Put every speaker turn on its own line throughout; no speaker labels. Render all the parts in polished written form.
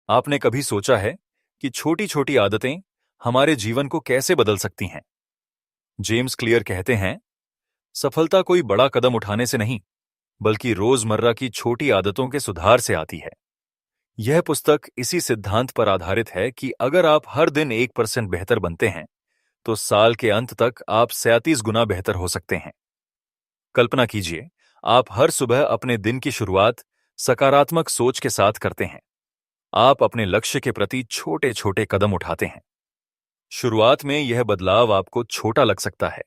आपने कभी सोचा है कि छोटी छोटी आदतें हमारे जीवन को कैसे बदल सकती हैं? जेम्स क्लियर कहते हैं, सफलता कोई बड़ा कदम उठाने से नहीं, बल्कि रोजमर्रा की छोटी आदतों के सुधार से आती है। यह पुस्तक इसी सिद्धांत पर आधारित है कि अगर आप हर दिन 1% बेहतर बनते हैं, तो साल के अंत तक आप 37 गुना बेहतर हो सकते हैं। कल्पना कीजिए, आप हर सुबह अपने दिन की शुरुआत सकारात्मक सोच के साथ करते हैं। आप अपने लक्ष्य के प्रति छोटे छोटे कदम उठाते हैं। शुरुआत में यह बदलाव आपको छोटा लग सकता है,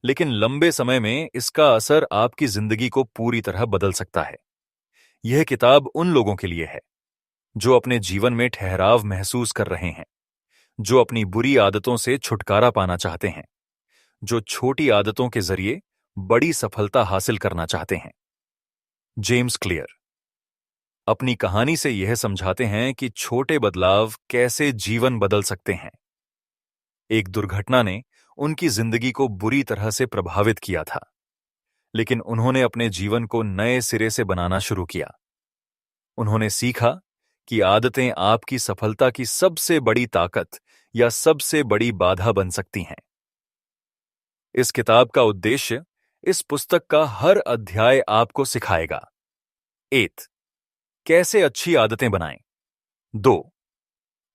लेकिन लंबे समय में इसका असर आपकी जिंदगी को पूरी तरह बदल सकता है। यह किताब उन लोगों के लिए है जो अपने जीवन में ठहराव महसूस कर रहे हैं, जो अपनी बुरी आदतों से छुटकारा पाना चाहते हैं, जो छोटी आदतों के जरिए बड़ी सफलता हासिल करना चाहते हैं। जेम्स क्लियर अपनी कहानी से यह समझाते हैं कि छोटे बदलाव कैसे जीवन बदल सकते हैं। एक दुर्घटना ने उनकी जिंदगी को बुरी तरह से प्रभावित किया था, लेकिन उन्होंने अपने जीवन को नए सिरे से बनाना शुरू किया। उन्होंने सीखा कि आदतें आपकी सफलता की सबसे बड़ी ताकत या सबसे बड़ी बाधा बन सकती हैं। इस किताब का उद्देश्य इस पुस्तक का हर अध्याय आपको सिखाएगा। 1. कैसे अच्छी आदतें बनाएं। 2.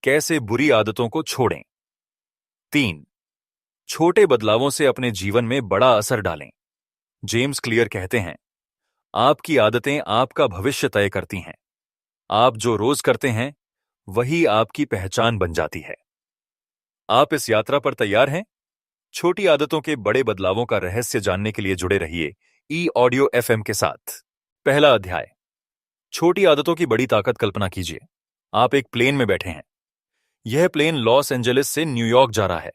कैसे बुरी आदतों को छोड़ें। 3. छोटे बदलावों से अपने जीवन में बड़ा असर डालें। जेम्स क्लियर कहते हैं, आपकी आदतें आपका भविष्य तय करती हैं। आप जो रोज करते हैं, वही आपकी पहचान बन जाती है। आप इस यात्रा पर तैयार हैं? छोटी आदतों के बड़े बदलावों का रहस्य जानने के लिए जुड़े रहिए ऑडियो FM के साथ। पहला अध्याय, छोटी आदतों की बड़ी ताकत। कल्पना कीजिए, आप एक प्लेन में बैठे हैं। यह प्लेन लॉस एंजलिस से न्यूयॉर्क जा रहा है।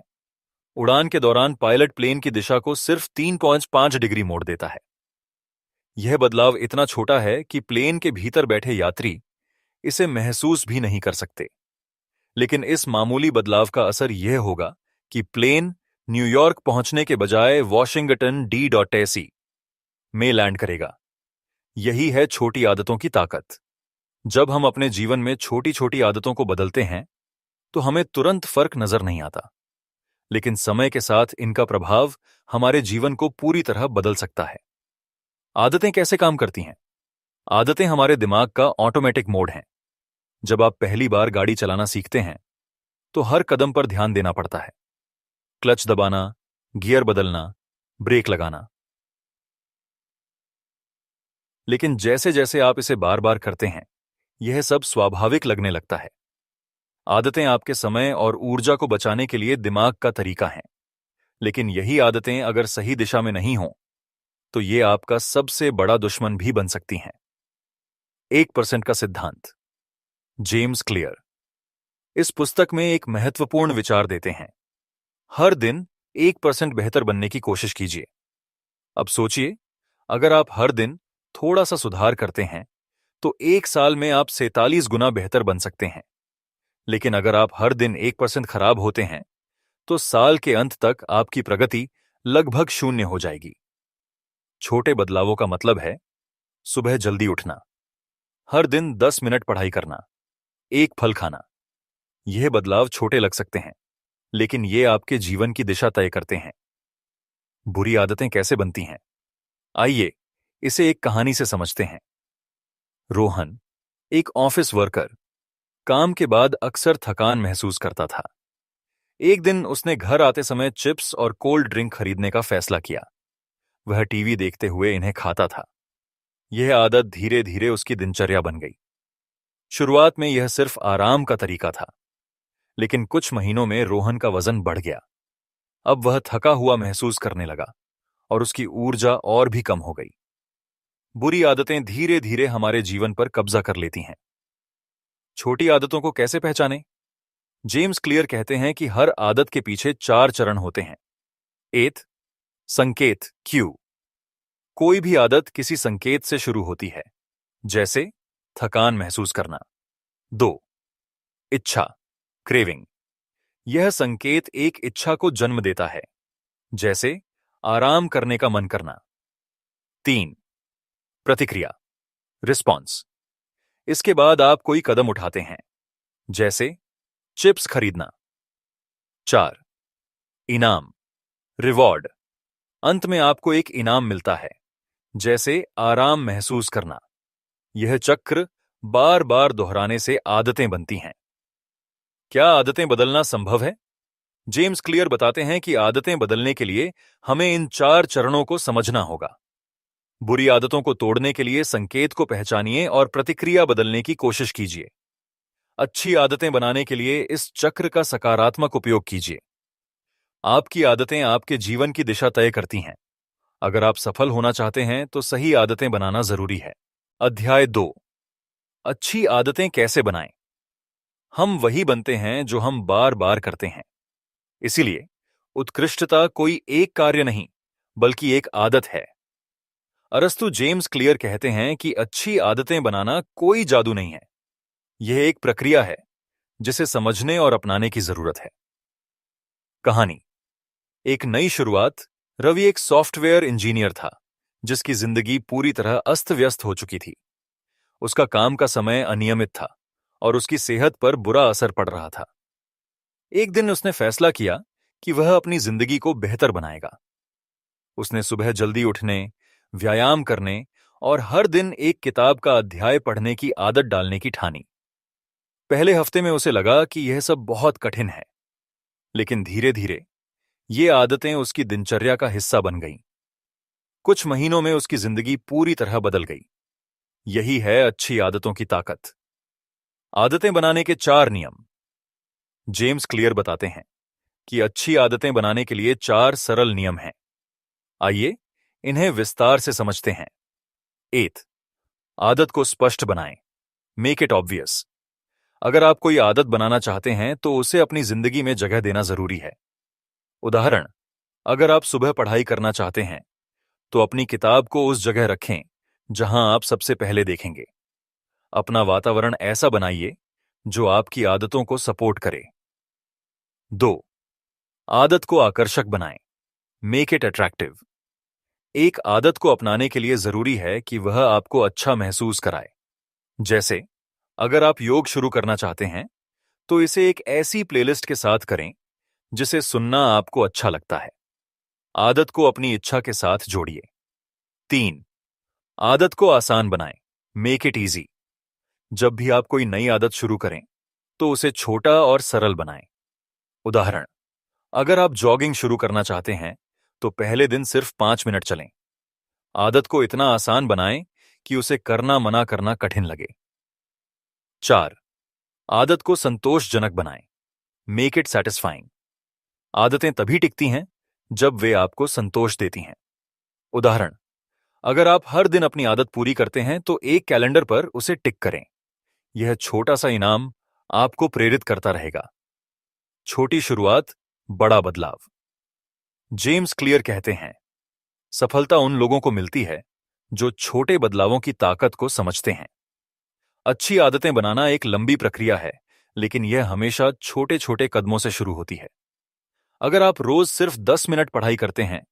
उड़ान के दौरान पायलट प्लेन की दिशा को सिर्फ 3.5 डिग्री मोड़ देता है। यह बदलाव इतना छोटा है कि प्लेन के भीतर बैठे यात्री इसे महसूस भी नहीं कर सकते। लेकिन इस मामूली बदलाव का असर यह होगा कि प्लेन न्यूयॉर्क पहुंचने के बजाय वॉशिंगटन DC में लैंड करेगा। यही है छोटी आदतों की ताकत। जब हम अपने जीवन में छोटी छोटी आदतों को बदलते हैं, तो हमें तुरंत फर्क नजर नहीं आता, लेकिन समय के साथ इनका प्रभाव हमारे जीवन को पूरी तरह बदल सकता है। आदतें कैसे काम करती हैं? आदतें हमारे दिमाग का ऑटोमेटिक मोड हैं। जब आप पहली बार गाड़ी चलाना सीखते हैं, तो हर कदम पर ध्यान देना पड़ता है। क्लच दबाना, गियर बदलना, ब्रेक लगाना। लेकिन जैसे जैसे आप इसे बार बार करते हैं, यह सब स्वाभाविक लगने लगता है। आदतें आपके समय और ऊर्जा को बचाने के लिए दिमाग का तरीका है, लेकिन यही आदतें अगर सही दिशा में नहीं हों, तो ये आपका सबसे बड़ा दुश्मन भी बन सकती हैं। 1% का सिद्धांत। जेम्स क्लियर इस पुस्तक में एक महत्वपूर्ण विचार देते हैं। हर दिन 1% बेहतर बनने की कोशिश कीजिए। अब सोचिए, अगर आप हर दिन थोड़ा सा सुधार करते हैं, तो एक साल में आप 47 गुना बेहतर बन सकते हैं। लेकिन अगर आप हर दिन 1% खराब होते हैं, तो साल के अंत तक आपकी प्रगति लगभग शून्य हो जाएगी। छोटे बदलावों का मतलब है सुबह जल्दी उठना, हर दिन 10 मिनट पढ़ाई करना, एक फल खाना। यह बदलाव छोटे लग सकते हैं, लेकिन ये आपके जीवन की दिशा तय करते हैं। बुरी आदतें कैसे बनती हैं? आइए इसे एक कहानी से समझते हैं। रोहन, एक ऑफिस वर्कर, काम के बाद अक्सर थकान महसूस करता था। एक दिन उसने घर आते समय चिप्स और कोल्ड ड्रिंक खरीदने का फैसला किया। वह टीवी देखते हुए इन्हें खाता था। यह आदत धीरे धीरे उसकी दिनचर्या बन गई। शुरुआत में यह सिर्फ आराम का तरीका था, लेकिन कुछ महीनों में रोहन का वजन बढ़ गया। अब वह थका हुआ महसूस करने लगा और उसकी ऊर्जा और भी कम हो गई। बुरी आदतें धीरे धीरे हमारे जीवन पर कब्जा कर लेती हैं। छोटी आदतों को कैसे पहचानें? जेम्स क्लियर कहते हैं कि हर आदत के पीछे 4 चरण होते हैं। 1. संकेत, क्यू। कोई भी आदत किसी संकेत से शुरू होती है, जैसे थकान महसूस करना। 2. इच्छा, क्रेविंग। यह संकेत एक इच्छा को जन्म देता है, जैसे आराम करने का मन करना। 3. प्रतिक्रिया, रिस्पॉन्स। इसके बाद आप कोई कदम उठाते हैं, जैसे चिप्स खरीदना। 4. इनाम, रिवॉर्ड। अंत में आपको एक इनाम मिलता है, जैसे आराम महसूस करना। यह चक्र बार बार दोहराने से आदतें बनती हैं। क्या आदतें बदलना संभव है? जेम्स क्लियर बताते हैं कि आदतें बदलने के लिए हमें इन 4 चरणों को समझना होगा। बुरी आदतों को तोड़ने के लिए संकेत को पहचानिए और प्रतिक्रिया बदलने की कोशिश कीजिए। अच्छी आदतें बनाने के लिए इस चक्र का सकारात्मक उपयोग कीजिए। आपकी आदतें आपके जीवन की दिशा तय करती हैं। अगर आप सफल होना चाहते हैं तो सही आदतें बनाना जरूरी है। अध्याय 2, अच्छी आदतें कैसे बनाएं? हम वही बनते हैं जो हम बार बार करते हैं। इसीलिए उत्कृष्टता कोई एक कार्य नहीं, बल्कि एक आदत है। अरस्तु जेम्स क्लियर कहते हैं कि अच्छी आदतें बनाना कोई जादू नहीं है। यह एक प्रक्रिया है जिसे समझने और अपनाने की जरूरत है। कहानी। एक नई शुरुआत। रवि एक सॉफ्टवेयर इंजीनियर था, जिसकी जिंदगी पूरी तरह अस्त व्यस्त हो चुकी थी। उसका काम का समय अनियमित था और उसकी सेहत पर बुरा असर पड़ रहा था। एक दिन उसने फैसला किया कि वह अपनी जिंदगी को बेहतर बनाएगा। उसने सुबह जल्दी उठने, व्यायाम करने और हर दिन एक किताब का अध्याय पढ़ने की आदत डालने की ठानी। पहले हफ्ते में उसे लगा कि यह सब बहुत कठिन है, लेकिन धीरे धीरे ये आदतें उसकी दिनचर्या का हिस्सा बन गईं। कुछ महीनों में उसकी जिंदगी पूरी तरह बदल गई। यही है अच्छी आदतों की ताकत। आदतें बनाने के 4 नियम। जेम्स क्लियर बताते हैं कि अच्छी आदतें बनाने के लिए 4 सरल नियम हैं। आइए इन्हें विस्तार से समझते हैं। 8. आदत को स्पष्ट बनाएं। Make it obvious. अगर आप कोई आदत बनाना चाहते हैं तो उसे अपनी जिंदगी में जगह देना जरूरी है। उदाहरण, अगर आप सुबह पढ़ाई करना चाहते हैं तो अपनी किताब को उस जगह रखें जहां आप सबसे पहले देखेंगे। अपना वातावरण ऐसा बनाइए जो आपकी आदतों को सपोर्ट करे। 2. आदत को आकर्षक बनाएं। Make it attractive. एक आदत को अपनाने के लिए जरूरी है कि वह आपको अच्छा महसूस कराए। जैसे, अगर आप योग शुरू करना चाहते हैं तो इसे एक ऐसी प्लेलिस्ट के साथ करें जिसे सुनना आपको अच्छा लगता है। आदत को अपनी इच्छा के साथ जोड़िए। 3. आदत को आसान बनाएं। Make it easy. जब भी आप कोई नई आदत शुरू करें तो उसे छोटा और सरल बनाएं। उदाहरण, अगर आप जॉगिंग शुरू करना चाहते हैं तो पहले दिन सिर्फ 5 मिनट चलें। आदत को इतना आसान बनाएं कि उसे करना मना करना कठिन लगे। 4. आदत को संतोषजनक बनाएं। Make it satisfying. आदतें तभी टिकती हैं जब वे आपको संतोष देती हैं। उदाहरण, अगर आप हर दिन अपनी आदत पूरी करते हैं तो एक कैलेंडर पर उसे टिक करें। यह छोटा सा इनाम आपको प्रेरित करता रहेगा। छोटी शुरुआत, बड़ा बदलाव। जेम्स क्लियर कहते हैं, सफलता उन लोगों को मिलती है जो छोटे बदलावों की ताकत को समझते हैं। अच्छी आदतें बनाना एक लंबी प्रक्रिया है, लेकिन यह हमेशा छोटे छोटे कदमों से शुरू होती है। अगर आप रोज सिर्फ 10 मिनट पढ़ाई करते हैं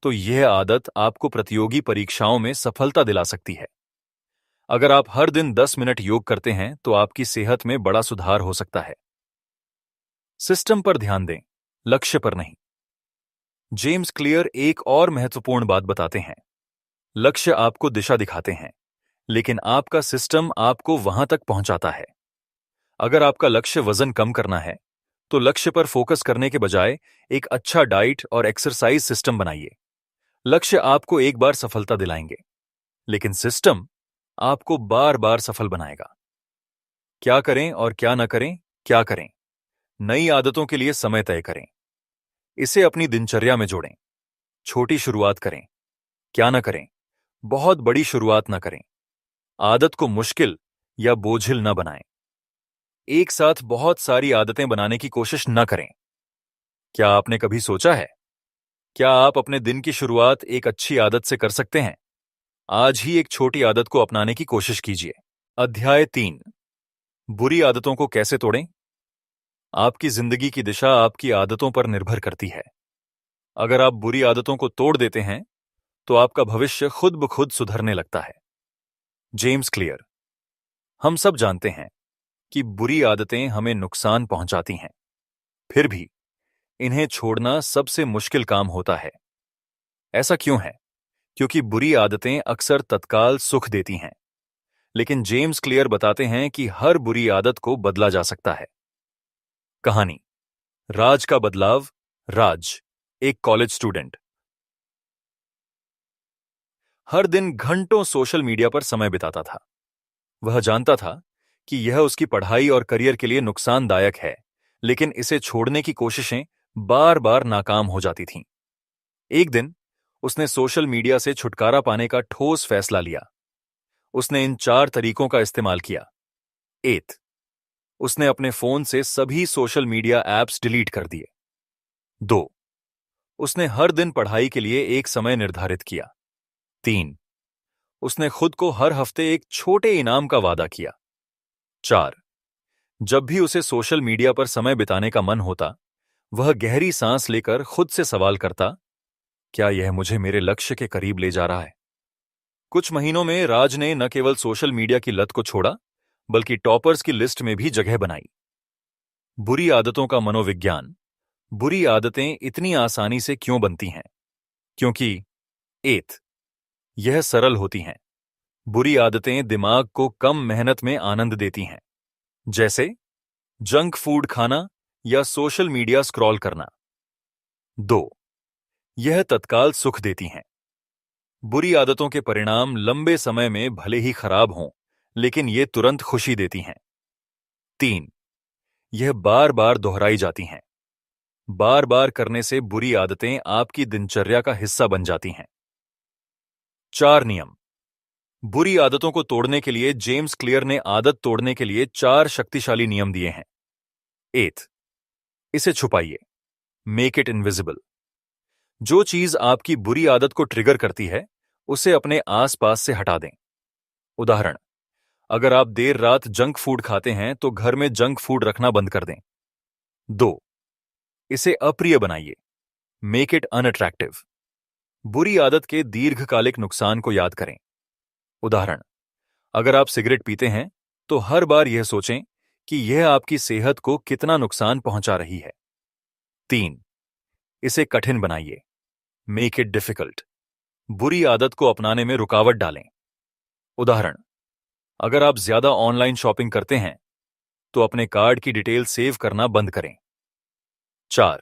तो यह आदत आपको प्रतियोगी परीक्षाओं में सफलता दिला सकती है। अगर आप हर दिन 10 मिनट योग करते हैं तो आपकी सेहत में बड़ा सुधार हो सकता है। सिस्टम पर ध्यान दें, लक्ष्य पर नहीं। जेम्स क्लियर एक और महत्वपूर्ण बात बताते हैं। लक्ष्य आपको दिशा दिखाते हैं, लेकिन आपका सिस्टम आपको वहां तक पहुंचाता है। अगर आपका लक्ष्य वजन कम करना है तो लक्ष्य पर फोकस करने के बजाय एक अच्छा डाइट और एक्सरसाइज सिस्टम बनाइए। लक्ष्य आपको एक बार सफलता दिलाएंगे, लेकिन सिस्टम आपको बार बार सफल बनाएगा। क्या करें और क्या न करें, क्या करें? नई आदतों के लिए समय तय करें। इसे अपनी दिनचर्या में जोड़ें। छोटी शुरुआत करें। क्या न करें? बहुत बड़ी शुरुआत न करें। आदत को मुश्किल या बोझिल न बनाएं। एक साथ बहुत सारी आदतें बनाने की कोशिश न करें। क्या आपने कभी सोचा है, क्या आप अपने दिन की शुरुआत एक अच्छी आदत से कर सकते हैं? आज ही एक छोटी आदत को अपनाने की कोशिश कीजिए। अध्याय 3, बुरी आदतों को कैसे तोड़ें? आपकी जिंदगी की दिशा आपकी आदतों पर निर्भर करती है। अगर आप बुरी आदतों को तोड़ देते हैं तो आपका भविष्य खुद ब खुद सुधरने लगता है। James clear. हम सब जानते हैं, कि बुरी आदतें हमें नुकसान पहुंचाती हैं, फिर भी इन्हें छोड़ना सबसे मुश्किल काम होता है। ऐसा क्यों है? क्योंकि बुरी आदतें अक्सर तत्काल सुख देती हैं, लेकिन जेम्स क्लियर बताते हैं कि हर बुरी आदत को बदला जा सकता है। कहानी राज का बदलाव। राज, एक कॉलेज स्टूडेंट, हर दिन घंटों सोशल मीडिया पर समय बिताता था। वह जानता था कि यह उसकी पढ़ाई और करियर के लिए नुकसानदायक है, लेकिन इसे छोड़ने की कोशिशें बार बार नाकाम हो जाती थीं। एक दिन उसने सोशल मीडिया से छुटकारा पाने का ठोस फैसला लिया। उसने इन 4 तरीकों का इस्तेमाल किया। 1. उसने अपने फोन से सभी सोशल मीडिया ऐप्स डिलीट कर दिए। 2. उसने हर दिन पढ़ाई के लिए एक समय निर्धारित किया। 3. उसने खुद को हर हफ्ते एक छोटे इनाम का वादा किया। 4. जब भी उसे सोशल मीडिया पर समय बिताने का मन होता, वह गहरी सांस लेकर खुद से सवाल करता, क्या यह मुझे मेरे लक्ष्य के करीब ले जा रहा है? कुछ महीनों में राज ने न केवल सोशल मीडिया की लत को छोड़ा, बल्कि टॉपर्स की लिस्ट में भी जगह बनाई। बुरी आदतों का मनोविज्ञान। बुरी आदतें इतनी आसानी से क्यों बनती हैं? क्योंकि 1. यह सरल होती हैं। बुरी आदतें दिमाग को कम मेहनत में आनंद देती हैं, जैसे जंक फूड खाना या सोशल मीडिया स्क्रॉल करना। 2. यह तत्काल सुख देती हैं। बुरी आदतों के परिणाम लंबे समय में भले ही खराब हों, लेकिन ये तुरंत खुशी देती हैं। 3. यह बार बार दोहराई जाती हैं। बार बार करने से बुरी आदतें आपकी दिनचर्या का हिस्सा बन जाती हैं। 4 नियम। बुरी आदतों को तोड़ने के लिए जेम्स क्लियर ने आदत तोड़ने के लिए 4 शक्तिशाली नियम दिए हैं। 8. इसे छुपाइए। Make it invisible. जो चीज आपकी बुरी आदत को ट्रिगर करती है, उसे अपने आसपास से हटा दें। उदाहरण, अगर आप देर रात जंक फूड खाते हैं तो घर में जंक फूड रखना बंद कर दें। 2. इसे अप्रिय बनाइए। Make it unattractive. बुरी आदत के दीर्घकालिक नुकसान को याद करें। उदाहरण, अगर आप सिगरेट पीते हैं तो हर बार यह सोचें कि यह आपकी सेहत को कितना नुकसान पहुंचा रही है। 3. इसे कठिन बनाइए। Make it difficult. बुरी आदत को अपनाने में रुकावट डालें। उदाहरण, अगर आप ज्यादा ऑनलाइन शॉपिंग करते हैं तो अपने कार्ड की डिटेल सेव करना बंद करें। 4.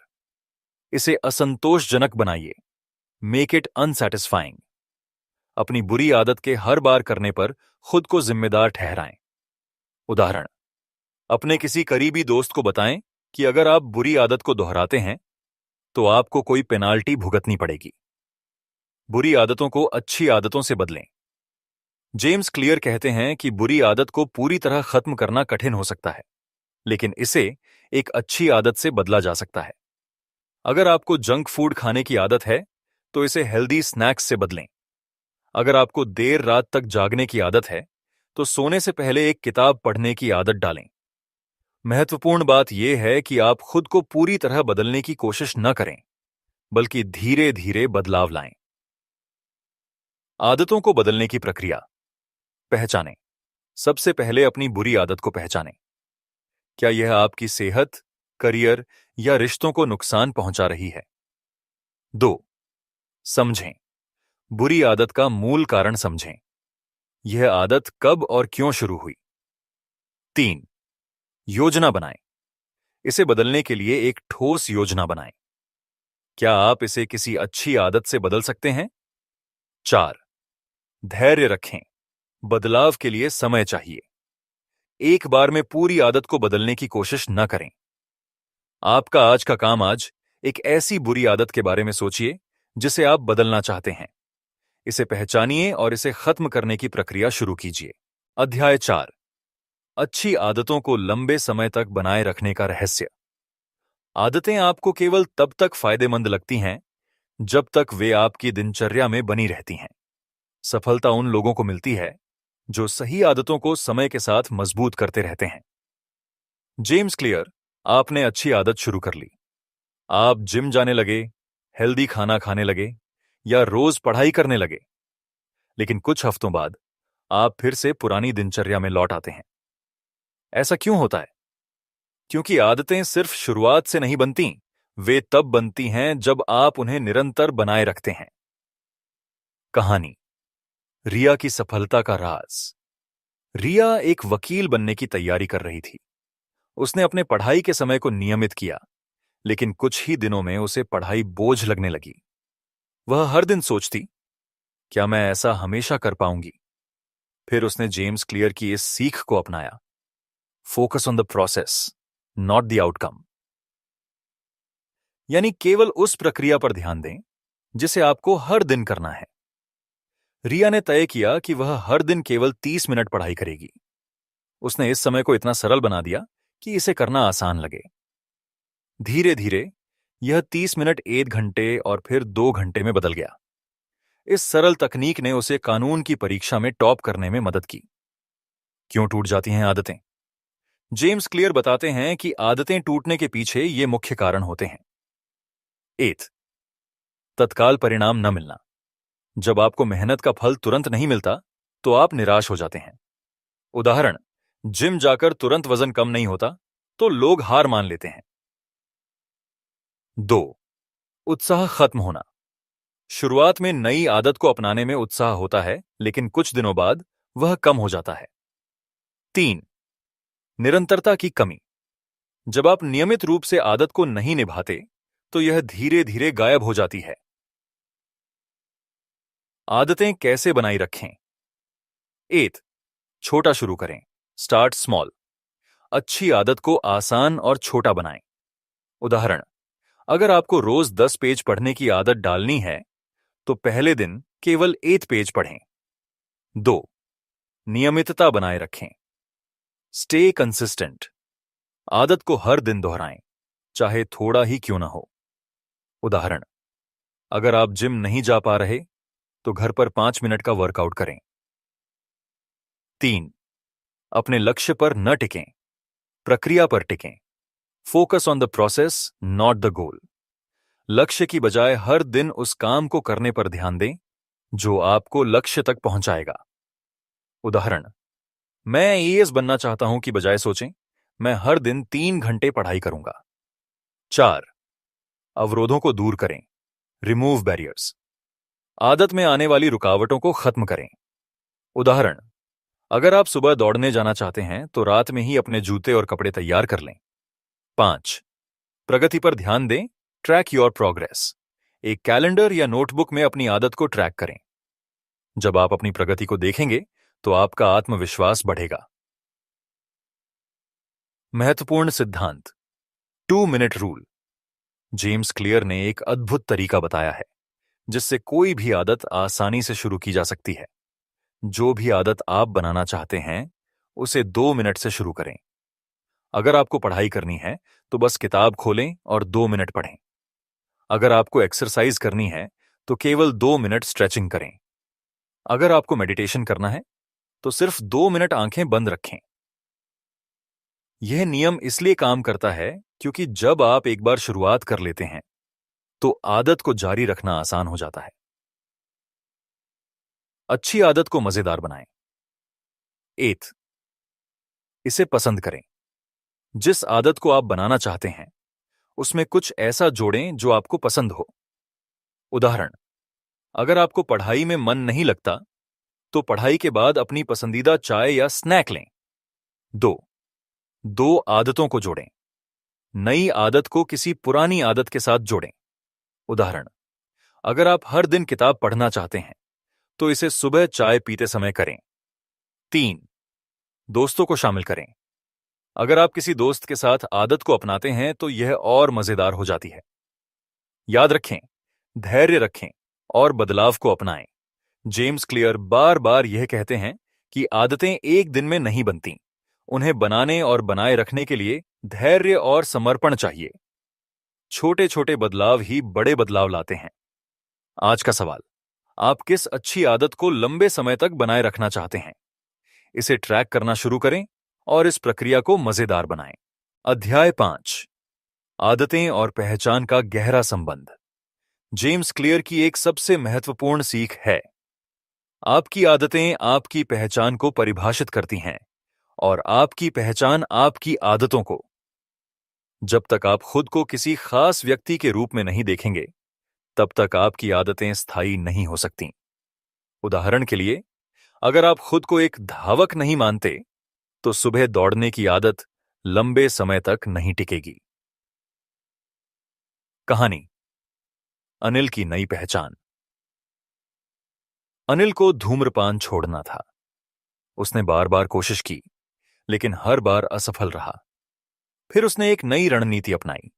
इसे असंतोषजनक बनाइए। Make it unsatisfying. अपनी बुरी आदत के हर बार करने पर खुद को जिम्मेदार ठहराएं। उदाहरण, अपने किसी करीबी दोस्त को बताएं कि अगर आप बुरी आदत को दोहराते हैं तो आपको कोई पेनाल्टी भुगतनी पड़ेगी। बुरी आदतों को अच्छी आदतों से बदलें। जेम्स क्लियर कहते हैं कि बुरी आदत को पूरी तरह खत्म करना कठिन हो सकता है, लेकिन इसे एक अच्छी आदत से बदला जा सकता है। अगर आपको जंक फूड खाने की आदत है तो इसे हेल्दी स्नैक्स से बदलें। अगर आपको देर रात तक जागने की आदत है तो सोने से पहले एक किताब पढ़ने की आदत डालें। महत्वपूर्ण बात यह है कि आप खुद को पूरी तरह बदलने की कोशिश न करें, बल्कि धीरे धीरे बदलाव लाएं। आदतों को बदलने की प्रक्रिया। पहचानें। सबसे पहले अपनी बुरी आदत को पहचानें। क्या यह आपकी सेहत, करियर या रिश्तों को नुकसान पहुंचा रही है? 2. समझें। बुरी आदत का मूल कारण समझें। यह आदत कब और क्यों शुरू हुई? 3. योजना बनाएं। इसे बदलने के लिए एक ठोस योजना बनाएं। क्या आप इसे किसी अच्छी आदत से बदल सकते हैं? 4. धैर्य रखें। बदलाव के लिए समय चाहिए। एक बार में पूरी आदत को बदलने की कोशिश न करें। आपका आज का काम आज एक ऐसी बुरी आदत के बारे में सोचिए जिसे आप बदलना चाहते हैं। इसे पहचानिए और इसे खत्म करने की प्रक्रिया शुरू कीजिए। अध्याय 4। अच्छी आदतों को लंबे समय तक बनाए रखने का रहस्य। आदतें आपको केवल तब तक फायदेमंद लगती हैं जब तक वे आपकी दिनचर्या में बनी रहती हैं। सफलता उन लोगों को मिलती है जो सही आदतों को समय के साथ मजबूत करते रहते हैं। जेम्स क्लियर, आपने अच्छी आदत शुरू कर ली। आप जिम जाने लगे, हेल्दी खाना खाने लगे या रोज पढ़ाई करने लगे, लेकिन कुछ हफ्तों बाद आप फिर से पुरानी दिनचर्या में लौट आते हैं। ऐसा क्यों होता है? क्योंकि आदतें सिर्फ शुरुआत से नहीं बनती, वे तब बनती हैं जब आप उन्हें निरंतर बनाए रखते हैं। कहानी, रिया की सफलता का राज। रिया एक वकील बनने की तैयारी कर रही थी। उसने अपने पढ़ाई के समय को नियमित किया, लेकिन कुछ ही दिनों में उसे पढ़ाई बोझ लगने लगी। वह हर दिन सोचती, क्या मैं ऐसा हमेशा कर पाऊंगी? फिर उसने जेम्स क्लियर की इस सीख को अपनाया, focus on the process, not the outcome. यानी केवल उस प्रक्रिया पर ध्यान दें जिसे आपको हर दिन करना है। रिया ने तय किया कि वह हर दिन केवल 30 मिनट पढ़ाई करेगी। उसने इस समय को इतना सरल बना दिया कि इसे करना आसान लगे। धीरे धीरे यह 30 मिनट 1 घंटे और फिर 2 घंटे में बदल गया। इस सरल तकनीक ने उसे कानून की परीक्षा में टॉप करने में मदद की। क्यों टूट जाती हैं आदतें? जेम्स क्लियर बताते हैं कि आदतें टूटने के पीछे ये मुख्य कारण होते हैं। 8, तत्काल परिणाम न मिलना। जब आपको मेहनत का फल तुरंत नहीं मिलता, तो आप निराश हो जाते हैं। उदाहरण, जिम जाकर तुरंत वजन कम नहीं होता, तो लोग हार मान लेते हैं। 2, उत्साह खत्म होना। शुरुआत में नई आदत को अपनाने में उत्साह होता है, लेकिन कुछ दिनों बाद वह कम हो जाता है। 3, निरंतरता की कमी। जब आप नियमित रूप से आदत को नहीं निभाते, तो यह धीरे धीरे गायब हो जाती है। आदतें कैसे बनाई रखें? 8, छोटा शुरू करें, स्टार्ट स्मॉल। अच्छी आदत को आसान और छोटा बनाएं। उदाहरण, अगर आपको रोज 10 पेज पढ़ने की आदत डालनी है, तो पहले दिन केवल 8 पेज पढ़ें। 2, नियमितता बनाए रखें, स्टे कंसिस्टेंट। आदत को हर दिन दोहराएं, चाहे थोड़ा ही क्यों ना हो। उदाहरण, अगर आप जिम नहीं जा पा रहे, तो घर पर 5 मिनट का वर्कआउट करें। 3, अपने लक्ष्य पर न टिकें, प्रक्रिया पर टिकें। Focus on the process, not the goal. लक्ष्य की बजाय हर दिन उस काम को करने पर ध्यान दें जो आपको लक्ष्य तक पहुंचाएगा। उदाहरण, मैं आईएएस बनना चाहता हूं की बजाय सोचें, मैं हर दिन 3 घंटे पढ़ाई करूंगा। 4, अवरोधों को दूर करें, रिमूव बैरियर्स। आदत में आने वाली रुकावटों को खत्म करें। उदाहरण, अगर आप सुबह दौड़ने जाना चाहते हैं, तो रात में ही अपने जूते और कपड़े तैयार कर लें। 5, प्रगति पर ध्यान दें, ट्रैक योर प्रोग्रेस। एक कैलेंडर या नोटबुक में अपनी आदत को ट्रैक करें। जब आप अपनी प्रगति को देखेंगे, तो आपका आत्मविश्वास बढ़ेगा। महत्वपूर्ण सिद्धांत, 2 मिनट रूल। जेम्स क्लियर ने एक अद्भुत तरीका बताया है जिससे कोई भी आदत आसानी से शुरू की जा सकती है। जो भी आदत आप बनाना चाहते हैं, उसे 2 मिनट से शुरू करें। अगर आपको पढ़ाई करनी है, तो बस किताब खोलें और 2 मिनट पढ़ें। अगर आपको एक्सरसाइज करनी है, तो केवल 2 मिनट स्ट्रेचिंग करें। अगर आपको मेडिटेशन करना है, तो सिर्फ 2 मिनट आंखें बंद रखें। यह नियम इसलिए काम करता है क्योंकि जब आप एक बार शुरुआत कर लेते हैं, तो आदत को जारी रखना आसान हो जाता है। अच्छी आदत को मजेदार बनाएं। 8, इसे पसंद करें। जिस आदत को आप बनाना चाहते हैं, उसमें कुछ ऐसा जोड़ें जो आपको पसंद हो। उदाहरण, अगर आपको पढ़ाई में मन नहीं लगता, तो पढ़ाई के बाद अपनी पसंदीदा चाय या स्नैक लें। 2 आदतों को जोड़ें। नई आदत को किसी पुरानी आदत के साथ जोड़ें। उदाहरण, अगर आप हर दिन किताब पढ़ना चाहते हैं, तो इसे सुबह चाय पीते समय करें। 3, दोस्तों को शामिल करें। अगर आप किसी दोस्त के साथ आदत को अपनाते हैं, तो यह और मजेदार हो जाती है। याद रखें, धैर्य रखें और बदलाव को अपनाएं। जेम्स क्लियर बार बार यह कहते हैं कि आदतें एक दिन में नहीं बनती। उन्हें बनाने और बनाए रखने के लिए धैर्य और समर्पण चाहिए। छोटे छोटे बदलाव ही बड़े बदलाव लाते हैं। आज का सवाल, आप किस अच्छी आदत को लंबे समय तक बनाए रखना चाहते हैं? इसे ट्रैक करना शुरू करें और इस प्रक्रिया को मजेदार बनाएं। अध्याय 5, आदतें और पहचान का गहरा संबंध। जेम्स क्लियर की एक सबसे महत्वपूर्ण सीख है, आपकी आदतें आपकी पहचान को परिभाषित करती हैं और आपकी पहचान आपकी आदतों को। जब तक आप खुद को किसी खास व्यक्ति के रूप में नहीं देखेंगे, तब तक आपकी आदतें स्थायी नहीं हो सकती। उदाहरण के लिए, अगर आप खुद को एक धावक नहीं मानते, तो सुबह दौड़ने की आदत लंबे समय तक नहीं टिकेगी। कहानी, अनिल की नई पहचान। अनिल को धूम्रपान छोड़ना था। उसने बार बार कोशिश की, लेकिन हर बार असफल रहा। फिर उसने एक नई रणनीति अपनाई।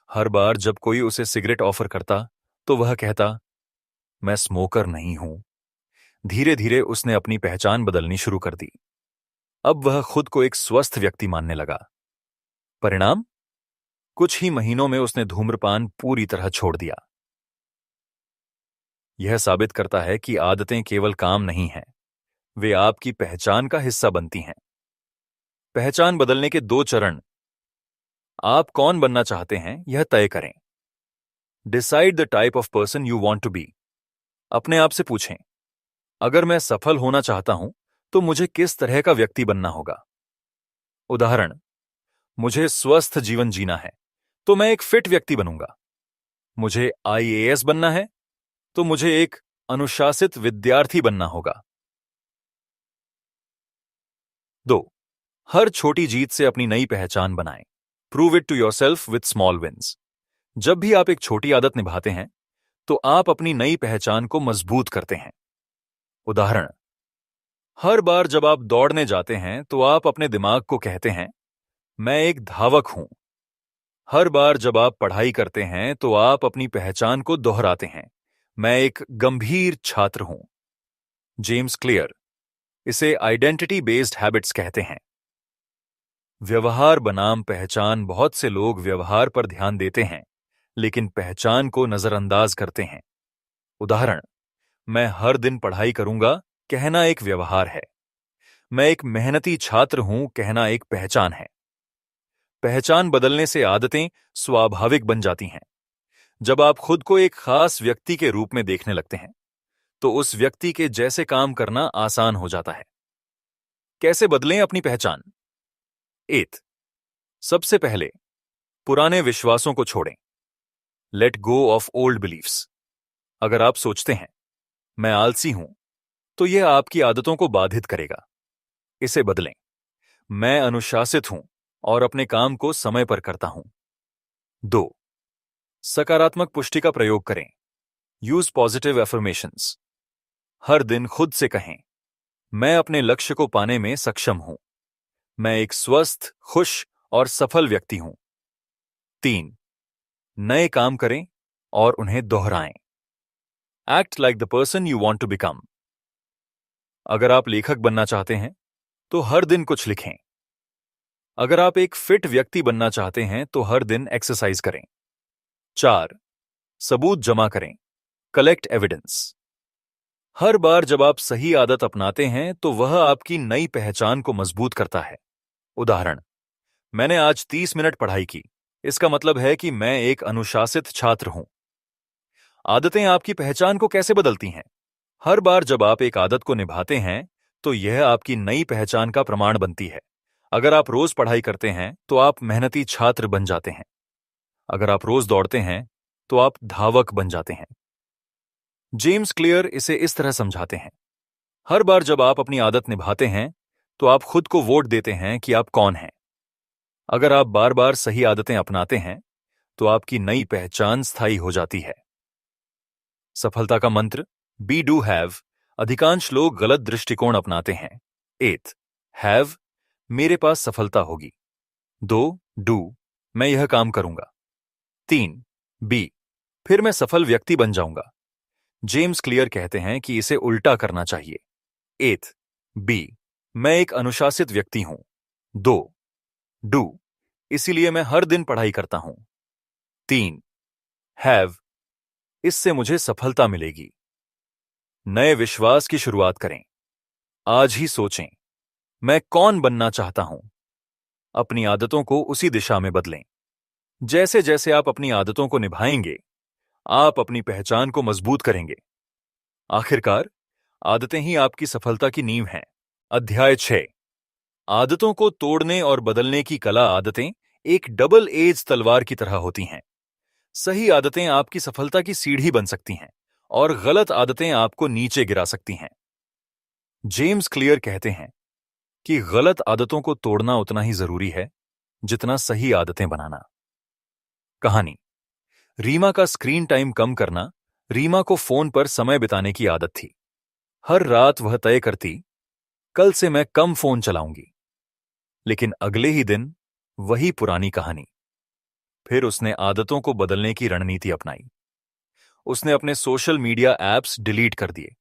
हर बार जब कोई उसे सिगरेट ऑफर करता, तो वह कहता, मैं स्मोकर नहीं हूं। धीरे धीरे उसने अपनी पहचान बदलनी शुरू कर दी। अब वह खुद को एक स्वस्थ व्यक्ति मानने लगा। परिणाम, कुछ ही महीनों में उसने धूम्रपान पूरी तरह छोड़ दिया। यह साबित करता है कि आदतें केवल काम नहीं हैं, वे आपकी पहचान का हिस्सा बनती हैं। पहचान बदलने के 2 चरण। आप कौन बनना चाहते हैं, यह तय करें। Decide the type of person you want to be. अपने आप से पूछें, अगर मैं सफल होना चाहता हूं, तो मुझे किस तरह का व्यक्ति बनना होगा। उदाहरण, मुझे स्वस्थ जीवन जीना है, तो मैं एक फिट व्यक्ति बनूंगा। मुझे आईएएस बनना है, तो मुझे एक अनुशासित विद्यार्थी बनना होगा। 2. हर छोटी जीत से अपनी नई पहचान बनाएं। Prove it to yourself with small wins. जब भी आप एक छोटी आदत निभाते हैं, तो आप अपनी नई पहचान को मजबूत करते हैं। उदाहरण, हर बार जब आप दौड़ने जाते हैं, तो आप अपने दिमाग को कहते हैं, मैं एक धावक हूं। हर बार जब आप पढ़ाई करते हैं, तो आप अपनी पहचान को दोहराते हैं, मैं एक गंभीर छात्र हूं। जेम्स क्लियर इसे आइडेंटिटी बेस्ड हैबिट्स कहते हैं। व्यवहार बनाम पहचान। बहुत से लोग व्यवहार पर ध्यान देते हैं, लेकिन पहचान को नजरअंदाज करते हैं। उदाहरण, मैं हर दिन पढ़ाई करूंगा कहना एक व्यवहार है। मैं एक मेहनती छात्र हूं कहना एक पहचान है। पहचान बदलने से आदतें स्वाभाविक बन जाती हैं। जब आप खुद को एक खास व्यक्ति के रूप में देखने लगते हैं, तो उस व्यक्ति के जैसे काम करना आसान हो जाता है। कैसे बदलें अपनी पहचान? 8. सबसे पहले, पुराने विश्वासों को छोड़ें। Let go of old beliefs. अगर आप सोचते हैं, मैं आलसी हूं, तो यह आपकी आदतों को बाधित करेगा। इसे बदलें, मैं अनुशासित हूं और अपने काम को समय पर करता हूं। 2. सकारात्मक पुष्टि का प्रयोग करें। Use positive affirmations. हर दिन खुद से कहें, मैं अपने लक्ष्य को पाने में सक्षम हूं। मैं एक स्वस्थ, खुश और सफल व्यक्ति हूं। 3. नए काम करें और उन्हें दोहराएं। Act like the person you want to become. अगर आप लेखक बनना चाहते हैं, तो हर दिन कुछ लिखें। अगर आप एक फिट व्यक्ति बनना चाहते हैं, तो हर दिन एक्सरसाइज करें। 4. सबूत जमा करें। Collect evidence. हर बार जब आप सही आदत अपनाते हैं, तो वह आपकी नई पहचान को मजबूत करता है। उदाहरण, मैंने आज 30 मिनट पढ़ाई की, इसका मतलब है कि मैं एक अनुशासित छात्र हूं। आदतें आपकी पहचान को कैसे बदलती हैं? हर बार जब आप एक आदत को निभाते हैं, तो यह आपकी नई पहचान का प्रमाण बनती है। अगर आप रोज पढ़ाई करते हैं, तो आप मेहनती छात्र बन जाते हैं। अगर आप रोज दौड़ते हैं, तो आप धावक बन जाते हैं। जेम्स क्लियर इसे इस तरह समझाते हैं, हर बार जब आप अपनी आदत निभाते हैं, तो आप खुद को वोट देते हैं कि आप कौन हैं। अगर आप बार बार सही आदतें अपनाते हैं, तो आपकी नई पहचान स्थायी हो जाती है। सफलता का मंत्र, बी डू हैव। अधिकांश लोग गलत दृष्टिकोण अपनाते हैं। 8. हैव, मेरे पास सफलता होगी। 2. डू, मैं यह काम करूंगा। 3. बी, फिर मैं सफल व्यक्ति बन जाऊंगा। जेम्स क्लियर कहते हैं कि इसे उल्टा करना चाहिए। 8. बी, मैं एक अनुशासित व्यक्ति हूं। 2. डू, इसीलिए मैं हर दिन पढ़ाई करता हूं। 3. हैव, इससे मुझे सफलता मिलेगी। नए विश्वास की शुरुआत करें। आज ही सोचें, मैं कौन बनना चाहता हूं। अपनी आदतों को उसी दिशा में बदलें। जैसे जैसे आप अपनी आदतों को निभाएंगे, आप अपनी पहचान को मजबूत करेंगे। आखिरकार, आदतें ही आपकी सफलता की नींव हैं। अध्याय 6, आदतों को तोड़ने और बदलने की कला आदतें एक डबल एज तलवार की तरह होती हैं। सही आदतें आपकी सफलता की सीढ़ी बन सकती हैं और गलत आदतें आपको नीचे गिरा सकती हैं। जेम्स क्लियर कहते हैं कि गलत आदतों को तोड़ना उतना ही जरूरी है जितना सही आदतें बनाना। कहानी। रीमा का स्क्रीन टाइम कम करना। रीमा को फोन पर समय बिताने की आदत थी। हर रात वह तय करती, कल से मैं कम फोन चलाऊंगी। लेकिन अगले ही दिन वही पुरानी कहानी। फिर उसने आदतों को बदलने की रणनीति अपनाई। उसने अपने सोशल मीडिया ऐप्स डिलीट कर दिए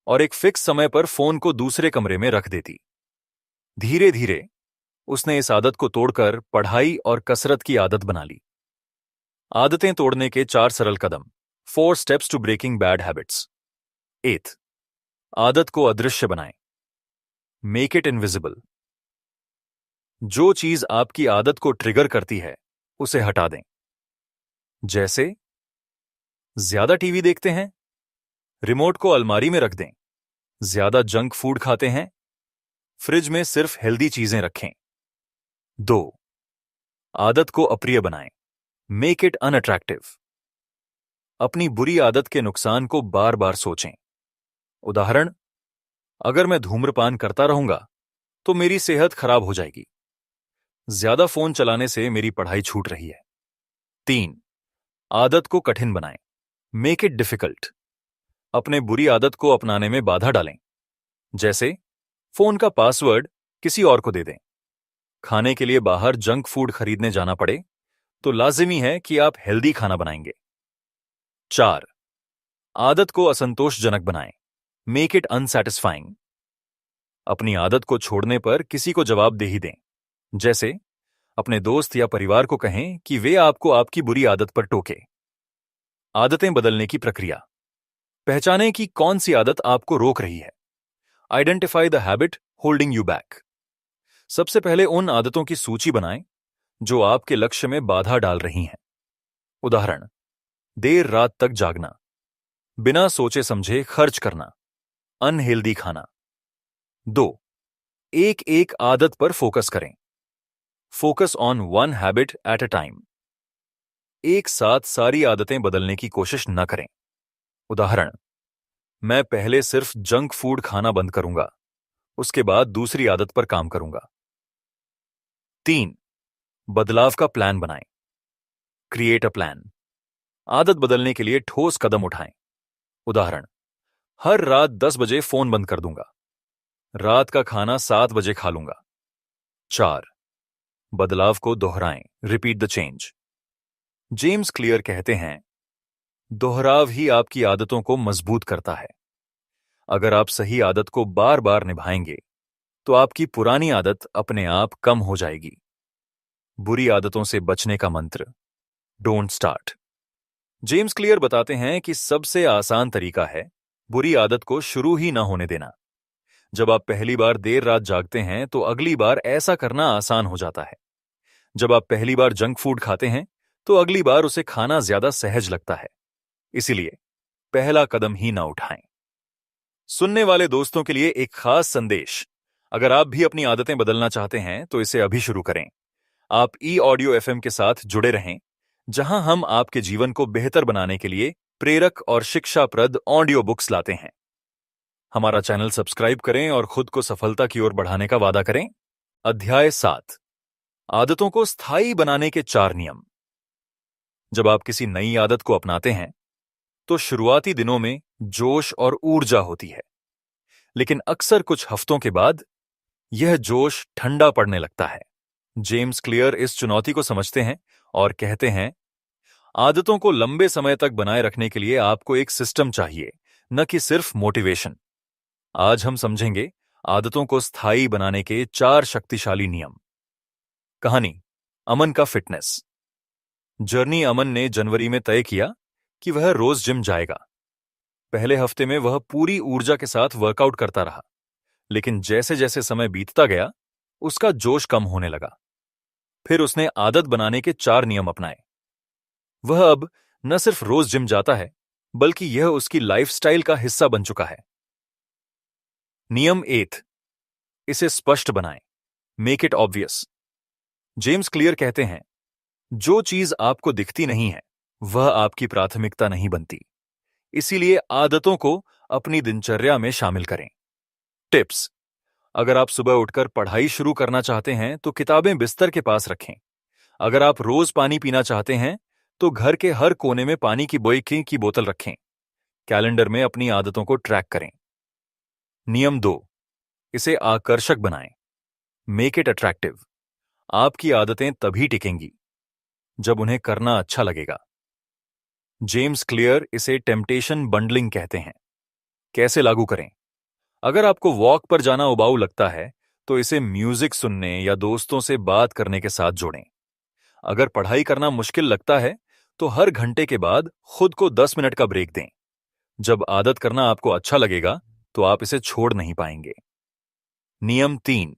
और एक फिक्स समय पर फोन को दूसरे कमरे में रख देती। धीरे धीरे उसने इस आदत को तोड़कर पढ़ाई और कसरत की आदत बना ली। आदतें तोड़ने के 4 सरल कदम। 4 steps to breaking bad habits. 8. आदत को अदृश्य बनाएं। Make it invisible. जो चीज आपकी आदत को ट्रिगर करती है उसे हटा दें। जैसे ज्यादा टीवी देखते हैं, रिमोट को अलमारी में रख दें। ज्यादा जंक फूड खाते हैं, फ्रिज में सिर्फ हेल्दी चीजें रखें। 2. आदत को अप्रिय बनाएं। Make it unattractive. अपनी बुरी आदत के नुकसान को बार बार सोचें। उदाहरण, अगर मैं धूम्रपान करता रहूंगा तो मेरी सेहत खराब हो जाएगी। ज्यादा फोन चलाने से मेरी पढ़ाई छूट रही है। 3. आदत को कठिन बनाएं। Make it difficult. अपने बुरी आदत को अपनाने में बाधा डालें। जैसे फोन का पासवर्ड किसी और को दे दें। खाने के लिए बाहर जंक फूड खरीदने जाना पड़े तो लाजिमी है कि आप हेल्दी खाना बनाएंगे। 4. आदत को असंतोषजनक बनाएं। Make it unsatisfying. अपनी आदत को छोड़ने पर किसी को जवाबदेही दें। जैसे अपने दोस्त या परिवार को कहें कि वे आपको आपकी बुरी आदत पर टोके। आदतें बदलने की प्रक्रिया। पहचानें कि कौन सी आदत आपको रोक रही है। Identify the habit holding you back. सबसे पहले उन आदतों की सूची बनाएं जो आपके लक्ष्य में बाधा डाल रही हैं। उदाहरण, देर रात तक जागना, बिना सोचे समझे खर्च करना, अनहेल्दी खाना। 2. एक एक आदत पर फोकस करें। Focus on one habit at a time. एक साथ सारी आदतें बदलने की कोशिश न करें। उदाहरण, मैं पहले सिर्फ जंक फूड खाना बंद करूंगा, उसके बाद दूसरी आदत पर काम करूंगा। 3. बदलाव का प्लान बनाएं। Create a plan. आदत बदलने के लिए ठोस कदम उठाएं। उदाहरण, हर रात 10 बजे फोन बंद कर दूंगा। रात का खाना 7 बजे खा लूंगा। 4. बदलाव को दोहराएं। Repeat the change. James clear कहते हैं, दोहराव ही आपकी आदतों को मजबूत करता है। अगर आप सही आदत को बार बार निभाएंगे तो आपकी पुरानी आदत अपने आप कम हो जाएगी। बुरी आदतों से बचने का मंत्र, डोंट स्टार्ट। जेम्स क्लियर बताते हैं कि सबसे आसान तरीका है बुरी आदत को शुरू ही ना होने देना। जब आप पहली बार देर रात जागते हैं तो अगली बार ऐसा करना आसान हो जाता है। जब आप पहली बार जंक फूड खाते हैं तो अगली बार उसे खाना ज्यादा सहज लगता है। इसीलिए पहला कदम ही ना उठाएं। सुनने वाले दोस्तों के लिए एक खास संदेश। अगर आप भी अपनी आदतें बदलना चाहते हैं तो इसे अभी शुरू करें। आप ऑडियो एफएम के साथ जुड़े रहें, जहां हम आपके जीवन को बेहतर बनाने के लिए प्रेरक और शिक्षाप्रद ऑडियो बुक्स लाते हैं। हमारा चैनल सब्सक्राइब करें और खुद को सफलता की ओर बढ़ाने का वादा करें। अध्याय 7, आदतों को स्थायी बनाने के 4 नियम। जब आप किसी नई आदत को अपनाते हैं तो शुरुआती दिनों में जोश और ऊर्जा होती है, लेकिन अक्सर कुछ हफ्तों के बाद यह जोश ठंडा पड़ने लगता है। जेम्स क्लियर इस चुनौती को समझते हैं और कहते हैं, आदतों को लंबे समय तक बनाए रखने के लिए आपको एक सिस्टम चाहिए, न कि सिर्फ मोटिवेशन। आज हम समझेंगे आदतों को स्थायी बनाने के 4 शक्तिशाली नियम। कहानी, अमन का फिटनेस। जर्नी अमन ने जनवरी में तय किया कि वह रोज जिम जाएगा। पहले हफ्ते में वह पूरी ऊर्जा के साथ वर्कआउट करता रहा, लेकिन जैसे जैसे समय बीतता गया उसका जोश कम होने लगा। फिर उसने आदत बनाने के 4 नियम अपनाए। वह अब न सिर्फ रोज जिम जाता है, बल्कि यह उसकी लाइफस्टाइल का हिस्सा बन चुका है। नियम 8, इसे स्पष्ट बनाएं। Make it obvious. James clear कहते हैं, जो चीज आपको दिखती नहीं है वह आपकी प्राथमिकता नहीं बनती। इसीलिए आदतों को अपनी दिनचर्या में शामिल करें। टिप्स: अगर आप सुबह उठकर पढ़ाई शुरू करना चाहते हैं तो किताबें बिस्तर के पास रखें। अगर आप रोज पानी पीना चाहते हैं तो घर के हर कोने में पानी की बोतल रखें। कैलेंडर में अपनी आदतों को ट्रैक करें। नियम 2, इसे आकर्षक बनाएं। Make it attractive. आपकी आदतें तभी टिकेंगी जब उन्हें करना अच्छा लगेगा। जेम्स क्लियर इसे टेम्पटेशन बंडलिंग कहते हैं। कैसे लागू करें? अगर आपको वॉक पर जाना उबाऊ लगता है तो इसे म्यूजिक सुनने या दोस्तों से बात करने के साथ जोड़ें। अगर पढ़ाई करना मुश्किल लगता है तो हर घंटे के बाद खुद को 10 मिनट का ब्रेक दें। जब आदत करना आपको अच्छा लगेगा तो आप इसे छोड़ नहीं पाएंगे। नियम 3,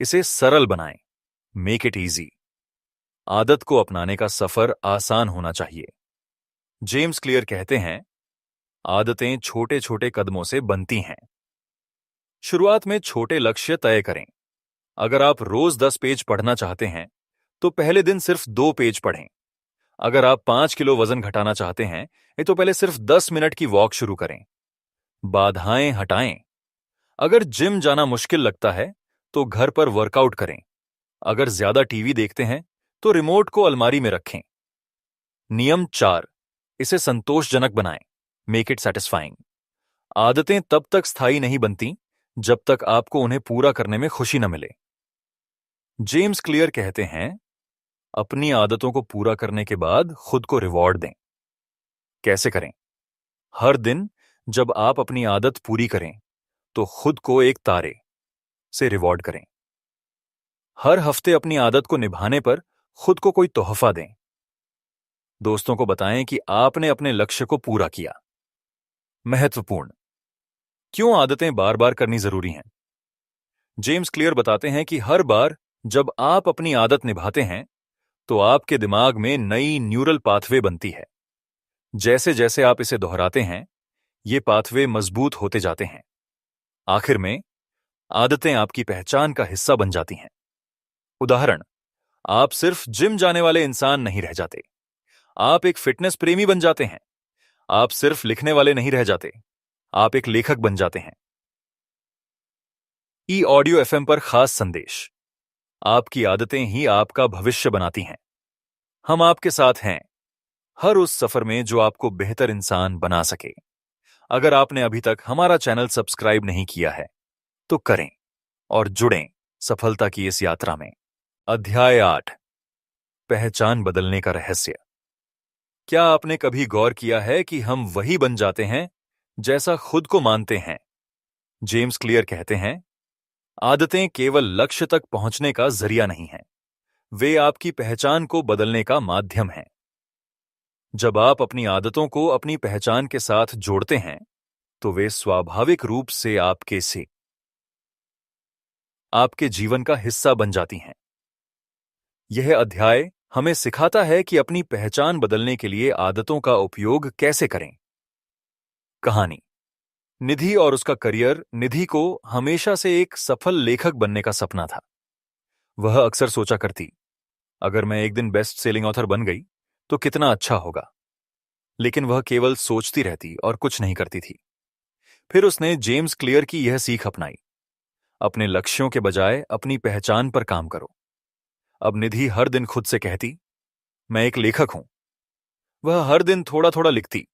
इसे सरल बनाएं। Make it easy. आदत को अपनाने का सफर आसान होना चाहिए। जेम्स क्लियर कहते हैं, आदतें छोटे छोटे कदमों से बनती हैं। शुरुआत में छोटे लक्ष्य तय करें। अगर आप रोज 10 पेज पढ़ना चाहते हैं तो पहले दिन सिर्फ 2 पेज पढ़ें। अगर आप 5 किलो वजन घटाना चाहते हैं तो पहले सिर्फ 10 मिनट की वॉक शुरू करें। बाधाएं हटाएं। अगर जिम जाना मुश्किल लगता है तो घर पर वर्कआउट करें। अगर ज्यादा टीवी देखते हैं तो रिमोट को अलमारी में रखें। नियम 4, इसे संतोषजनक बनाएं। Make it satisfying. आदतें तब तक स्थायी नहीं बनती जब तक आपको उन्हें पूरा करने में खुशी न मिले। जेम्स क्लियर कहते हैं, अपनी आदतों को पूरा करने के बाद खुद को रिवॉर्ड दें। कैसे करें? हर दिन जब आप अपनी आदत पूरी करें तो खुद को एक तारे से रिवॉर्ड करें। हर हफ्ते अपनी आदत को निभाने पर खुद को कोई तोहफा दें। दोस्तों को बताएं कि आपने अपने लक्ष्य को पूरा किया। महत्वपूर्ण: क्यों आदतें बार बार करनी जरूरी हैं? जेम्स क्लियर बताते हैं कि हर बार जब आप अपनी आदत निभाते हैं तो आपके दिमाग में नई न्यूरल पाथवे बनती है। जैसे जैसे आप इसे दोहराते हैं ये पाथवे मजबूत होते जाते हैं। आखिर में आदतें आपकी पहचान का हिस्सा बन जाती हैं। उदाहरण: आप सिर्फ जिम जाने वाले इंसान नहीं रह जाते, आप एक फिटनेस प्रेमी बन जाते हैं। आप सिर्फ लिखने वाले नहीं रह जाते, आप एक लेखक बन जाते हैं। ई ऑडियो एफएम पर खास संदेश: आपकी आदतें ही आपका भविष्य बनाती हैं। हम आपके साथ हैं हर उस सफर में जो आपको बेहतर इंसान बना सके। अगर आपने अभी तक हमारा चैनल सब्सक्राइब नहीं किया है तो करें और जुड़ें सफलता की इस यात्रा में। अध्याय 8, पहचान बदलने का रहस्य। क्या आपने कभी गौर किया है कि हम वही बन जाते हैं जैसा खुद को मानते हैं? जेम्स क्लियर कहते हैं, आदतें केवल लक्ष्य तक पहुंचने का जरिया नहीं हैं, वे आपकी पहचान को बदलने का माध्यम हैं। जब आप अपनी आदतों को अपनी पहचान के साथ जोड़ते हैं तो वे स्वाभाविक रूप से आपके जीवन का हिस्सा बन जाती हैं। यह अध्याय हमें सिखाता है कि अपनी पहचान बदलने के लिए आदतों का उपयोग कैसे करें। कहानी: निधि और उसका करियर। निधि को हमेशा से एक सफल लेखक बनने का सपना था। वह अक्सर सोचा करती, अगर मैं एक दिन बेस्ट सेलिंग ऑथर बन गई तो कितना अच्छा होगा। लेकिन वह केवल सोचती रहती और कुछ नहीं करती थी। फिर उसने जेम्स क्लियर की यह सीख अपनाई, अपने लक्ष्यों के बजाय अपनी पहचान पर काम करो। अब निधि हर दिन खुद से कहती, मैं एक लेखक हूं। वह हर दिन थोड़ा थोड़ा लिखती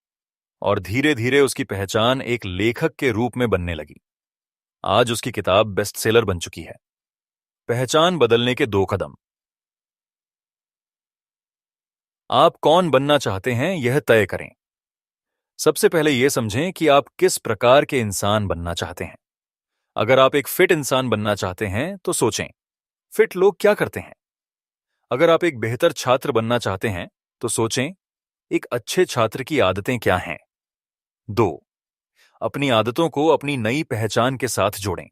और धीरे धीरे उसकी पहचान एक लेखक के रूप में बनने लगी। आज उसकी किताब बेस्ट सेलर बन चुकी है। पहचान बदलने के 2 कदम। आप कौन बनना चाहते हैं यह तय करें। सबसे पहले यह समझें कि आप किस प्रकार के इंसान बनना चाहते हैं। अगर आप एक फिट इंसान बनना चाहते हैं तो सोचें, फिट लोग क्या करते हैं। अगर आप एक बेहतर छात्र बनना चाहते हैं तो सोचें, एक अच्छे छात्र की आदतें क्या हैं। 2, अपनी आदतों को अपनी नई पहचान के साथ जोड़ें।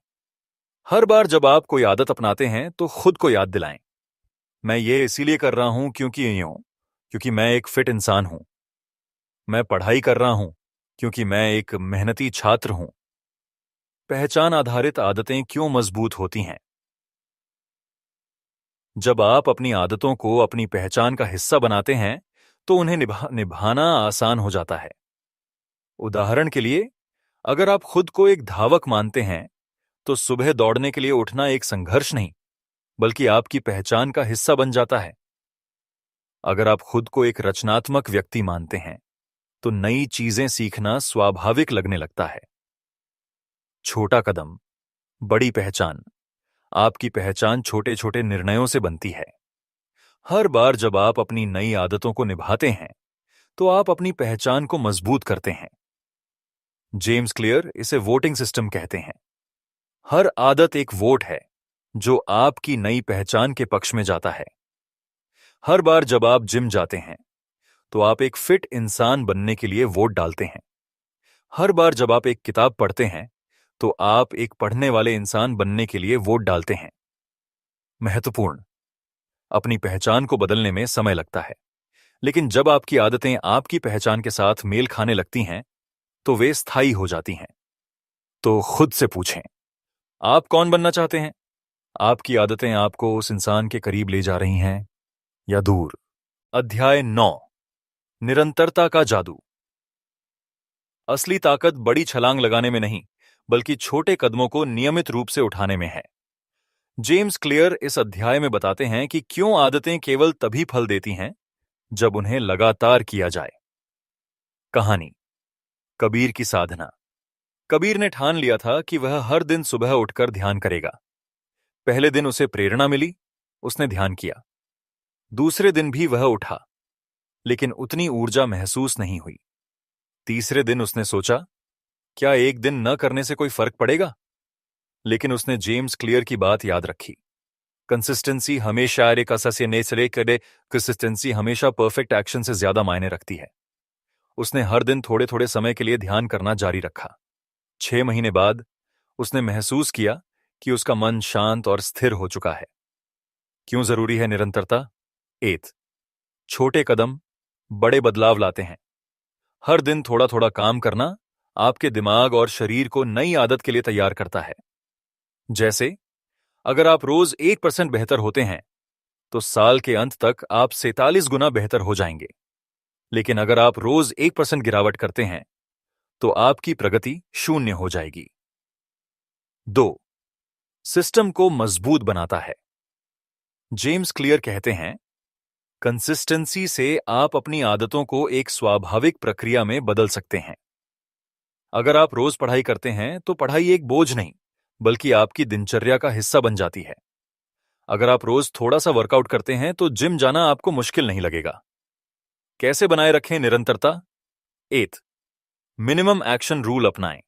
हर बार जब आप कोई आदत अपनाते हैं तो खुद को याद दिलाएं, मैं ये इसीलिए कर रहा हूं क्योंकि मैं एक फिट इंसान हूं। मैं पढ़ाई कर रहा हूं क्योंकि मैं एक मेहनती छात्र हूं। पहचान आधारित आदतें क्यों मजबूत होती हैं? जब आप अपनी आदतों को अपनी पहचान का हिस्सा बनाते हैं, तो उन्हें निभाना आसान हो जाता है। उदाहरण के लिए, अगर आप खुद को एक धावक मानते हैं, तो सुबह दौड़ने के लिए उठना एक संघर्ष नहीं, बल्कि आपकी पहचान का हिस्सा बन जाता है। अगर आप खुद को एक रचनात्मक व्यक्ति मानते हैं, तो नई चीजें सीखना स्वाभाविक लगने लगता है। छोटा कदम, बड़ी पहचान। आपकी पहचान छोटे छोटे निर्णयों से बनती है। हर बार जब आप अपनी नई आदतों को निभाते हैं, तो आप अपनी पहचान को मजबूत करते हैं। जेम्स क्लियर इसे वोटिंग सिस्टम कहते हैं। हर आदत एक वोट है, जो आपकी नई पहचान के पक्ष में जाता है। हर बार जब आप जिम जाते हैं, तो आप एक फिट इंसान बनने के लिए वोट डालते हैं। हर बार जब आप एक किताब पढ़ते हैं, तो आप एक पढ़ने वाले इंसान बनने के लिए वोट डालते हैं। महत्वपूर्ण, अपनी पहचान को बदलने में समय लगता है, लेकिन जब आपकी आदतें आपकी पहचान के साथ मेल खाने लगती हैं, तो वे स्थायी हो जाती हैं। तो खुद से पूछें, आप कौन बनना चाहते हैं? आपकी आदतें आपको उस इंसान के करीब ले जा रही हैं या दूर? अध्याय 9, निरंतरता का जादू। असली ताकत बड़ी छलांग लगाने में नहीं, बल्कि छोटे कदमों को नियमित रूप से उठाने में है। जेम्स क्लियर इस अध्याय में बताते हैं कि क्यों आदतें केवल तभी फल देती हैं जब उन्हें लगातार किया जाए। कहानी, कबीर की साधना। कबीर ने ठान लिया था कि वह हर दिन सुबह उठकर ध्यान करेगा। पहले दिन उसे प्रेरणा मिली, उसने ध्यान किया। दूसरे दिन भी वह उठा, लेकिन उतनी ऊर्जा महसूस नहीं हुई। तीसरे दिन उसने सोचा, क्या एक दिन न करने से कोई फर्क पड़ेगा? लेकिन उसने जेम्स क्लियर की बात याद रखी। कंसिस्टेंसी हमेशा कंसिस्टेंसी हमेशा परफेक्ट एक्शन से ज्यादा मायने रखती है। उसने हर दिन थोड़े थोड़े समय के लिए ध्यान करना जारी रखा। 6 महीने बाद उसने महसूस किया कि उसका मन शांत और स्थिर हो चुका है। क्यों जरूरी है निरंतरता? 8, छोटे कदम बड़े बदलाव लाते हैं। हर दिन थोड़ा थोड़ा काम करना आपके दिमाग और शरीर को नई आदत के लिए तैयार करता है। जैसे, अगर आप रोज 1% बेहतर होते हैं, तो साल के अंत तक आप 47 गुना बेहतर हो जाएंगे। लेकिन अगर आप रोज 1% गिरावट करते हैं, तो आपकी प्रगति 0 हो जाएगी। 2, सिस्टम को मजबूत बनाता है। जेम्स क्लियर कहते हैं, कंसिस्टेंसी से आप अपनी आदतों को एक स्वाभाविक प्रक्रिया में बदल सकते हैं। अगर आप रोज पढ़ाई करते हैं, तो पढ़ाई एक बोझ नहीं, बल्कि आपकी दिनचर्या का हिस्सा बन जाती है। अगर आप रोज थोड़ा सा वर्कआउट करते हैं, तो जिम जाना आपको मुश्किल नहीं लगेगा। कैसे बनाए रखें निरंतरता? 8, मिनिमम एक्शन रूल अपनाएं।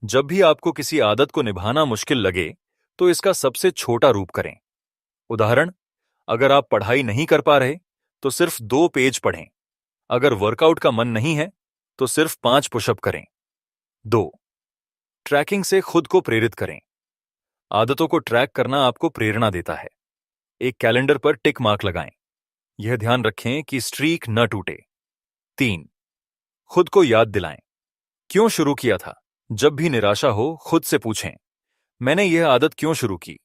जब भी आपको किसी आदत को निभाना मुश्किल लगे, तो इसका सबसे छोटा रूप करें। उदाहरण, अगर आप पढ़ाई नहीं कर पा रहे, तो सिर्फ 2 पेज पढ़ें। अगर वर्कआउट का मन नहीं है, तो सिर्फ 5 पुशअप करें। 2, ट्रैकिंग से खुद को प्रेरित करें। आदतों को ट्रैक करना आपको प्रेरणा देता है। एक कैलेंडर पर टिक मार्क लगाएं। यह ध्यान रखें कि स्ट्रीक न टूटे। 3, खुद को याद दिलाएं। क्यों शुरू किया था? जब भी निराशा हो, खुद से पूछें, मैंने यह आदत क्यों शुरू की?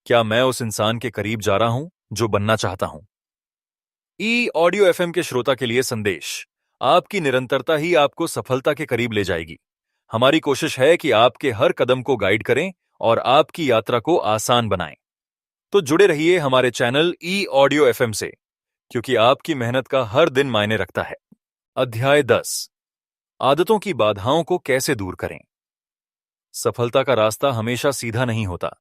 क्या मैं उस इंसान के करीब जा रहा हूं जो बनना चाहता हूं? ऑडियो एफएम के श्रोता के लिए संदेश, आपकी निरंतरता ही आपको सफलता के करीब ले जाएगी। हमारी कोशिश है कि आपके हर कदम को गाइड करें और आपकी यात्रा को आसान बनाएं। तो जुड़े रहिए हमारे चैनल ऑडियो एफएम से, क्योंकि आपकी मेहनत का हर दिन मायने रखता है। अध्याय 10, आदतों की बाधाओं को कैसे दूर करें। सफलता का रास्ता हमेशा सीधा नहीं होता।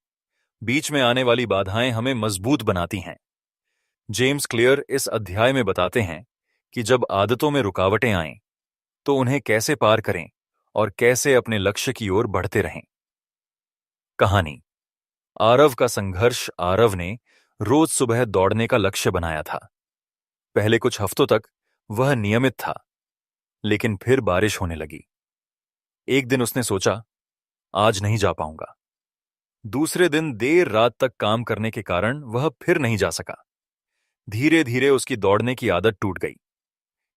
बीच में आने वाली बाधाएं हमें मजबूत बनाती हैं। जेम्स क्लियर इस अध्याय में बताते हैं कि जब आदतों में रुकावटें आएं, तो उन्हें कैसे पार करें और कैसे अपने लक्ष्य की ओर बढ़ते रहें। कहानी, आरव का संघर्ष। आरव ने रोज सुबह दौड़ने का लक्ष्य बनाया था। पहले कुछ हफ्तों तक वह नियमित था, लेकिन फिर बारिश होने लगी। एक दिन उसने सोचा, आज नहीं जा पाऊंगा। दूसरे दिन देर रात तक काम करने के कारण वह फिर नहीं जा सका। धीरे धीरे उसकी दौड़ने की आदत टूट गई।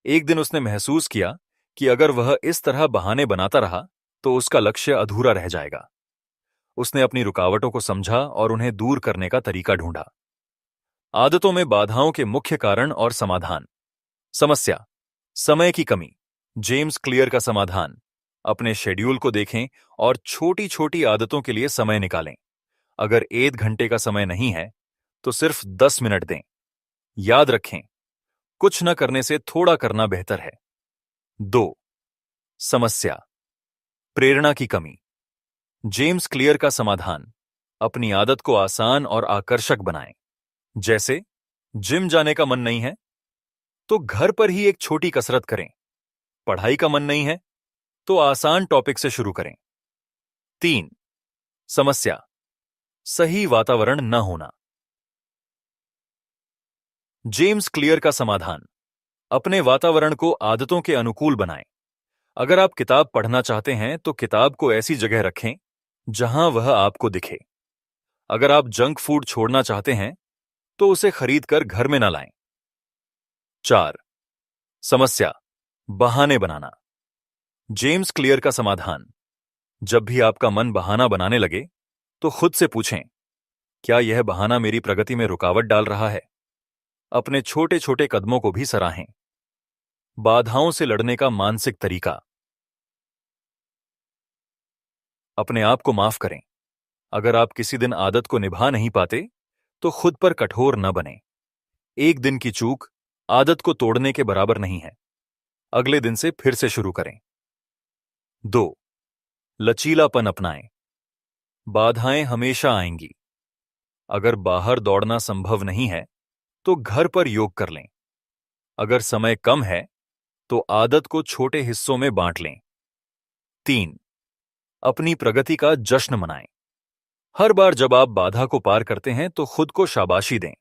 एक दिन उसने महसूस किया कि अगर वह इस तरह बहाने बनाता रहा, तो उसका लक्ष्य अधूरा रह जाएगा। उसने अपनी रुकावटों को समझा और उन्हें दूर करने का तरीका ढूंढा। आदतों में बाधाओं के मुख्य कारण और समाधान। समस्या, समय की कमी। जेम्स क्लियर का समाधान, अपने शेड्यूल को देखें और छोटी छोटी आदतों के लिए समय निकालें। अगर 1 घंटे का समय नहीं है तो सिर्फ 10 मिनट दें। याद रखें, कुछ न करने से थोड़ा करना बेहतर है। 2. समस्या, प्रेरणा की कमी। जेम्स क्लियर का समाधान, अपनी आदत को आसान और आकर्षक बनाएं। जैसे, जिम जाने का मन नहीं है तो घर पर ही एक छोटी कसरत करें। पढ़ाई का मन नहीं है तो आसान टॉपिक से शुरू करें। 3. समस्या, सही वातावरण न होना। जेम्स क्लियर का समाधान, अपने वातावरण को आदतों के अनुकूल बनाएं। अगर आप किताब पढ़ना चाहते हैं तो किताब को ऐसी जगह रखें जहां वह आपको दिखे। अगर आप जंक फूड छोड़ना चाहते हैं तो उसे खरीदकर घर में न लाएं। 4. समस्या, बहाने बनाना। जेम्स क्लियर का समाधान, जब भी आपका मन बहाना बनाने लगे तो खुद से पूछें, क्या यह बहाना मेरी प्रगति में रुकावट डाल रहा है? अपने छोटे छोटे कदमों को भी सराहें। बाधाओं से लड़ने का मानसिक तरीका। अपने आप को माफ करें। अगर आप किसी दिन आदत को निभा नहीं पाते तो खुद पर कठोर न बने। एक दिन की चूक आदत को तोड़ने के बराबर नहीं है। अगले दिन से फिर से शुरू करें। 2. लचीलापन अपनाएं। बाधाएं हमेशा आएंगी। अगर बाहर दौड़ना संभव नहीं है तो घर पर योग कर लें। अगर समय कम है तो आदत को छोटे हिस्सों में बांट लें। 3. अपनी प्रगति का जश्न मनाएं। हर बार जब आप बाधा को पार करते हैं तो खुद को शाबाशी दें।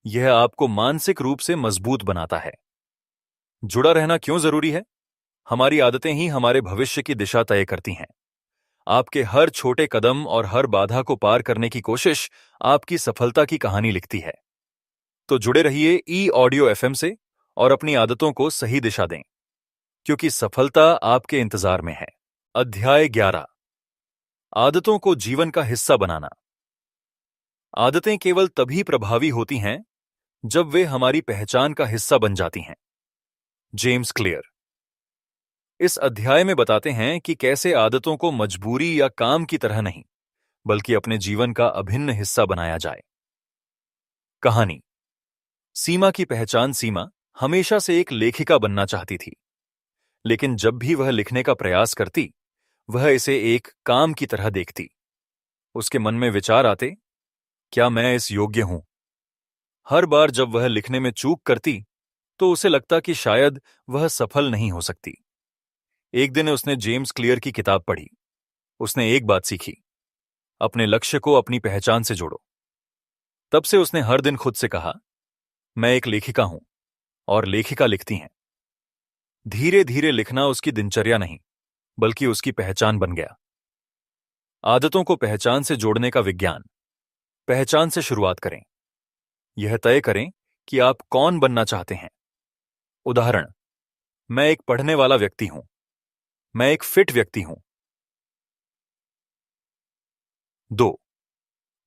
यह आपको मानसिक रूप से मजबूत बनाता है। जुड़ा रहना क्यों जरूरी है? हमारी आदतें ही हमारे भविष्य की दिशा तय करती हैं। आपके हर छोटे कदम और हर बाधा को पार करने की कोशिश आपकी सफलता की कहानी लिखती है। तो जुड़े रहिए ई ऑडियो एफएम से और अपनी आदतों को सही दिशा दें, क्योंकि सफलता आपके इंतजार में है। अध्याय 11, आदतों को जीवन का हिस्सा बनाना। आदतें केवल तभी प्रभावी होती हैं जब वे हमारी पहचान का हिस्सा बन जाती हैं। जेम्स क्लियर इस अध्याय में बताते हैं कि कैसे आदतों को मजबूरी या काम की तरह नहीं, बल्कि अपने जीवन का अभिन्न हिस्सा बनाया जाए। कहानी। सीमा की पहचान। सीमा हमेशा से एक लेखिका बनना चाहती थी, लेकिन जब भी वह लिखने का प्रयास करती, वह इसे एक काम की तरह देखती। उसके मन में विचार आते, क्या मैं इस योग्य हूं? हर बार जब वह लिखने में चूक करती तो उसे लगता कि शायद वह सफल नहीं हो सकती। एक दिन उसने जेम्स क्लियर की किताब पढ़ी। उसने एक बात सीखी, अपने लक्ष्य को अपनी पहचान से जोड़ो। तब से उसने हर दिन खुद से कहा, मैं एक लेखिका हूं और लेखिका लिखती हैं। धीरे धीरे लिखना उसकी दिनचर्या नहीं, बल्कि उसकी पहचान बन गया। आदतों को पहचान से जोड़ने का विज्ञान। पहचान से शुरुआत करें। यह तय करें कि आप कौन बनना चाहते हैं। उदाहरण, मैं एक पढ़ने वाला व्यक्ति हूं। मैं एक फिट व्यक्ति हूं। 2.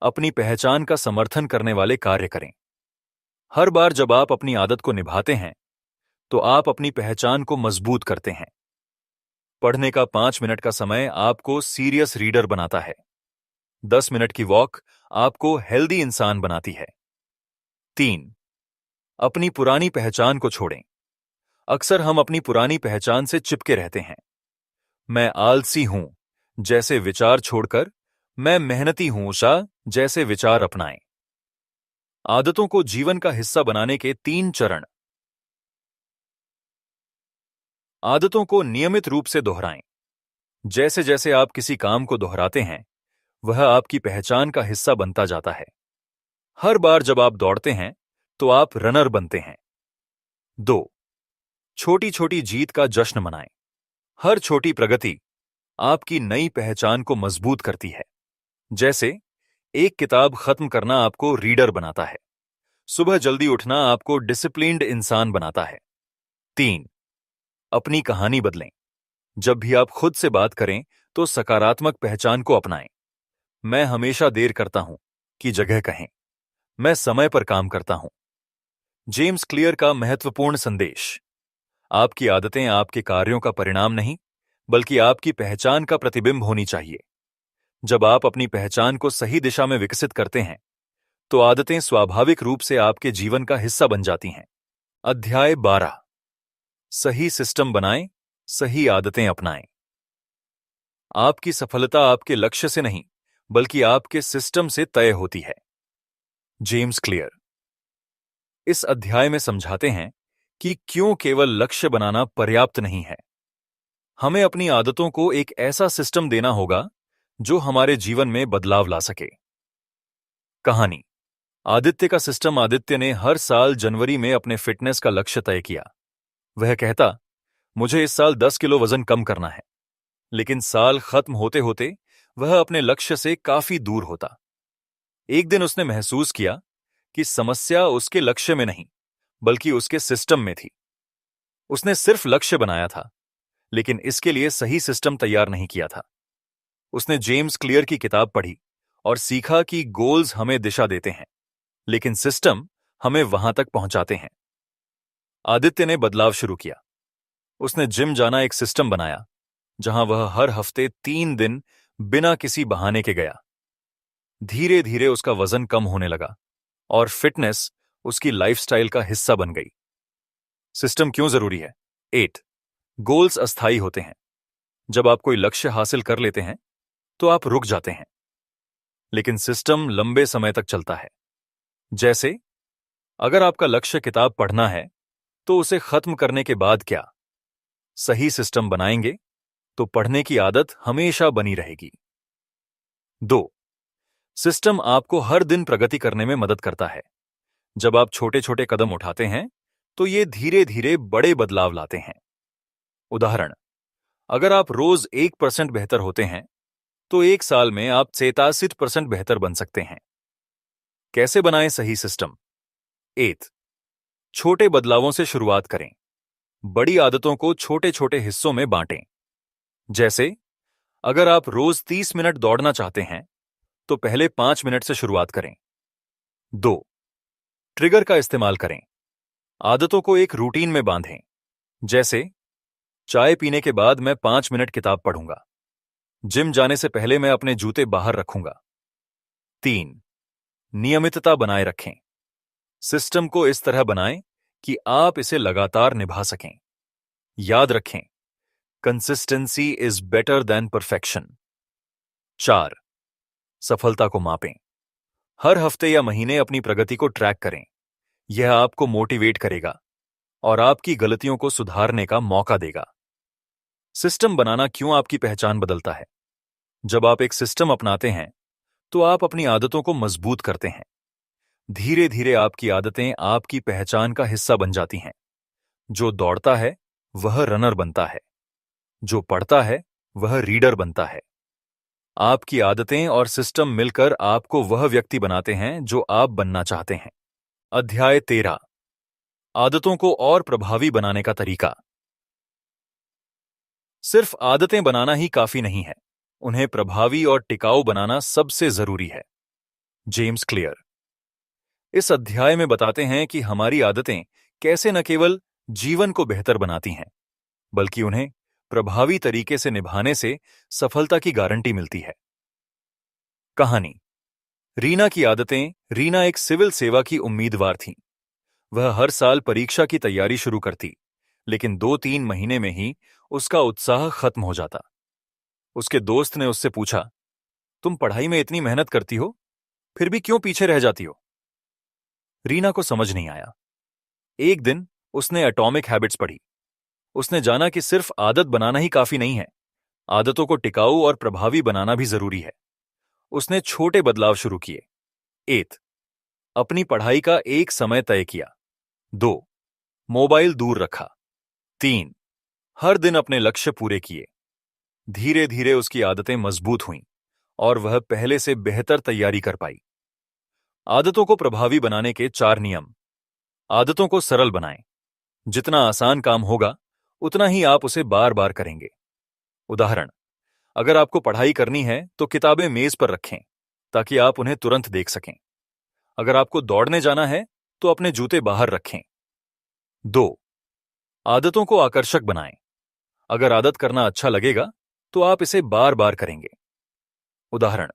अपनी पहचान का समर्थन करने वाले कार्य करें। हर बार जब आप अपनी आदत को निभाते हैं तो आप अपनी पहचान को मजबूत करते हैं। पढ़ने का 5 मिनट का समय आपको सीरियस रीडर बनाता है। 10 मिनट की वॉक आपको हेल्दी इंसान बनाती है। 3. अपनी पुरानी पहचान को छोड़ें। अक्सर हम अपनी पुरानी पहचान से चिपके रहते हैं। मैं आलसी हूं जैसे विचार छोड़कर मैं मेहनती हूं सा जैसे विचार अपनाएं। आदतों को जीवन का हिस्सा बनाने के 3 चरण। आदतों को नियमित रूप से दोहराएं। जैसे जैसे आप किसी काम को दोहराते हैं, वह आपकी पहचान का हिस्सा बनता जाता है। हर बार जब आप दौड़ते हैं तो आप रनर बनते हैं। 2. छोटी छोटी जीत का जश्न मनाएं। हर छोटी प्रगति आपकी नई पहचान को मजबूत करती है। जैसे, एक किताब खत्म करना आपको रीडर बनाता है। सुबह जल्दी उठना आपको डिसिप्लिन्ड इंसान बनाता है। 3. अपनी कहानी बदलें। जब भी आप खुद से बात करें तो सकारात्मक पहचान को अपनाएं। मैं हमेशा देर करता हूं की जगह कहें मैं समय पर काम करता हूं। जेम्स क्लियर का महत्वपूर्ण संदेश। आपकी आदतें आपके कार्यों का परिणाम नहीं, बल्कि आपकी पहचान का प्रतिबिंब होनी चाहिए। जब आप अपनी पहचान को सही दिशा में विकसित करते हैं, तो आदतें स्वाभाविक रूप से आपके जीवन का हिस्सा बन जाती हैं। अध्याय 12। सही सिस्टम बनाएं, सही आदतें अपनाएं। आपकी सफलता आपके लक्ष्य से नहीं, बल्कि आपके सिस्टम से तय होती है। जेम्स क्लियर इस अध्याय में समझाते हैं कि क्यों केवल लक्ष्य बनाना पर्याप्त नहीं है। हमें अपनी आदतों को एक ऐसा सिस्टम देना होगा जो हमारे जीवन में बदलाव ला सके। कहानी। आदित्य का सिस्टम। आदित्य ने हर साल जनवरी में अपने फिटनेस का लक्ष्य तय किया। वह कहता, मुझे इस साल 10 किलो वजन कम करना है। लेकिन साल खत्म होते होते वह अपने लक्ष्य से काफी दूर होता। एक दिन उसने महसूस किया कि समस्या उसके लक्ष्य में नहीं, बल्कि उसके सिस्टम में थी। उसने सिर्फ लक्ष्य बनाया था, लेकिन इसके लिए सही सिस्टम तैयार नहीं किया था। उसने जेम्स क्लियर की किताब पढ़ी और सीखा कि गोल्स हमें दिशा देते हैं, लेकिन सिस्टम हमें वहां तक पहुंचाते हैं। आदित्य ने बदलाव शुरू किया। उसने जिम जाना एक सिस्टम बनाया, जहां वह हर हफ्ते 3 दिन बिना किसी बहाने के गया। धीरे धीरे उसका वजन कम होने लगा और फिटनेस उसकी लाइफस्टाइल का हिस्सा बन गई। सिस्टम क्यों जरूरी है? 8। गोल्स अस्थायी होते हैं। जब आप कोई लक्ष्य हासिल कर लेते हैं, तो आप रुक जाते हैं, लेकिन सिस्टम लंबे समय तक चलता है। जैसे अगर आपका लक्ष्य किताब पढ़ना है, तो उसे खत्म करने के बाद क्या? सही सिस्टम बनाएंगे तो पढ़ने की आदत हमेशा बनी रहेगी। 2। सिस्टम आपको हर दिन प्रगति करने में मदद करता है। जब आप छोटे छोटे कदम उठाते हैं, तो ये धीरे धीरे बड़े बदलाव लाते हैं। उदाहरण, अगर आप रोज 1% बेहतर होते हैं, तो एक साल में आप 87% बेहतर बन सकते हैं। कैसे बनाएं सही सिस्टम? 8। छोटे बदलावों से शुरुआत करें। बड़ी आदतों को छोटे छोटे हिस्सों में बांटें। जैसे अगर आप रोज 30 मिनट दौड़ना चाहते हैं, तो पहले 5 मिनट से शुरुआत करें। 2। ट्रिगर का इस्तेमाल करें। आदतों को एक रूटीन में बांधें। जैसे चाय पीने के बाद मैं 5 मिनट किताब पढ़ूंगा। जिम जाने से पहले मैं अपने जूते बाहर रखूंगा। 3। नियमितता बनाए रखें। सिस्टम को इस तरह बनाएं कि आप इसे लगातार निभा सकें। याद रखें, consistency is better than perfection. 4। सफलता को मापें। हर हफ्ते या महीने अपनी प्रगति को ट्रैक करें। यह आपको मोटिवेट करेगा और आपकी गलतियों को सुधारने का मौका देगा। सिस्टम बनाना क्यों आपकी पहचान बदलता है? जब आप एक सिस्टम अपनाते हैं, तो आप अपनी आदतों को मजबूत करते हैं। धीरे धीरे आपकी आदतें आपकी पहचान का हिस्सा बन जाती हैं। जो दौड़ता है वह रनर बनता है, जो पढ़ता है वह रीडर बनता है। आपकी आदतें और सिस्टम मिलकर आपको वह व्यक्ति बनाते हैं जो आप बनना चाहते हैं। अध्याय 13। आदतों को और प्रभावी बनाने का तरीका। सिर्फ आदतें बनाना ही काफी नहीं है, उन्हें प्रभावी और टिकाऊ बनाना सबसे जरूरी है। जेम्स क्लियर इस अध्याय में बताते हैं कि हमारी आदतें कैसे न केवल जीवन को बेहतर बनाती हैं, बल्कि उन्हें प्रभावी तरीके से निभाने से सफलता की गारंटी मिलती है। कहानी। रीना की आदतें। रीना एक सिविल सेवा की उम्मीदवार थी। वह हर साल परीक्षा की तैयारी शुरू करती, लेकिन 2-3 महीने में ही उसका उत्साह खत्म हो जाता। उसके दोस्त ने उससे पूछा, तुम पढ़ाई में इतनी मेहनत करती हो, फिर भी क्यों पीछे रह जाती हो? रीना को समझ नहीं आया। एक दिन उसने एटॉमिक हैबिट्स पढ़ी। उसने जाना कि सिर्फ आदत बनाना ही काफी नहीं है, आदतों को टिकाऊ और प्रभावी बनाना भी जरूरी है। उसने छोटे बदलाव शुरू किए। 1। अपनी पढ़ाई का एक समय तय किया। 2। मोबाइल दूर रखा। 3। हर दिन अपने लक्ष्य पूरे किए। धीरे धीरे उसकी आदतें मजबूत हुईं और वह पहले से बेहतर तैयारी कर पाई। आदतों को प्रभावी बनाने के 4 नियम। आदतों को सरल बनाएं। जितना आसान काम होगा, उतना ही आप उसे बार बार करेंगे। उदाहरण, अगर आपको पढ़ाई करनी है तो किताबें मेज पर रखें ताकि आप उन्हें तुरंत देख सकें। अगर आपको दौड़ने जाना है तो अपने जूते बाहर रखें। 2. आदतों को आकर्षक बनाएं। अगर आदत करना अच्छा लगेगा तो आप इसे बार बार करेंगे। उदाहरण,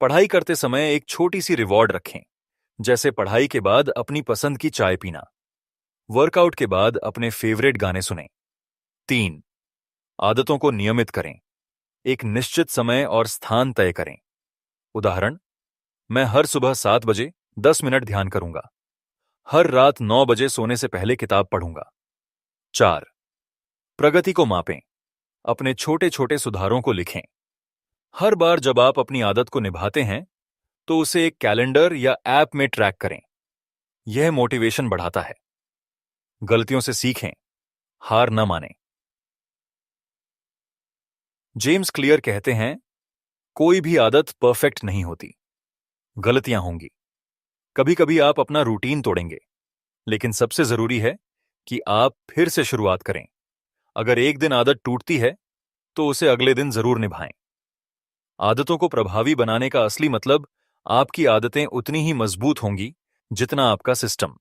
पढ़ाई करते समय एक छोटी सी रिवॉर्ड रखें, जैसे पढ़ाई के बाद अपनी पसंद की चाय पीना। वर्कआउट के बाद अपने फेवरेट गाने सुनें। 3. आदतों को नियमित करें। एक निश्चित समय और स्थान तय करें। उदाहरण, मैं हर सुबह 7 बजे 10 मिनट ध्यान करूंगा। हर रात 9 बजे सोने से पहले किताब पढ़ूंगा। 4. प्रगति को मापें। अपने छोटे छोटे सुधारों को लिखें। हर बार जब आप अपनी आदत को निभाते हैं तो उसे एक कैलेंडर या ऐप में ट्रैक करें। यह मोटिवेशन बढ़ाता है। गलतियों से सीखें, हार न मानें। जेम्स क्लियर कहते हैं, कोई भी आदत परफेक्ट नहीं होती। गलतियां होंगी। कभी कभी आप अपना रूटीन तोड़ेंगे, लेकिन सबसे जरूरी है कि आप फिर से शुरुआत करें। अगर एक दिन आदत टूटती है तो उसे अगले दिन जरूर निभाएं। आदतों को प्रभावी बनाने का असली मतलब आपकी आदतें उतनी ही मजबूत होंगी जितना आपका सिस्टम।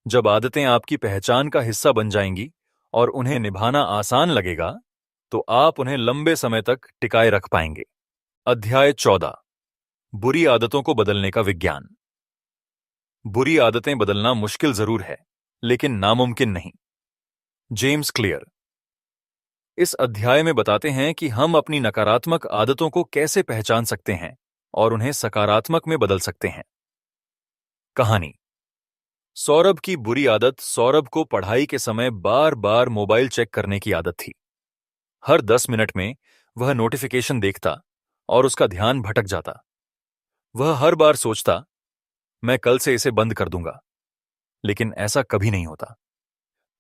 जब आदतें आपकी पहचान का हिस्सा बन जाएंगी और उन्हें निभाना आसान लगेगा तो आप उन्हें लंबे समय तक टिकाए रख पाएंगे। अध्याय 14, बुरी आदतों को बदलने का विज्ञान। बुरी आदतें बदलना मुश्किल जरूर है, लेकिन नामुमकिन नहीं। जेम्स क्लियर इस अध्याय में बताते हैं कि हम अपनी नकारात्मक आदतों को कैसे पहचान सकते हैं और उन्हें सकारात्मक में बदल सकते हैं। कहानी। सौरभ की बुरी आदत सौरभ को पढ़ाई के समय बार बार मोबाइल चेक करने की आदत थी। हर 10 मिनट में वह नोटिफिकेशन देखता और उसका ध्यान भटक जाता। वह हर बार सोचता, मैं कल से इसे बंद कर दूंगा, लेकिन ऐसा कभी नहीं होता।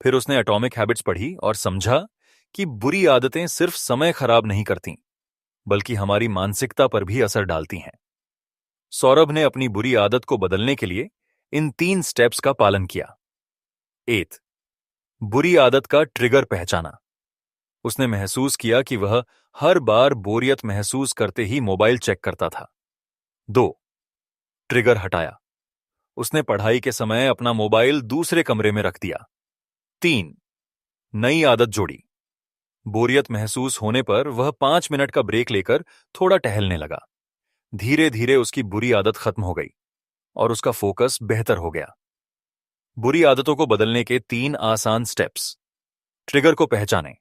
फिर उसने एटॉमिक हैबिट्स पढ़ी और समझा कि बुरी आदतें सिर्फ समय खराब नहीं करती, बल्कि हमारी मानसिकता पर भी असर डालती हैं। सौरभ ने अपनी बुरी आदत को बदलने के लिए इन 3 स्टेप्स का पालन किया। 8. बुरी आदत का ट्रिगर पहचाना। उसने महसूस किया कि वह हर बार बोरियत महसूस करते ही मोबाइल चेक करता था। 2. ट्रिगर हटाया। उसने पढ़ाई के समय अपना मोबाइल दूसरे कमरे में रख दिया। 3. नई आदत जोड़ी। बोरियत महसूस होने पर वह 5 मिनट का ब्रेक लेकर थोड़ा टहलने लगा। धीरे धीरे उसकी बुरी आदत खत्म हो गई और उसका फोकस बेहतर हो गया। बुरी आदतों को बदलने के 3 आसान स्टेप्स। ट्रिगर को पहचानें।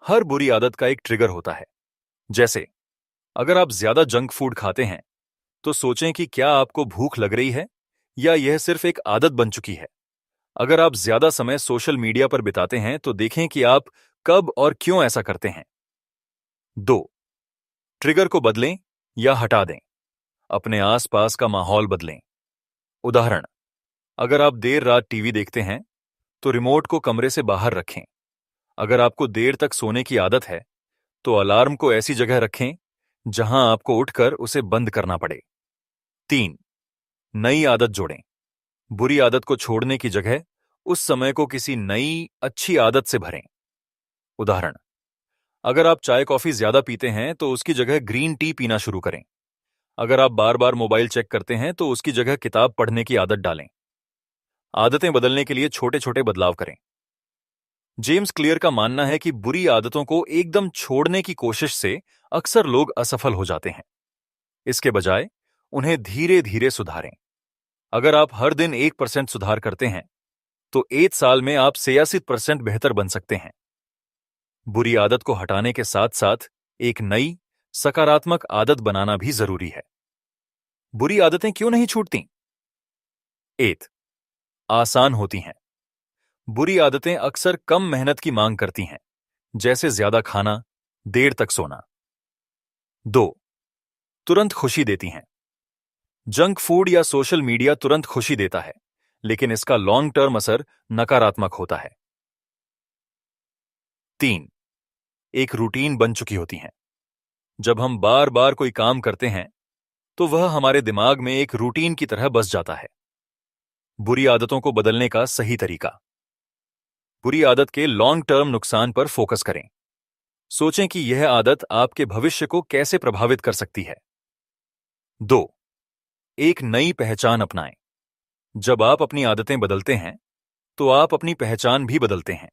हर बुरी आदत का एक ट्रिगर होता है। जैसे, अगर आप ज्यादा जंक फूड खाते हैं तो सोचें कि क्या आपको भूख लग रही है या यह सिर्फ एक आदत बन चुकी है। अगर आप ज्यादा समय सोशल मीडिया पर बिताते हैं तो देखें कि आप कब और क्यों ऐसा करते हैं। 2. ट्रिगर को बदलें या हटा दें। अपने आसपास का माहौल बदलें। उदाहरण, अगर आप देर रात टीवी देखते हैं तो रिमोट को कमरे से बाहर रखें। अगर आपको देर तक सोने की आदत है तो अलार्म को ऐसी जगह रखें जहां आपको उठकर उसे बंद करना पड़े। 3. नई आदत जोड़ें। बुरी आदत को छोड़ने की जगह उस समय को किसी नई अच्छी आदत से भरें। उदाहरण, अगर आप चाय कॉफी ज्यादा पीते हैं तो उसकी जगह ग्रीन टी पीना शुरू करें। अगर आप बार बार मोबाइल चेक करते हैं तो उसकी जगह किताब पढ़ने की आदत डालें। आदतें बदलने के लिए छोटे छोटे बदलाव करें। जेम्स क्लियर का मानना है कि बुरी आदतों को एकदम छोड़ने की कोशिश से अक्सर लोग असफल हो जाते हैं। इसके बजाय उन्हें धीरे धीरे सुधारें। अगर आप हर दिन 1% सुधार करते हैं तो 1 साल में आप 86% बेहतर बन सकते हैं। बुरी आदत को हटाने के साथ साथ एक नई सकारात्मक आदत बनाना भी जरूरी है। बुरी आदतें क्यों नहीं छूटती? 8. आसान होती हैं। बुरी आदतें अक्सर कम मेहनत की मांग करती हैं, जैसे ज्यादा खाना, देर तक सोना। 2. तुरंत खुशी देती हैं। जंक फूड या सोशल मीडिया तुरंत खुशी देता है, लेकिन इसका लॉन्ग टर्म असर नकारात्मक होता है। 3. एक रूटीन बन चुकी होती हैं। जब हम बार बार कोई काम करते हैं तो वह हमारे दिमाग में एक रूटीन की तरह बस जाता है। बुरी आदतों को बदलने का सही तरीका। बुरी आदत के लॉन्ग टर्म नुकसान पर फोकस करें। सोचें कि यह आदत आपके भविष्य को कैसे प्रभावित कर सकती है। 2. एक नई पहचान अपनाएं। जब आप अपनी आदतें बदलते हैं, तो आप अपनी पहचान भी बदलते हैं।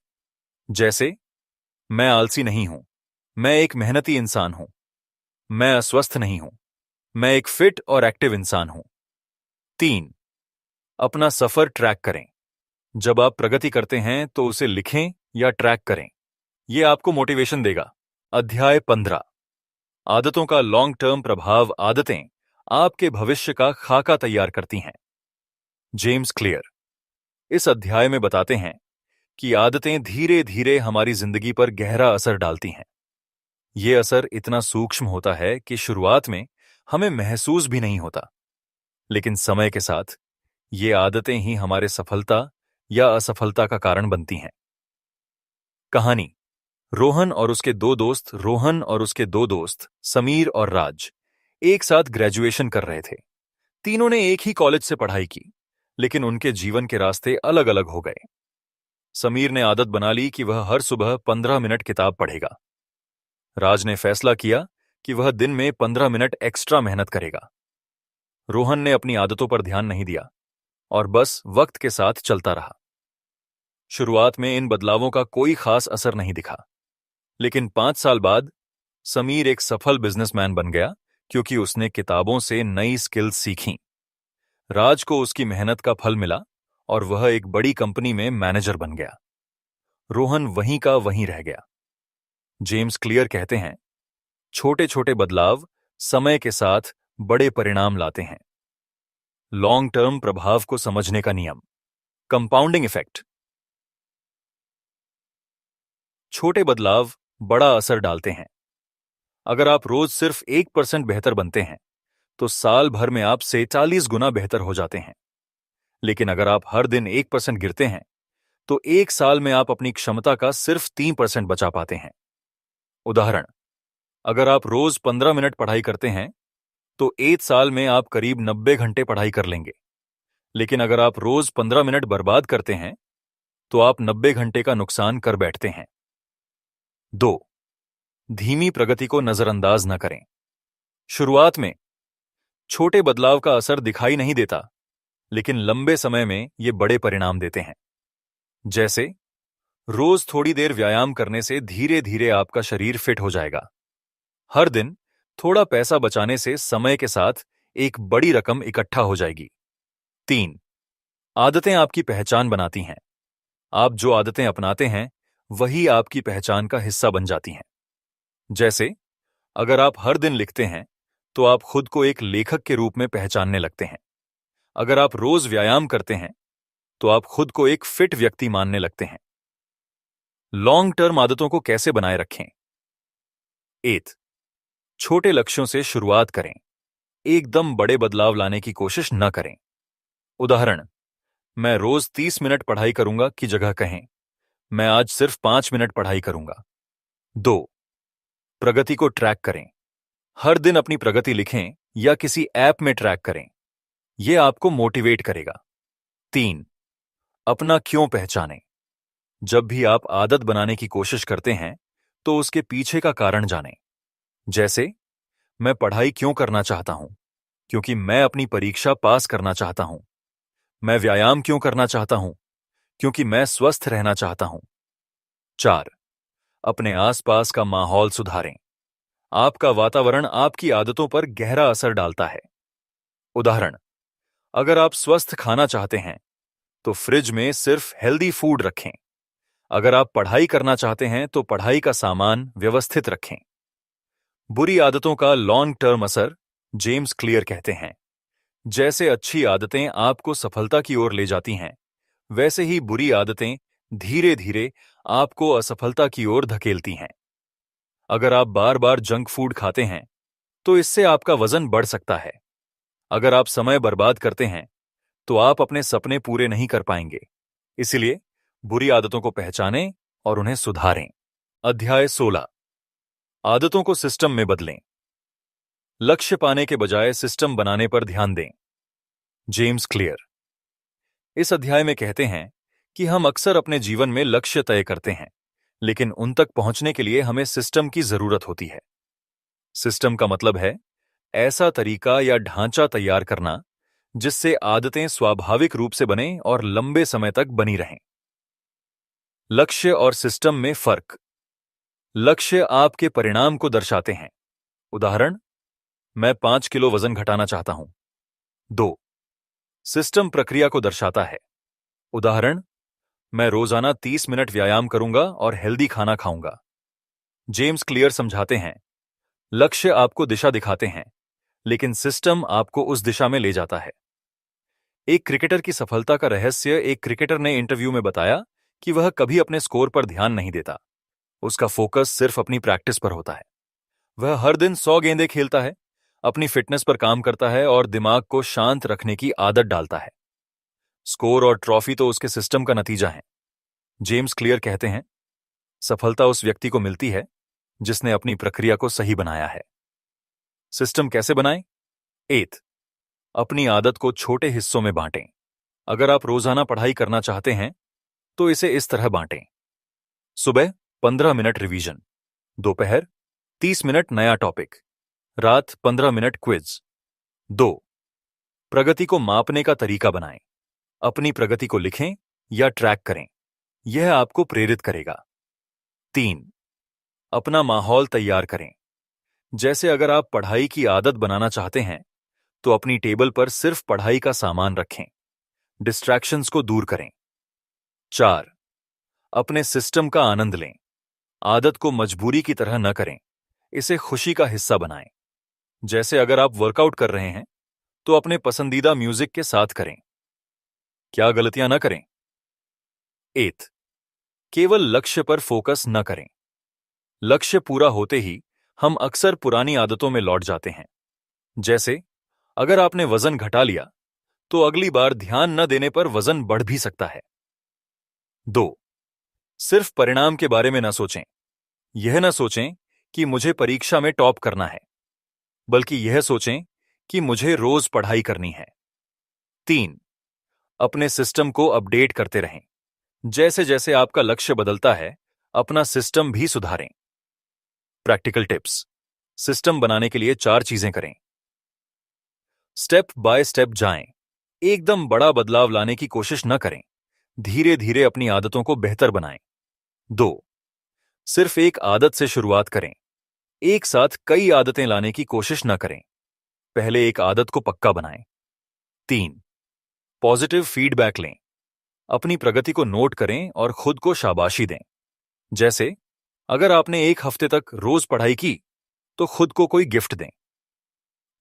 जैसे, मैं आलसी नहीं हूं, मैं एक मेहनती इंसान हूं। मैं अस्वस्थ नहीं हूं, मैं एक फिट और एक्टिव इंसान हूं। 3. अपना सफर ट्रैक करें। जब आप प्रगति करते हैं तो उसे लिखें या ट्रैक करें। यह आपको मोटिवेशन देगा। अध्याय 15। आदतों का लॉन्ग टर्म प्रभाव। आदतें आपके भविष्य का खाका तैयार करती हैं। जेम्स क्लियर इस अध्याय में बताते हैं कि आदतें धीरे धीरे हमारी जिंदगी पर गहरा असर डालती हैं। ये असर इतना सूक्ष्म होता है कि शुरुआत में हमें महसूस भी नहीं होता, लेकिन समय के साथ ये आदतें ही हमारे सफलता या असफलता का कारण बनती हैं। कहानी। रोहन और उसके दो दोस्त समीर और राज एक साथ ग्रेजुएशन कर रहे थे। तीनों ने एक ही कॉलेज से पढ़ाई की, लेकिन उनके जीवन के रास्ते अलग अलग हो गए। समीर ने आदत बना ली कि वह हर सुबह 15 मिनट किताब पढ़ेगा। राज ने फैसला किया कि वह दिन में 15 मिनट एक्स्ट्रा मेहनत करेगा। रोहन ने अपनी आदतों पर ध्यान नहीं दिया और बस वक्त के साथ चलता रहा। शुरुआत में इन बदलावों का कोई खास असर नहीं दिखा, लेकिन 5 साल बाद समीर एक सफल बिजनेसमैन बन गया क्योंकि उसने किताबों से नई स्किल्स सीखीं। राज को उसकी मेहनत का फल मिला और वह एक बड़ी कंपनी में मैनेजर बन गया। रोहन वहीं का वहीं रह गया। जेम्स क्लियर कहते हैं, छोटे छोटे बदलाव समय के साथ बड़े परिणाम लाते हैं। लॉन्ग टर्म प्रभाव को समझने का नियम। Compounding effect. छोटे बदलाव बड़ा असर डालते हैं। अगर आप रोज सिर्फ 1% बेहतर बनते हैं, तो साल भर में आप 40 गुना बेहतर हो जाते हैं। लेकिन अगर आप हर दिन 1% गिरते हैं, तो एक साल में आप अपनी क्षमता का सिर्फ 3% बचा पाते हैं। उदाहरण, अगर आप रोज 15 मिनट पढ़ाई करते हैं, तो एक साल में आप करीब 90 घंटे पढ़ाई कर लेंगे। लेकिन अगर आप रोज 15 मिनट बर्बाद करते हैं, तो आप 90 घंटे का नुकसान कर बैठते हैं। 2. धीमी प्रगति को नजरअंदाज न करें। शुरुआत में छोटे बदलाव का असर दिखाई नहीं देता, लेकिन लंबे समय में ये बड़े परिणाम देते हैं। जैसे, रोज थोड़ी देर व्यायाम करने से धीरे धीरे आपका शरीर फिट हो जाएगा। हर दिन थोड़ा पैसा बचाने से समय के साथ एक बड़ी रकम इकट्ठा हो जाएगी। 3. आदतें आपकी पहचान बनाती हैं। आप जो आदतें अपनाते हैं, वही आपकी पहचान का हिस्सा बन जाती हैं। जैसे, अगर आप हर दिन लिखते हैं, तो आप खुद को एक लेखक के रूप में पहचानने लगते हैं। अगर आप रोज व्यायाम करते हैं, तो आप खुद को एक फिट व्यक्ति मानने लगते हैं। लॉन्ग टर्म आदतों को कैसे बनाए रखें? 8. छोटे लक्ष्यों से शुरुआत करें। एकदम बड़े बदलाव लाने की कोशिश न करें। उदाहरण, मैं रोज 30 मिनट पढ़ाई करूंगा की जगह कहें, मैं आज सिर्फ 5 मिनट पढ़ाई करूंगा। 2. प्रगति को ट्रैक करें। हर दिन अपनी प्रगति लिखें या किसी ऐप में ट्रैक करें। यह आपको मोटिवेट करेगा। 3. अपना क्यों पहचानें। जब भी आप आदत बनाने की कोशिश करते हैं, तो उसके पीछे का कारण जानें। जैसे, मैं पढ़ाई क्यों करना चाहता हूं? क्योंकि मैं अपनी परीक्षा पास करना चाहता हूं। मैं व्यायाम क्यों करना चाहता हूं? क्योंकि मैं स्वस्थ रहना चाहता हूं। 4. अपने आसपास का माहौल सुधारें। आपका वातावरण आपकी आदतों पर गहरा असर डालता है। उदाहरण, अगर आप स्वस्थ खाना चाहते हैं, तो फ्रिज में सिर्फ हेल्दी फूड रखें। अगर आप पढ़ाई करना चाहते हैं, तो पढ़ाई का सामान व्यवस्थित रखें। बुरी आदतों का लॉन्ग टर्म असर। जेम्स क्लियर कहते हैं, जैसे अच्छी आदतें आपको सफलता की ओर ले जाती हैं, वैसे ही बुरी आदतें धीरे धीरे आपको असफलता की ओर धकेलती हैं। अगर आप बार बार जंक फूड खाते हैं, तो इससे आपका वजन बढ़ सकता है। अगर आप समय बर्बाद करते हैं, तो आप अपने सपने पूरे नहीं कर पाएंगे। इसलिए बुरी आदतों को पहचानें और उन्हें सुधारें। अध्याय 16। आदतों को सिस्टम में बदलें। लक्ष्य पाने के बजाय सिस्टम बनाने पर ध्यान दें। जेम्स क्लियर इस अध्याय में कहते हैं कि हम अक्सर अपने जीवन में लक्ष्य तय करते हैं, लेकिन उन तक पहुंचने के लिए हमें सिस्टम की जरूरत होती है। सिस्टम का मतलब है ऐसा तरीका या ढांचा तैयार करना जिससे आदतें स्वाभाविक रूप से बने और लंबे समय तक बनी रहें। लक्ष्य और सिस्टम में फर्क। लक्ष्य आपके परिणाम को दर्शाते हैं। उदाहरण, मैं 5 किलो वजन घटाना चाहता हूं। 2. सिस्टम प्रक्रिया को दर्शाता है। उदाहरण, मैं रोजाना 30 मिनट व्यायाम करूंगा और हेल्दी खाना खाऊंगा। जेम्स क्लियर समझाते हैं, लक्ष्य आपको दिशा दिखाते हैं, लेकिन सिस्टम आपको उस दिशा में ले जाता है। एक क्रिकेटर की सफलता का रहस्य एक क्रिकेटर ने इंटरव्यू में बताया कि वह कभी अपने स्कोर पर ध्यान नहीं देता। उसका फोकस सिर्फ अपनी प्रैक्टिस पर होता है। वह हर दिन 100 गेंदें खेलता है, अपनी फिटनेस पर काम करता है और दिमाग को शांत रखने की आदत डालता है। स्कोर और ट्रॉफी तो उसके सिस्टम का नतीजा है। जेम्स क्लियर कहते हैं, सफलता उस व्यक्ति को मिलती है जिसने अपनी प्रक्रिया को सही बनाया है। सिस्टम कैसे बनाएं? 8. अपनी आदत को छोटे हिस्सों में बांटें। अगर आप रोजाना पढ़ाई करना चाहते हैं तो इसे इस तरह बांटें। सुबह 15 मिनट रिवीजन, दोपहर 30 मिनट नया टॉपिक, रात 15 मिनट क्विज। 2. प्रगति को मापने का तरीका बनाएं। अपनी प्रगति को लिखें या ट्रैक करें, यह आपको प्रेरित करेगा। 3. अपना माहौल तैयार करें। जैसे अगर आप पढ़ाई की आदत बनाना चाहते हैं तो अपनी टेबल पर सिर्फ पढ़ाई का सामान रखें, डिस्ट्रैक्शंस को दूर करें। 4. अपने सिस्टम का आनंद लें। आदत को मजबूरी की तरह न करें, इसे खुशी का हिस्सा बनाएं। जैसे अगर आप वर्कआउट कर रहे हैं तो अपने पसंदीदा म्यूजिक के साथ करें। क्या गलतियां न करें? 8. केवल लक्ष्य पर फोकस न करें। लक्ष्य पूरा होते ही हम अक्सर पुरानी आदतों में लौट जाते हैं। जैसे अगर आपने वजन घटा लिया तो अगली बार ध्यान न देने पर वजन बढ़ भी सकता है। 2. सिर्फ परिणाम के बारे में न सोचें। यह न सोचें कि मुझे परीक्षा में टॉप करना है, बल्कि यह सोचें कि मुझे रोज पढ़ाई करनी है। 3. अपने सिस्टम को अपडेट करते रहें। जैसे जैसे आपका लक्ष्य बदलता है, अपना सिस्टम भी सुधारें। Practical tips. सिस्टम बनाने के लिए 4 चीजें करें। स्टेप बाय स्टेप जाएं। एकदम बड़ा बदलाव लाने की कोशिश न करें। धीरे धीरे अपनी आदतों को बेहतर बनाएं। 2. सिर्फ एक आदत से शुरुआत करें। एक साथ कई आदतें लाने की कोशिश न करें। पहले एक आदत को पक्का बनाएं। 3. पॉजिटिव फीडबैक लें। अपनी प्रगति को नोट करें और खुद को शाबाशी दें। जैसे अगर आपने एक हफ्ते तक रोज पढ़ाई की तो खुद को कोई गिफ्ट दें।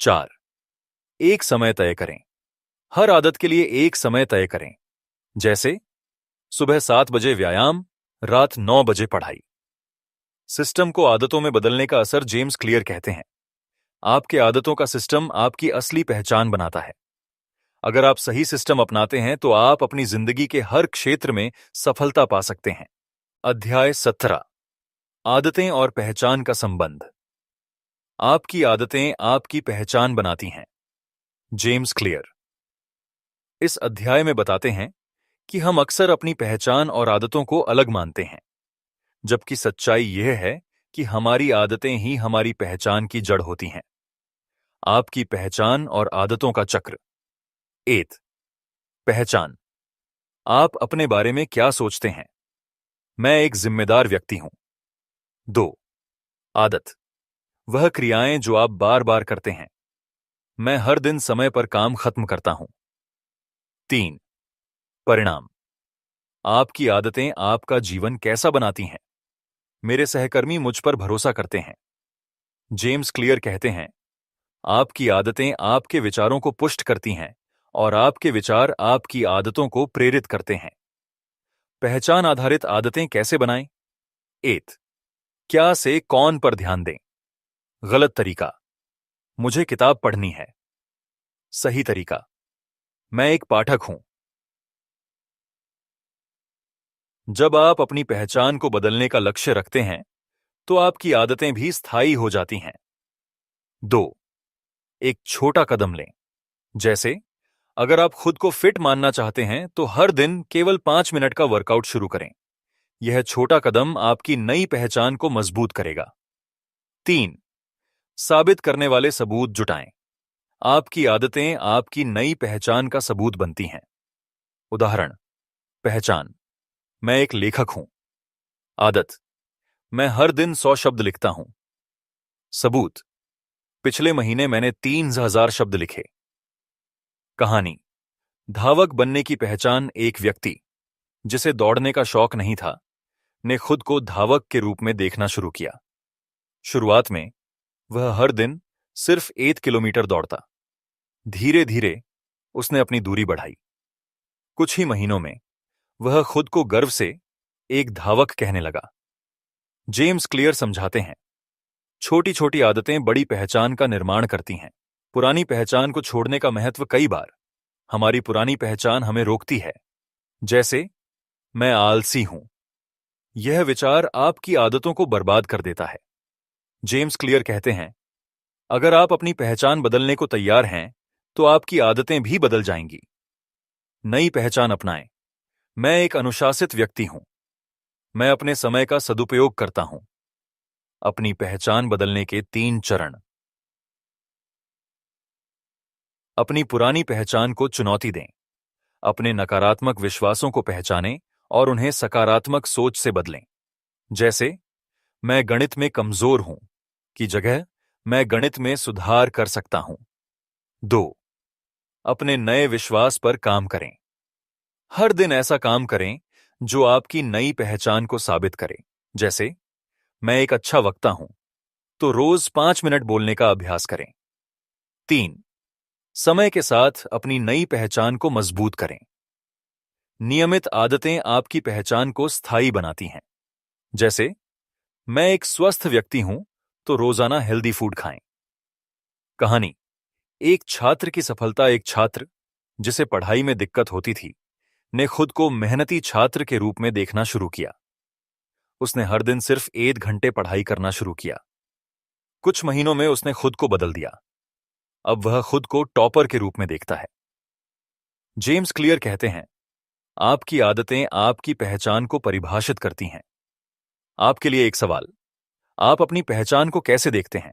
4. एक समय तय करें। हर आदत के लिए एक समय तय करें। जैसे सुबह 7 बजे व्यायाम, रात 9 बजे पढ़ाई। सिस्टम को आदतों में बदलने का असर जेम्स क्लियर कहते हैं, आपके आदतों का सिस्टम आपकी असली पहचान बनाता है। अगर आप सही सिस्टम अपनाते हैं तो आप अपनी जिंदगी के हर क्षेत्र में सफलता पा सकते हैं। अध्याय 17, आदतें और पहचान का संबंध। आपकी आदतें आपकी पहचान बनाती हैं। जेम्स क्लियर इस अध्याय में बताते हैं कि हम अक्सर अपनी पहचान और आदतों को अलग मानते हैं, जबकि सच्चाई यह है कि हमारी आदतें ही हमारी पहचान की जड़ होती हैं। आपकी पहचान और आदतों का चक्र। 8. पहचान। आप अपने बारे में क्या सोचते हैं? मैं एक जिम्मेदार व्यक्ति हूं। 2. आदत। वह क्रियाएं जो आप बार बार करते हैं। मैं हर दिन समय पर काम खत्म करता हूं। 3. परिणाम। आपकी आदतें आपका जीवन कैसा बनाती हैं? मेरे सहकर्मी मुझ पर भरोसा करते हैं। जेम्स क्लियर कहते हैं, आपकी आदतें आपके विचारों को पुष्ट करती हैं और आपके विचार आपकी आदतों को प्रेरित करते हैं। पहचान आधारित आदतें कैसे बनाएं? 8. क्या से कौन पर ध्यान दें? गलत तरीका, मुझे किताब पढ़नी है। सही तरीका, मैं एक पाठक हूं। जब आप अपनी पहचान को बदलने का लक्ष्य रखते हैं तो आपकी आदतें भी स्थायी हो जाती हैं। 2. एक छोटा कदम लें। जैसे अगर आप खुद को फिट मानना चाहते हैं तो हर दिन केवल 5 मिनट का वर्कआउट शुरू करें। यह छोटा कदम आपकी नई पहचान को मजबूत करेगा। 3. साबित करने वाले सबूत जुटाएं। आपकी आदतें आपकी नई पहचान का सबूत बनती हैं। उदाहरण: पहचान, मैं एक लेखक हूं। आदत, मैं हर दिन 100 शब्द लिखता हूं। सबूत, पिछले महीने मैंने 3000 शब्द लिखे। कहानी, धावक बनने की पहचान एक व्यक्ति जिसे दौड़ने का शौक नहीं था ने खुद को धावक के रूप में देखना शुरू किया। शुरुआत में वह हर दिन सिर्फ 1 किलोमीटर दौड़ता। धीरे धीरे उसने अपनी दूरी बढ़ाई। कुछ ही महीनों में वह खुद को गर्व से एक धावक कहने लगा। जेम्स क्लियर समझाते हैं, छोटी छोटी आदतें बड़ी पहचान का निर्माण करती हैं। पुरानी पहचान को छोड़ने का महत्व कई बार हमारी पुरानी पहचान हमें रोकती है। जैसे, मैं आलसी हूं। यह विचार आपकी आदतों को बर्बाद कर देता है। जेम्स क्लियर कहते हैं, अगर आप अपनी पहचान बदलने को तैयार हैं तो आपकी आदतें भी बदल जाएंगी। नई पहचान अपनाएं। मैं एक अनुशासित व्यक्ति हूं। मैं अपने समय का सदुपयोग करता हूं। अपनी पहचान बदलने के 3 चरण। अपनी पुरानी पहचान को चुनौती दें। अपने नकारात्मक विश्वासों को पहचानें और उन्हें सकारात्मक सोच से बदलें। जैसे, मैं गणित में कमजोर हूं की जगह मैं गणित में सुधार कर सकता हूं। 2. अपने नए विश्वास पर काम करें। हर दिन ऐसा काम करें जो आपकी नई पहचान को साबित करे। जैसे, मैं एक अच्छा वक्ता हूं, तो रोज 5 मिनट बोलने का अभ्यास करें। 3. समय के साथ अपनी नई पहचान को मजबूत करें। नियमित आदतें आपकी पहचान को स्थायी बनाती हैं। जैसे, मैं एक स्वस्थ व्यक्ति हूं, तो रोजाना हेल्दी फूड खाएं। कहानी, एक छात्र की सफलता। एक छात्र जिसे पढ़ाई में दिक्कत होती थी ने खुद को मेहनती छात्र के रूप में देखना शुरू किया। उसने हर दिन सिर्फ 1 घंटे पढ़ाई करना शुरू किया। कुछ महीनों में उसने खुद को बदल दिया। अब वह खुद को टॉपर के रूप में देखता है। जेम्स क्लियर कहते हैं, आपकी आदतें आपकी पहचान को परिभाषित करती हैं। आपके लिए एक सवाल, आप अपनी पहचान को कैसे देखते हैं?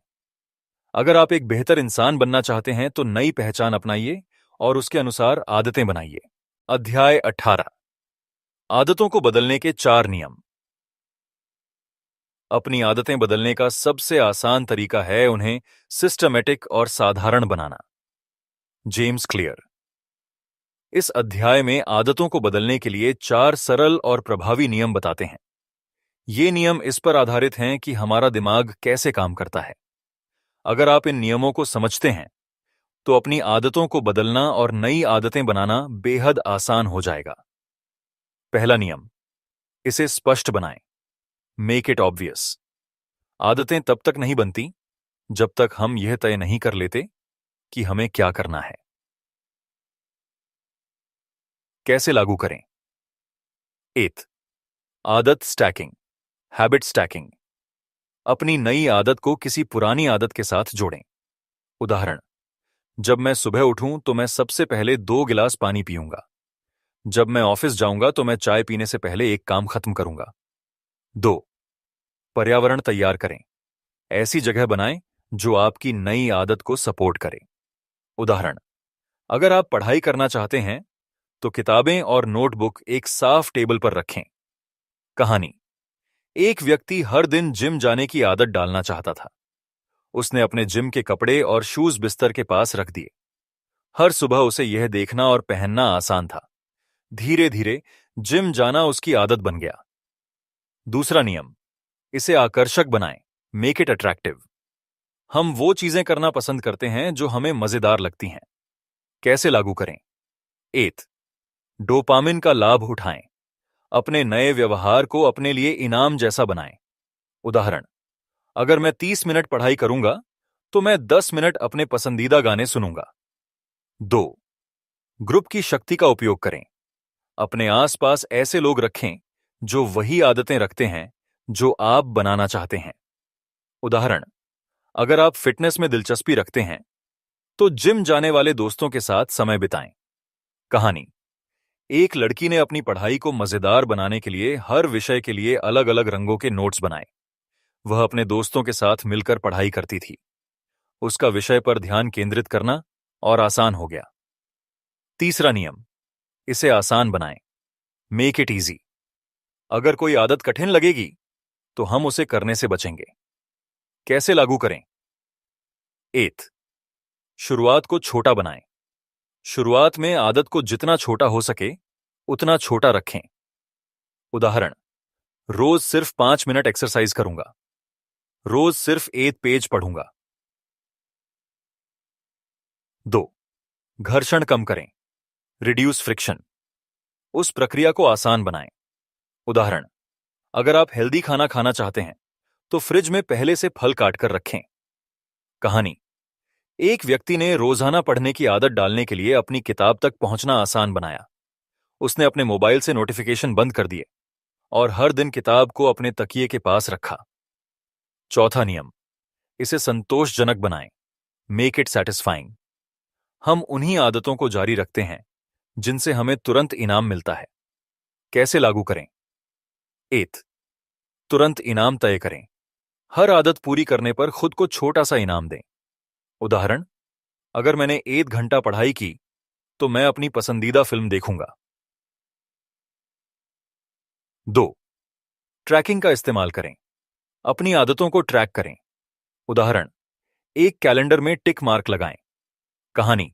अगर आप एक बेहतर इंसान बनना चाहते हैं तो नई पहचान अपनाइए और उसके अनुसार आदतें बनाइए। अध्याय 18, आदतों को बदलने के 4 नियम। अपनी आदतें बदलने का सबसे आसान तरीका है उन्हें सिस्टमैटिक और साधारण बनाना। जेम्स क्लियर इस अध्याय में आदतों को बदलने के लिए 4 सरल और प्रभावी नियम बताते हैं। ये नियम इस पर आधारित हैं कि हमारा दिमाग कैसे काम करता है। अगर आप इन नियमों को समझते हैं तो अपनी आदतों को बदलना और नई आदतें बनाना बेहद आसान हो जाएगा। पहला नियम, इसे स्पष्ट बनाएं। Make it obvious. आदतें तब तक नहीं बनती जब तक हम यह तय नहीं कर लेते कि हमें क्या करना है। कैसे लागू करें? 8. आदत स्टैकिंग, हैबिट स्टैकिंग। अपनी नई आदत को किसी पुरानी आदत के साथ जोड़ें। उदाहरण, जब मैं सुबह उठूं तो मैं सबसे पहले 2 गिलास पानी पीऊंगा। जब मैं ऑफिस जाऊंगा तो मैं चाय पीने से पहले एक काम खत्म करूंगा। 2. पर्यावरण तैयार करें। ऐसी जगह बनाएं जो आपकी नई आदत को सपोर्ट करे। उदाहरण, अगर आप पढ़ाई करना चाहते हैं तो किताबें और नोटबुक एक साफ टेबल पर रखें। कहानी, एक व्यक्ति हर दिन जिम जाने की आदत डालना चाहता था। उसने अपने जिम के कपड़े और शूज बिस्तर के पास रख दिए। हर सुबह उसे यह देखना और पहनना आसान था। धीरे धीरे जिम जाना उसकी आदत बन गया। दूसरा नियम, इसे आकर्षक बनाएं। Make it attractive. हम वो चीजें करना पसंद करते हैं जो हमें मजेदार लगती हैं। कैसे लागू करें? 8. डोपामिन का लाभ उठाएं। अपने नए व्यवहार को अपने लिए इनाम जैसा बनाएं। उदाहरण, अगर मैं 30 मिनट पढ़ाई करूंगा तो मैं 10 मिनट अपने पसंदीदा गाने सुनूंगा। 2. ग्रुप की शक्ति का उपयोग करें। अपने आसपास ऐसे लोग रखें जो वही आदतें रखते हैं जो आप बनाना चाहते हैं। उदाहरण, अगर आप फिटनेस में दिलचस्पी रखते हैं तो जिम जाने वाले दोस्तों के साथ समय बिताएं। कहानी, एक लड़की ने अपनी पढ़ाई को मजेदार बनाने के लिए हर विषय के लिए अलग अलग रंगों के नोट्स बनाए। वह अपने दोस्तों के साथ मिलकर पढ़ाई करती थी। उसका विषय पर ध्यान केंद्रित करना और आसान हो गया। तीसरा नियम, इसे आसान बनाएं। Make it easy. अगर कोई आदत कठिन लगेगी तो हम उसे करने से बचेंगे। कैसे लागू करें? 8, शुरुआत को छोटा बनाएं। शुरुआत में आदत को जितना छोटा हो सके उतना छोटा रखें। उदाहरण, रोज सिर्फ 5 मिनट एक्सरसाइज करूंगा। रोज सिर्फ 1 पेज पढ़ूंगा। 2, घर्षण कम करें। Reduce friction. उस प्रक्रिया को आसान बनाएं। उदाहरण, अगर आप हेल्दी खाना खाना चाहते हैं तो फ्रिज में पहले से फल काटकर रखें। कहानी, एक व्यक्ति ने रोजाना पढ़ने की आदत डालने के लिए अपनी किताब तक पहुंचना आसान बनाया। उसने अपने मोबाइल से नोटिफिकेशन बंद कर दिए और हर दिन किताब को अपने तकिए के पास रखा। चौथा नियम, इसे संतोषजनक बनाएं। Make it satisfying. हम उन्हीं आदतों को जारी रखते हैं जिनसे हमें तुरंत इनाम मिलता है। कैसे लागू करें? 8, तुरंत इनाम तय करें। हर आदत पूरी करने पर खुद को छोटा सा इनाम दें। उदाहरण, अगर मैंने 1 घंटा पढ़ाई की तो मैं अपनी पसंदीदा फिल्म देखूंगा। 2, ट्रैकिंग का इस्तेमाल करें। अपनी आदतों को ट्रैक करें। उदाहरण, एक कैलेंडर में टिक मार्क लगाएं। कहानी,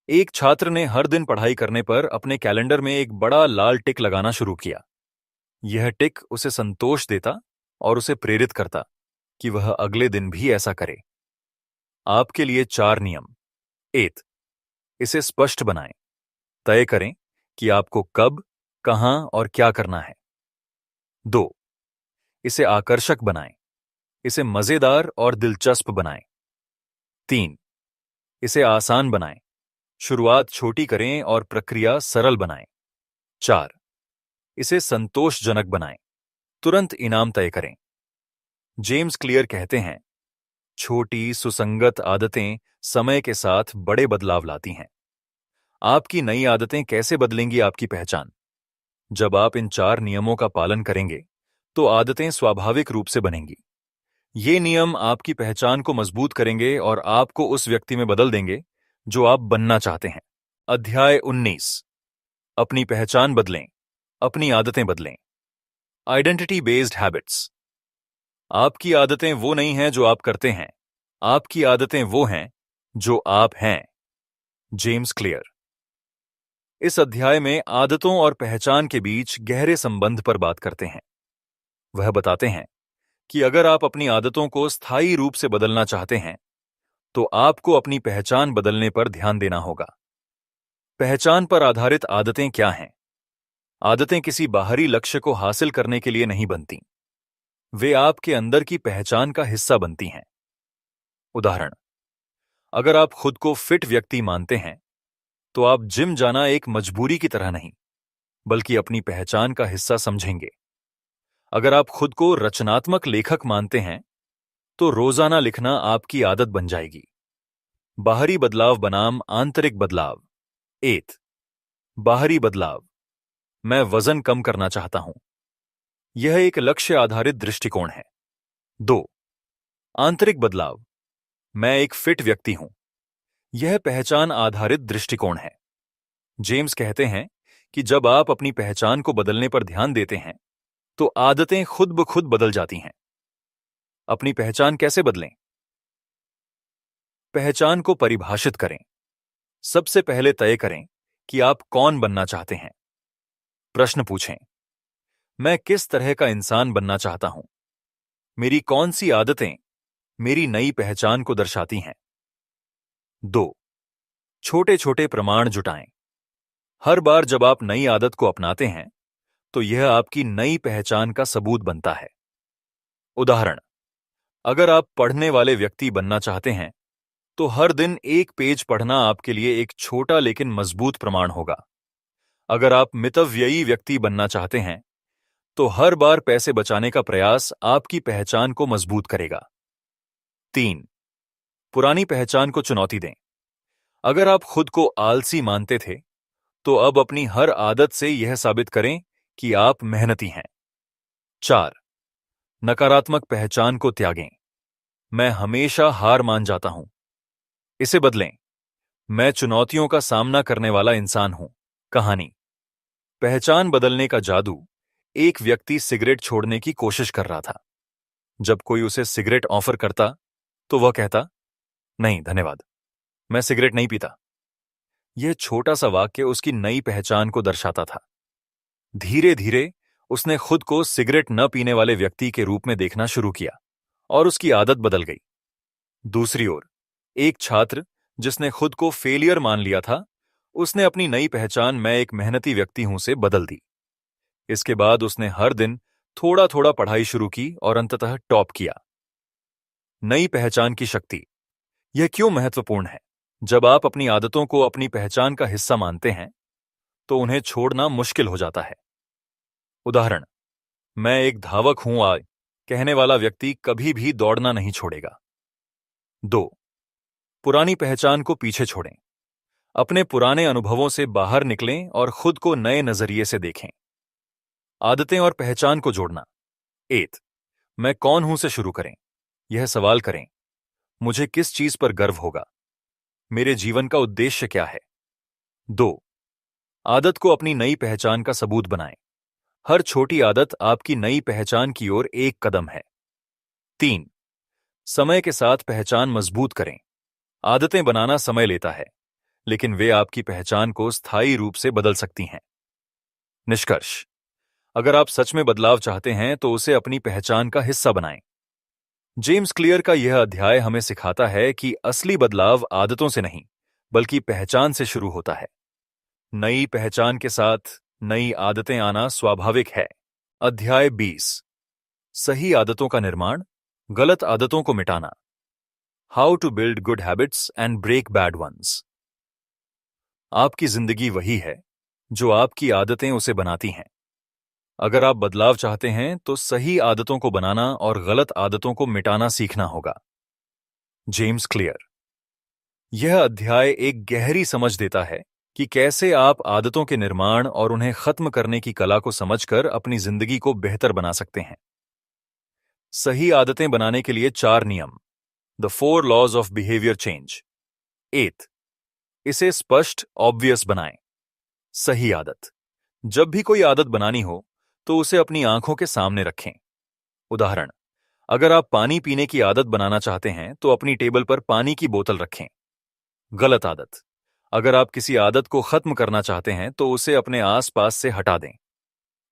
एक छात्र ने हर दिन पढ़ाई करने पर अपने कैलेंडर में एक बड़ा लाल टिक लगाना शुरू किया। यह टिक उसे संतोष देता और उसे प्रेरित करता कि वह अगले दिन भी ऐसा करे। आपके लिए 4 नियम। 8, इसे स्पष्ट बनाएं। तय करें कि आपको कब, कहां और क्या करना है। 2, इसे आकर्षक बनाएं। इसे मजेदार और दिलचस्प बनाएं। 3, इसे आसान बनाएं। शुरुआत छोटी करें और प्रक्रिया सरल बनाएं। 4, इसे संतोषजनक बनाएं। तुरंत इनाम तय करें। जेम्स क्लियर कहते हैं, छोटी सुसंगत आदतें समय के साथ बड़े बदलाव लाती हैं। आपकी नई आदतें कैसे बदलेंगी आपकी पहचान? जब आप इन 4 नियमों का पालन करेंगे तो आदतें स्वाभाविक रूप से बनेंगी। ये नियम आपकी पहचान को मजबूत करेंगे और आपको उस व्यक्ति में बदल देंगे जो आप बनना चाहते हैं। अध्याय 19, अपनी पहचान बदलें, अपनी आदतें बदलें। Identity based habits. आपकी आदतें वो नहीं हैं जो आप करते हैं, आपकी आदतें वो हैं जो आप हैं। James clear. इस अध्याय में आदतों और पहचान के बीच गहरे संबंध पर बात करते हैं। वह बताते हैं कि अगर आप अपनी आदतों को स्थायी रूप से बदलना चाहते हैं तो आपको अपनी पहचान बदलने पर ध्यान देना होगा। पहचान पर आधारित आदतें क्या हैं? आदतें किसी बाहरी लक्ष्य को हासिल करने के लिए नहीं बनती। वे आपके अंदर की पहचान का हिस्सा बनती हैं। उदाहरण, अगर आप खुद को फिट व्यक्ति मानते हैं तो आप जिम जाना एक मजबूरी की तरह नहीं, बल्कि अपनी पहचान का हिस्सा समझेंगे। अगर आप खुद को रचनात्मक लेखक मानते हैं तो रोजाना लिखना आपकी आदत बन जाएगी। बाहरी बदलाव बनाम आंतरिक बदलाव। 8, बाहरी बदलाव। मैं वजन कम करना चाहता हूं। यह एक लक्ष्य आधारित दृष्टिकोण है। 2, आंतरिक बदलाव। मैं एक फिट व्यक्ति हूं। यह पहचान आधारित दृष्टिकोण है। जेम्स कहते हैं कि जब आप अपनी पहचान को बदलने पर ध्यान देते हैं तो आदतें खुद ब खुद बदल जाती हैं। अपनी पहचान कैसे बदलें? पहचान को परिभाषित करें। सबसे पहले तय करें कि आप कौन बनना चाहते हैं। प्रश्न पूछें, मैं किस तरह का इंसान बनना चाहता हूं? मेरी कौन सी आदतें मेरी नई पहचान को दर्शाती हैं? 2, छोटे छोटे प्रमाण जुटाएं। हर बार जब आप नई आदत को अपनाते हैं तो यह आपकी नई पहचान का सबूत बनता है। उदाहरण, अगर आप पढ़ने वाले व्यक्ति बनना चाहते हैं तो हर दिन 1 पेज पढ़ना आपके लिए एक छोटा लेकिन मजबूत प्रमाण होगा। अगर आप मितव्ययी व्यक्ति बनना चाहते हैं तो हर बार पैसे बचाने का प्रयास आपकी पहचान को मजबूत करेगा। 3, पुरानी पहचान को चुनौती दें। अगर आप खुद को आलसी मानते थे तो अब अपनी हर आदत से यह साबित करें कि आप मेहनती हैं। 4. नकारात्मक पहचान को त्यागें। मैं हमेशा हार मान जाता हूं। इसे बदलें। मैं चुनौतियों का सामना करने वाला इंसान हूं। कहानी। पहचान बदलने का जादू। एक व्यक्ति सिगरेट छोड़ने की कोशिश कर रहा था। जब कोई उसे सिगरेट ऑफर करता तो वह कहता, नहीं धन्यवाद, मैं सिगरेट नहीं पीता। यह छोटा सा वाक्य उसकी नई पहचान को दर्शाता था। धीरे धीरे उसने खुद को सिगरेट न पीने वाले व्यक्ति के रूप में देखना शुरू किया और उसकी आदत बदल गई। दूसरी ओर, एक छात्र जिसने खुद को फेलियर मान लिया था, उसने अपनी नई पहचान मैं एक मेहनती व्यक्ति हूं से बदल दी। इसके बाद उसने हर दिन थोड़ा थोड़ा पढ़ाई शुरू की और अंततः टॉप किया। नई पहचान की शक्ति। यह क्यों महत्वपूर्ण है? जब आप अपनी आदतों को अपनी पहचान का हिस्सा मानते हैं तो उन्हें छोड़ना मुश्किल हो जाता है। उदाहरण, मैं एक धावक हूं आज कहने वाला व्यक्ति कभी भी दौड़ना नहीं छोड़ेगा। 2. पुरानी पहचान को पीछे छोड़ें। अपने पुराने अनुभवों से बाहर निकलें और खुद को नए नजरिए से देखें। आदतें और पहचान को जोड़ना। 8. मैं कौन हूं से शुरू करें। यह सवाल करें, मुझे किस चीज पर गर्व होगा? मेरे जीवन का उद्देश्य क्या है? 2. आदत को अपनी नई पहचान का सबूत बनाएं। हर छोटी आदत आपकी नई पहचान की ओर एक कदम है। 3. समय के साथ पहचान मजबूत करें। आदतें बनाना समय लेता है, लेकिन वे आपकी पहचान को स्थायी रूप से बदल सकती हैं। निष्कर्ष। अगर आप सच में बदलाव चाहते हैं तो उसे अपनी पहचान का हिस्सा बनाएं। जेम्स क्लियर का यह अध्याय हमें सिखाता है कि असली बदलाव आदतों से नहीं, बल्कि पहचान से शुरू होता है। नई पहचान के साथ नई आदतें आना स्वाभाविक है। अध्याय 20। सही आदतों का निर्माण, गलत आदतों को मिटाना। How to build good habits and break bad ones. आपकी जिंदगी वही है जो आपकी आदतें उसे बनाती हैं। अगर आप बदलाव चाहते हैं तो सही आदतों को बनाना और गलत आदतों को मिटाना सीखना होगा। James clear. यह अध्याय एक गहरी समझ देता है कि कैसे आप आदतों के निर्माण और उन्हें खत्म करने की कला को समझकर अपनी जिंदगी को बेहतर बना सकते हैं। सही आदतें बनाने के लिए 4 नियम। The 4 laws of behaviour change. 8. इसे स्पष्ट, ऑब्वियस बनाएं। सही आदत। जब भी कोई आदत बनानी हो तो उसे अपनी आंखों के सामने रखें। उदाहरण, अगर आप पानी पीने की आदत बनाना चाहते हैं तो अपनी टेबल पर पानी की बोतल रखें। गलत आदत। अगर आप किसी आदत को खत्म करना चाहते हैं तो उसे अपने आसपास से हटा दें।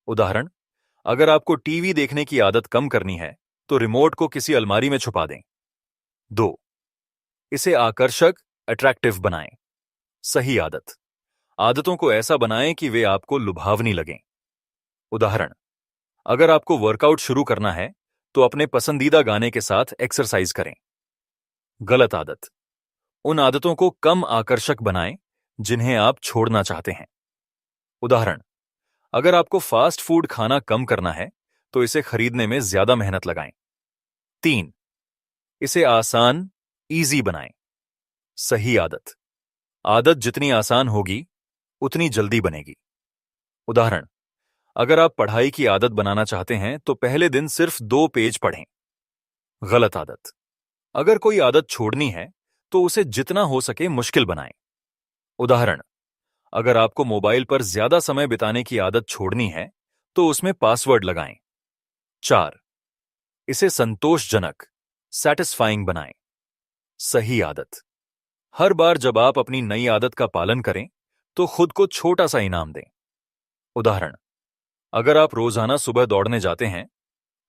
उदाहरण, अगर आपको टीवी देखने की आदत कम करनी है तो रिमोट को किसी अलमारी में छुपा दें। 2. इसे आकर्षक, अट्रैक्टिव बनाएं। सही आदत। आदतों को ऐसा बनाएं कि वे आपको लुभावनी लगें। उदाहरण, अगर आपको वर्कआउट शुरू करना है तो अपने पसंदीदा गाने के साथ एक्सरसाइज करें। गलत आदत। उन आदतों को कम आकर्षक बनाएं जिन्हें आप छोड़ना चाहते हैं। उदाहरण, अगर आपको फास्ट फूड खाना कम करना है तो इसे खरीदने में ज्यादा मेहनत लगाएं। 3. इसे आसान, ईजी बनाएं। सही आदत। आदत जितनी आसान होगी उतनी जल्दी बनेगी। उदाहरण, अगर आप पढ़ाई की आदत बनाना चाहते हैं तो पहले दिन सिर्फ 2 पेज पढ़ें। गलत आदत। अगर कोई आदत छोड़नी है तो उसे जितना हो सके मुश्किल बनाएं। उदाहरण, अगर आपको मोबाइल पर ज्यादा समय बिताने की आदत छोड़नी है तो उसमें पासवर्ड लगाएं। 4. इसे संतोषजनक, सैटिस्फाइंग बनाएं। सही आदत। हर बार जब आप अपनी नई आदत का पालन करें तो खुद को छोटा सा इनाम दें। उदाहरण, अगर आप रोजाना सुबह दौड़ने जाते हैं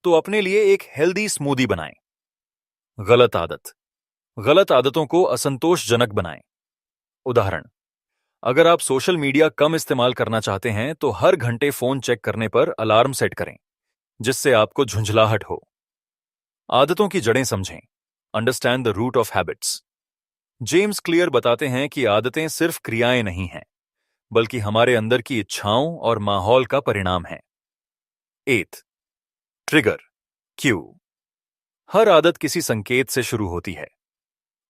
तो अपने लिए एक हेल्दी स्मूदी बनाएं। गलत आदत। गलत आदतों को असंतोषजनक बनाएं। उदाहरण, अगर आप सोशल मीडिया कम इस्तेमाल करना चाहते हैं तो हर घंटे फोन चेक करने पर अलार्म सेट करें जिससे आपको झुंझलाहट हो। आदतों की जड़ें समझें। Understand the root of habits. James Clear बताते हैं कि आदतें सिर्फ क्रियाएं नहीं हैं, बल्कि हमारे अंदर की इच्छाओं और माहौल का परिणाम है। 8. Trigger, Q. हर आदत किसी संकेत से शुरू होती है।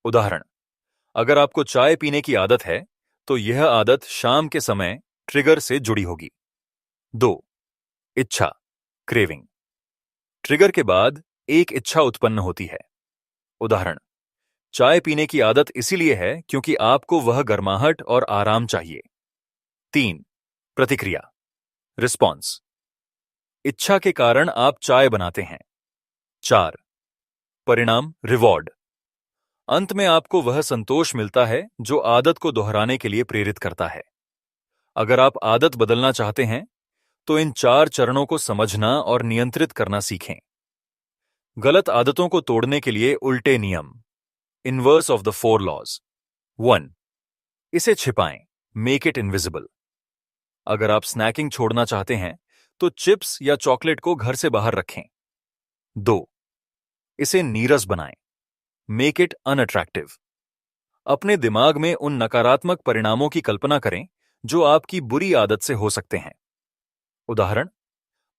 उदाहरण, अगर आपको चाय पीने की आदत है तो यह आदत शाम के समय ट्रिगर से जुड़ी होगी। 2. इच्छा, क्रेविंग। ट्रिगर के बाद एक इच्छा उत्पन्न होती है। उदाहरण, चाय पीने की आदत इसीलिए है क्योंकि आपको वह गर्माहट और आराम चाहिए। 3. प्रतिक्रिया, रिस्पॉन्स। इच्छा के कारण आप चाय बनाते हैं। 4. परिणाम, रिवॉर्ड। अंत में आपको वह संतोष मिलता है जो आदत को दोहराने के लिए प्रेरित करता है। अगर आप आदत बदलना चाहते हैं तो इन 4 चरणों को समझना और नियंत्रित करना सीखें। गलत आदतों को तोड़ने के लिए उल्टे नियम, इनवर्स ऑफ द 4 लॉज। 1. इसे छिपाएं, मेक इट इनविजिबल। अगर आप स्नैकिंग छोड़ना चाहते हैं तो चिप्स या चॉकलेट को घर से बाहर रखें। 2. इसे नीरस बनाएं, मेक इट अनअट्रैक्टिव। अपने दिमाग में उन नकारात्मक परिणामों की कल्पना करें जो आपकी बुरी आदत से हो सकते हैं। उदाहरण,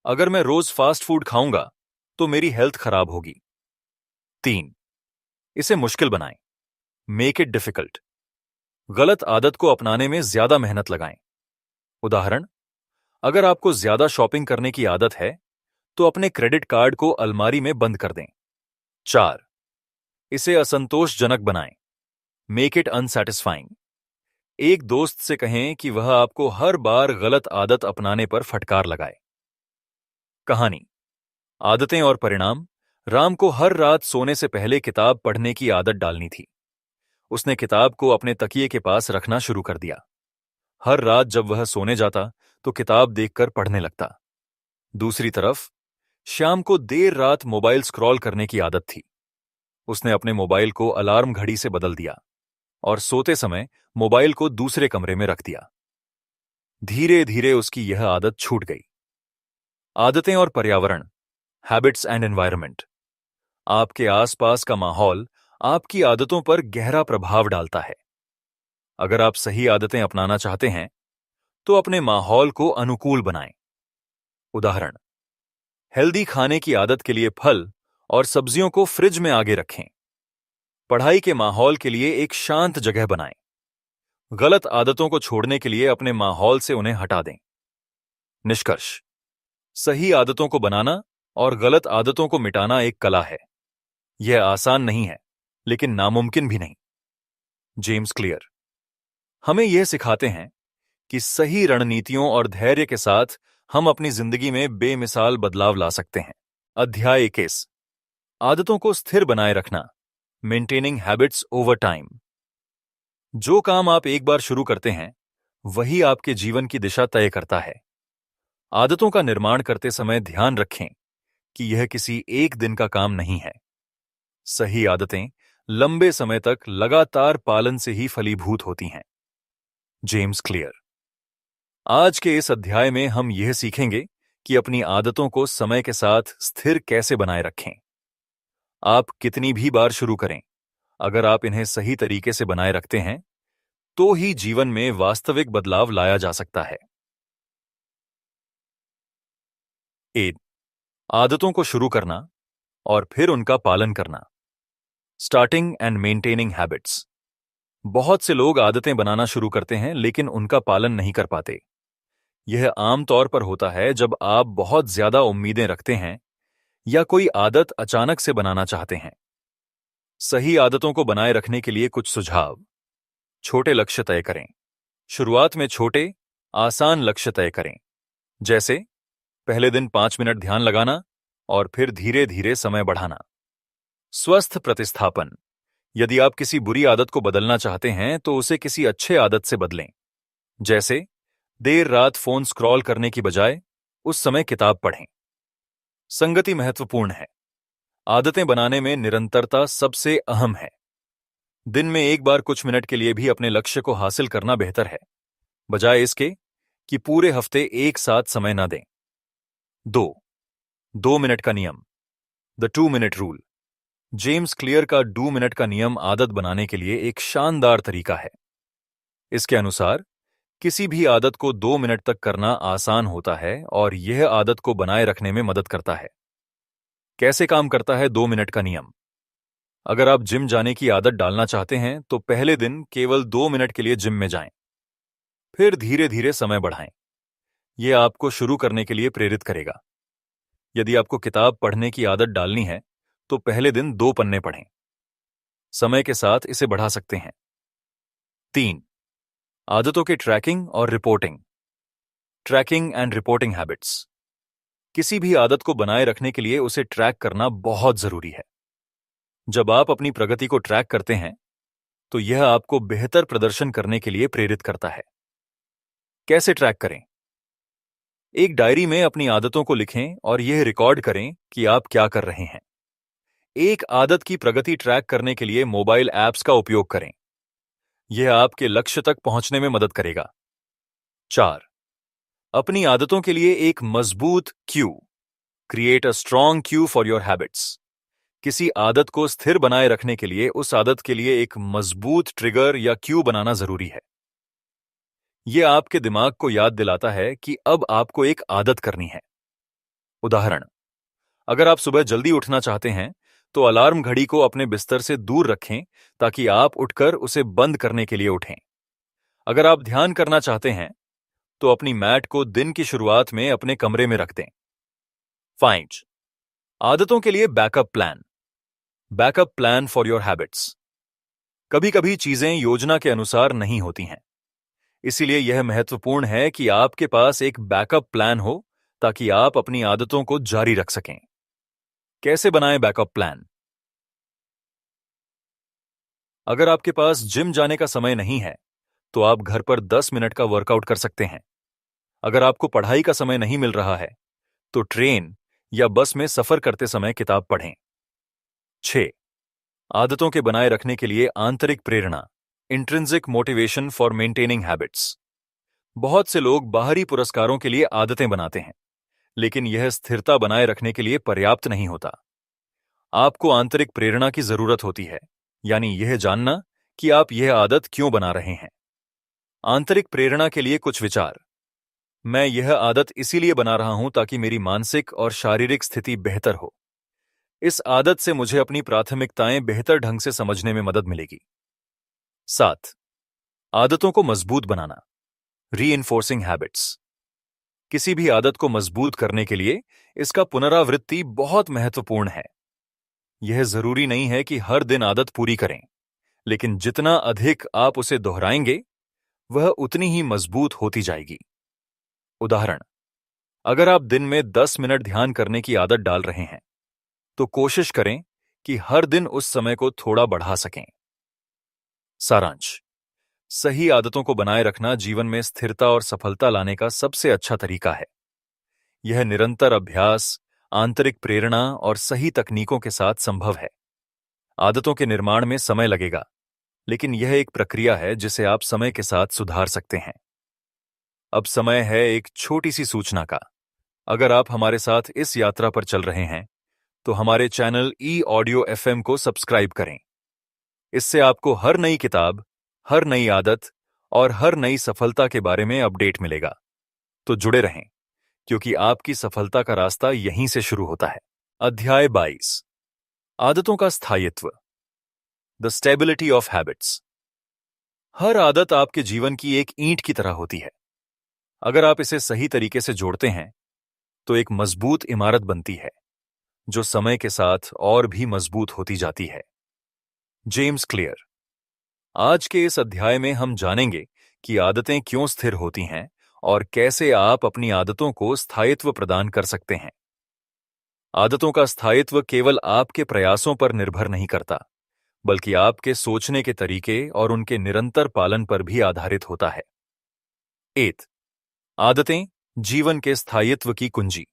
अगर मैं रोज फास्ट फूड खाऊंगा तो मेरी हेल्थ खराब होगी। 3. इसे मुश्किल बनाएं, मेक इट डिफिकल्ट। गलत आदत को अपनाने में ज्यादा मेहनत लगाएं। उदाहरण, अगर आपको ज्यादा शॉपिंग करने की आदत है तो अपने क्रेडिट कार्ड को अलमारी में बंद कर दें। 4. इसे असंतोषजनक बनाएं, मेक इट अनसैटिस्फाइंग। एक दोस्त से कहें कि वह आपको हर बार गलत आदत अपनाने पर फटकार लगाए। कहानी, आदतें और परिणाम। राम को हर रात सोने से पहले किताब पढ़ने की आदत डालनी थी। उसने किताब को अपने तकिए के पास रखना शुरू कर दिया। हर रात जब वह सोने जाता तो किताब देखकर पढ़ने लगता। दूसरी तरफ श्याम को देर रात मोबाइल स्क्रॉल करने की आदत थी। उसने अपने मोबाइल को अलार्म घड़ी से बदल दिया और सोते समय मोबाइल को दूसरे कमरे में रख दिया। धीरे धीरे उसकी यह आदत छूट गई। आदतें और पर्यावरण, हैबिट्स एंड एनवायरनमेंट। आपके आसपास का माहौल आपकी आदतों पर गहरा प्रभाव डालता है। अगर आप सही आदतें अपनाना चाहते हैं तो अपने माहौल को अनुकूल बनाएं। उदाहरण, हेल्दी खाने की आदत के लिए फल और सब्जियों को फ्रिज में आगे रखें। पढ़ाई के माहौल के लिए एक शांत जगह बनाएं। गलत आदतों को छोड़ने के लिए अपने माहौल से उन्हें हटा दें। निष्कर्ष, सही आदतों को बनाना और गलत आदतों को मिटाना एक कला है। यह आसान नहीं है, लेकिन नामुमकिन भी नहीं। जेम्स क्लियर हमें यह सिखाते हैं कि सही रणनीतियों और धैर्य के साथ हम अपनी जिंदगी में बेमिसाल बदलाव ला सकते हैं। अध्याय 21, आदतों को स्थिर बनाए रखना, मेंटेनिंग हैबिट्स ओवर टाइम। जो काम आप एक बार शुरू करते हैं वही आपके जीवन की दिशा तय करता है। आदतों का निर्माण करते समय ध्यान रखें कि यह किसी एक दिन का काम नहीं है। सही आदतें लंबे समय तक लगातार पालन से ही फलीभूत होती हैं। James clear. आज के इस अध्याय में हम यह सीखेंगे कि अपनी आदतों को समय के साथ स्थिर कैसे बनाए रखें। आप कितनी भी बार शुरू करें, अगर आप इन्हें सही तरीके से बनाए रखते हैं तो ही जीवन में वास्तविक बदलाव लाया जा सकता है। 1. आदतों को शुरू करना और फिर उनका पालन करना। Starting and maintaining habits. बहुत से लोग आदतें बनाना शुरू करते हैं लेकिन उनका पालन नहीं कर पाते। यह आमतौर पर होता है जब आप बहुत ज्यादा उम्मीदें रखते हैं या कोई आदत अचानक से बनाना चाहते हैं। सही आदतों को बनाए रखने के लिए कुछ सुझाव। छोटे लक्ष्य तय करें। शुरुआत में छोटे, आसान लक्ष्य तय करें, जैसे पहले दिन 5 मिनट ध्यान लगाना और फिर धीरे धीरे समय बढ़ाना। स्वस्थ प्रतिस्थापन। यदि आप किसी बुरी आदत को बदलना चाहते हैं तो उसे किसी अच्छे आदत से बदलें, जैसे देर रात फोन स्क्रॉल करने की बजाय उस समय किताब पढ़ें। संगति महत्वपूर्ण है। आदतें बनाने में निरंतरता सबसे अहम है। दिन में एक बार कुछ मिनट के लिए भी अपने लक्ष्य को हासिल करना बेहतर है, बजाय इसके कि पूरे हफ्ते एक साथ समय न दें। 2 मिनट का नियम, the 2 minute rule. James clear का 2 मिनट का नियम आदत बनाने के लिए एक शानदार तरीका है। इसके अनुसार किसी भी आदत को 2 मिनट तक करना आसान होता है और यह आदत को बनाए रखने में मदद करता है। कैसे काम करता है 2 मिनट का नियम? अगर आप जिम जाने की आदत डालना चाहते हैं तो पहले दिन केवल 2 मिनट के लिए जिम में जाएं। फिर धीरे धीरे समय बढ़ाएं। यह आपको शुरू करने के लिए प्रेरित करेगा। यदि आपको किताब पढ़ने की आदत डालनी है तो पहले दिन 2 पन्ने पढ़ें। समय के साथ इसे बढ़ा सकते हैं। 3. आदतों के ट्रैकिंग और reporting. Tracking and reporting habits. किसी भी आदत को बनाए रखने के लिए उसे ट्रैक करना बहुत जरूरी है। जब आप अपनी प्रगति को ट्रैक करते हैं तो यह आपको बेहतर प्रदर्शन करने के लिए प्रेरित करता है। कैसे ट्रैक करें? एक डायरी में अपनी आदतों को लिखें और यह रिकॉर्ड करें कि आप क्या कर रहे हैं। एक आदत की प्रगति ट्रैक करने के लिए मोबाइल ऐप्स का उपयोग करें। यह आपके लक्ष्य तक पहुंचने में मदद करेगा। 4. अपनी आदतों के लिए एक मजबूत Q. Create a strong Q for your habits. किसी आदत को स्थिर बनाए रखने के लिए उस आदत के लिए एक मजबूत ट्रिगर या क्यू बनाना जरूरी है। यह आपके दिमाग को याद दिलाता है कि अब आपको एक आदत करनी है। उदाहरण, अगर आप सुबह जल्दी उठना चाहते हैं तो अलार्म घड़ी को अपने बिस्तर से दूर रखें ताकि आप उठकर उसे बंद करने के लिए उठें। अगर आप ध्यान करना चाहते हैं तो अपनी मैट को दिन की शुरुआत में अपने कमरे में रख दें। 5. आदतों के लिए backup plan. Backup plan for your habits. कभी कभी चीजें योजना के अनुसार नहीं होती हैं, इसीलिए यह महत्वपूर्ण है कि आपके पास एक बैकअप प्लान हो ताकि आप अपनी आदतों को जारी रख सकें। कैसे बनाएं बैकअप प्लान? अगर आपके पास जिम जाने का समय नहीं है तो आप घर पर 10 मिनट का वर्कआउट कर सकते हैं। अगर आपको पढ़ाई का समय नहीं मिल रहा है तो ट्रेन या बस में सफर करते समय किताब पढ़ें। 6. आदतों के बनाए रखने के लिए आंतरिक प्रेरणा। Intrinsic motivation for maintaining habits. बहुत से लोग बाहरी पुरस्कारों के लिए आदतें बनाते हैं, लेकिन यह स्थिरता बनाए रखने के लिए पर्याप्त नहीं होता। आपको आंतरिक प्रेरणा की जरूरत होती है, यानी यह जानना कि आप यह आदत क्यों बना रहे हैं। आंतरिक प्रेरणा के लिए कुछ विचार। मैं यह आदत इसीलिए बना रहा हूं ताकि मेरी मानसिक और शारीरिक स्थिति बेहतर हो। इस आदत से मुझे अपनी प्राथमिकताएं बेहतर ढंग से समझने में मदद मिलेगी। 7. आदतों को मजबूत बनाना। Reinforcing habits. किसी भी आदत को मजबूत करने के लिए इसका पुनरावृत्ति बहुत महत्वपूर्ण है। यह जरूरी नहीं है कि हर दिन आदत पूरी करें, लेकिन जितना अधिक आप उसे दोहराएंगे वह उतनी ही मजबूत होती जाएगी। उदाहरण, अगर आप दिन में 10 मिनट ध्यान करने की आदत डाल रहे हैं तो कोशिश करें कि हर दिन उस समय को थोड़ा बढ़ा सकें। सारांश, सही आदतों को बनाए रखना जीवन में स्थिरता और सफलता लाने का सबसे अच्छा तरीका है। यह निरंतर अभ्यास, आंतरिक प्रेरणा और सही तकनीकों के साथ संभव है। आदतों के निर्माण में समय लगेगा, लेकिन यह एक प्रक्रिया है जिसे आप समय के साथ सुधार सकते हैं। अब समय है एक छोटी सी सूचना का। अगर आप हमारे साथ इस यात्रा पर चल रहे हैं तो हमारे चैनल ई-ऑडियो FM को सब्सक्राइब करें। इससे आपको हर नई किताब, हर नई आदत और हर नई सफलता के बारे में अपडेट मिलेगा। तो जुड़े रहें, क्योंकि आपकी सफलता का रास्ता यहीं से शुरू होता है। अध्याय 22। आदतों का स्थायित्व। The stability of habits. हर आदत आपके जीवन की एक ईंट की तरह होती है। अगर आप इसे सही तरीके से जोड़ते हैं तो एक मजबूत इमारत बनती है, जो समय के साथ और भी मजबूत होती जाती है। James clear. आज के इस अध्याय में हम जानेंगे कि आदतें क्यों स्थिर होती हैं और कैसे आप अपनी आदतों को स्थायित्व प्रदान कर सकते हैं। आदतों का स्थायित्व केवल आपके प्रयासों पर निर्भर नहीं करता, बल्कि आपके सोचने के तरीके और उनके निरंतर पालन पर भी आधारित होता है। 8. आदतें जीवन के स्थायित्व की कुंजी।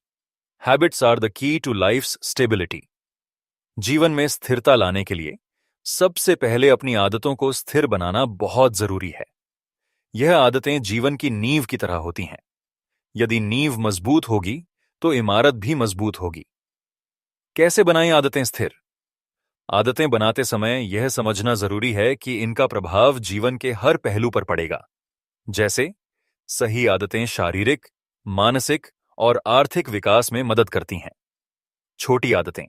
Habits are the key to life's stability. जीवन में स्थिरता लाने के लिए सबसे पहले अपनी आदतों को स्थिर बनाना बहुत जरूरी है। यह आदतें जीवन की नींव की तरह होती हैं। यदि नींव मजबूत होगी तो इमारत भी मजबूत होगी। कैसे बनाएं आदतें स्थिर? आदतें बनाते समय यह समझना जरूरी है कि इनका प्रभाव जीवन के हर पहलू पर पड़ेगा। जैसे, सही आदतें शारीरिक, मानसिक और आर्थिक विकास में मदद करती हैं। छोटी आदतें,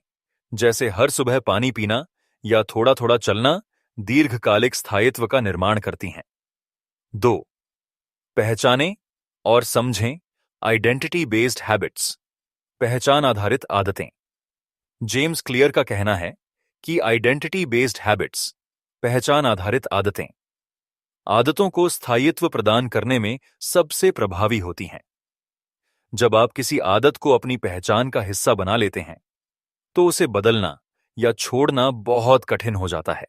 जैसे हर सुबह पानी पीना या थोड़ा थोड़ा चलना, दीर्घकालिक स्थायित्व का निर्माण करती हैं। 2. पहचानें और समझें आइडेंटिटी बेस्ड हैबिट्स, पहचान आधारित आदतें। जेम्स क्लियर का कहना है कि आइडेंटिटी बेस्ड हैबिट्स, पहचान आधारित आदतें, आदतों को स्थायित्व प्रदान करने में सबसे प्रभावी होती हैं। जब आप किसी आदत को अपनी पहचान का हिस्सा बना लेते हैं, तो उसे बदलना या छोड़ना बहुत कठिन हो जाता है।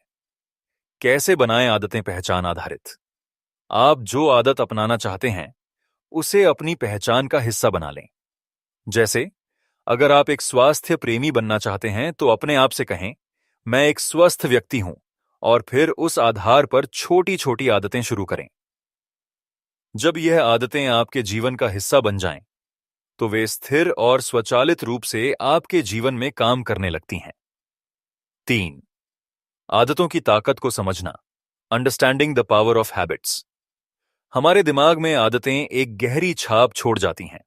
कैसे बनाएं आदतें पहचान आधारित? आप जो आदत अपनाना चाहते हैं, उसे अपनी पहचान का हिस्सा बना लें। जैसे, अगर आप एक स्वास्थ्य प्रेमी बनना चाहते हैं, तो अपने आप से कहें, मैं एक स्वस्थ व्यक्ति हूं, और फिर उस आधार पर छोटी छोटी आदतें शुरू करें। जब यह आदतें आपके जीवन का हिस्सा बन जाएं, तो वे स्थिर और स्वचालित रूप से आपके जीवन में काम करने लगती हैं। 3. आदतों की ताकत को समझना, understanding the power of habits. हमारे दिमाग में आदतें एक गहरी छाप छोड़ जाती हैं।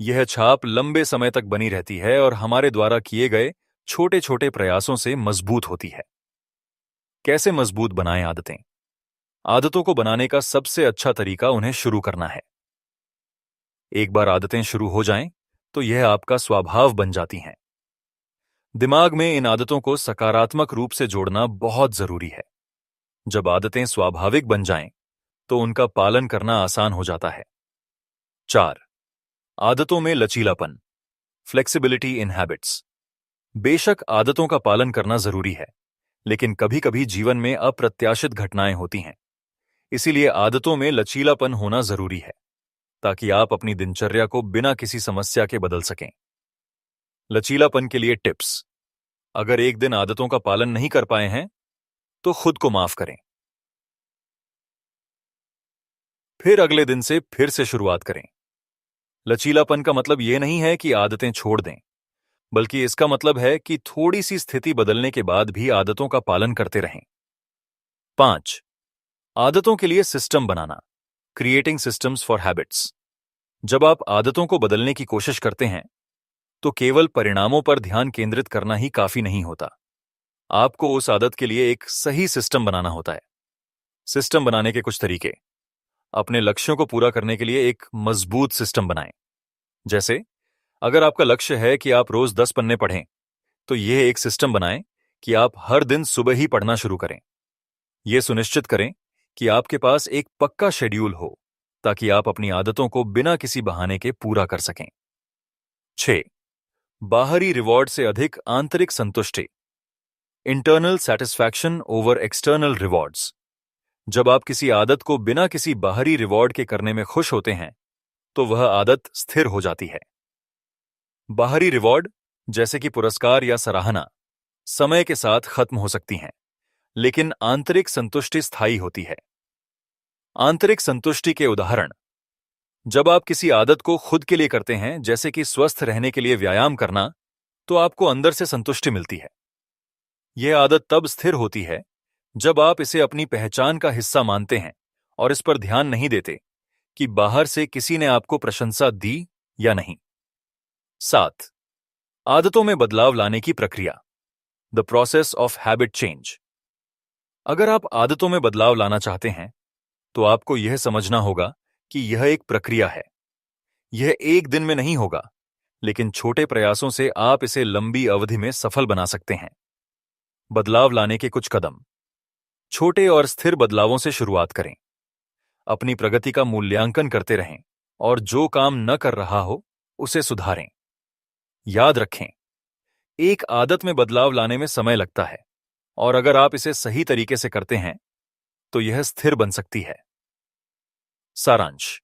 यह छाप लंबे समय तक बनी रहती है और हमारे द्वारा किए गए छोटे छोटे प्रयासों से मजबूत होती है। कैसे मजबूत बनाएं आदतें? आदतों को बनाने का सबसे अच्छा तरीका उन्हें शुरू करना है। एक बार आदतें शुरू हो जाएं, तो यह आपका स्वभाव बन जाती हैं। दिमाग में इन आदतों को सकारात्मक रूप से जोड़ना बहुत जरूरी है। जब आदतें स्वाभाविक बन जाएं, तो उनका पालन करना आसान हो जाता है। 4. आदतों में लचीलापन, फ्लेक्सिबिलिटी इन हैबिट्स। बेशक आदतों का पालन करना जरूरी है, लेकिन कभी कभी जीवन में अप्रत्याशित घटनाएं होती हैं। इसीलिए आदतों में लचीलापन होना जरूरी है, ताकि आप अपनी दिनचर्या को बिना किसी समस्या के बदल सकें। लचीलापन के लिए टिप्स। अगर एक दिन आदतों का पालन नहीं कर पाए हैं, तो खुद को माफ करें। फिर अगले दिन से फिर से शुरुआत करें। लचीलापन का मतलब यह नहीं है कि आदतें छोड़ दें, बल्कि इसका मतलब है कि थोड़ी सी स्थिति बदलने के बाद भी आदतों का पालन करते रहें। 5. आदतों के लिए system banana, creating systems for habits. जब आप आदतों को बदलने की कोशिश करते हैं, तो केवल परिणामों पर ध्यान केंद्रित करना ही काफी नहीं होता। आपको उस आदत के लिए एक सही सिस्टम बनाना होता है। सिस्टम बनाने के कुछ तरीके। अपने लक्ष्यों को पूरा करने के लिए एक मजबूत सिस्टम बनाएं। जैसे, अगर आपका लक्ष्य है कि आप रोज 10 पन्ने पढ़ें, तो यह एक सिस्टम बनाएं कि आप हर दिन सुबह ही पढ़ना शुरू करें। यह सुनिश्चित करें कि आपके पास एक पक्का शेड्यूल हो, ताकि आप अपनी आदतों को बिना किसी बहाने के पूरा कर सकें। 6. बाहरी रिवॉर्ड से अधिक आंतरिक संतुष्टि, internal satisfaction over external rewards. जब आप किसी आदत को बिना किसी बाहरी रिवॉर्ड के करने में खुश होते हैं, तो वह आदत स्थिर हो जाती है। बाहरी रिवॉर्ड, जैसे कि पुरस्कार या सराहना, समय के साथ खत्म हो सकती हैं, लेकिन आंतरिक संतुष्टि स्थायी होती है। आंतरिक संतुष्टि के उदाहरण: जब आप किसी आदत को खुद के लिए करते हैं, जैसे कि स्वस्थ रहने के लिए व्यायाम करना, तो आपको अंदर से संतुष्टि मिलती है। यह आदत तब स्थिर होती है जब आप इसे अपनी पहचान का हिस्सा मानते हैं और इस पर ध्यान नहीं देते कि बाहर से किसी ने आपको प्रशंसा दी या नहीं। 7. आदतों में बदलाव लाने की प्रक्रिया, the process of habit change. अगर आप आदतों में बदलाव लाना चाहते हैं, तो आपको यह समझना होगा कि यह एक प्रक्रिया है। यह एक दिन में नहीं होगा, लेकिन छोटे प्रयासों से आप इसे लंबी अवधि में सफल बना सकते हैं। बदलाव लाने के कुछ कदम। छोटे और स्थिर बदलावों से शुरुआत करें। अपनी प्रगति का मूल्यांकन करते रहें और जो काम न कर रहा हो, उसे सुधारें। याद रखें, एक आदत में बदलाव लाने में समय लगता है, और अगर आप इसे सही तरीके से करते हैं, तो यह स्थिर बन सकती है। सारांश: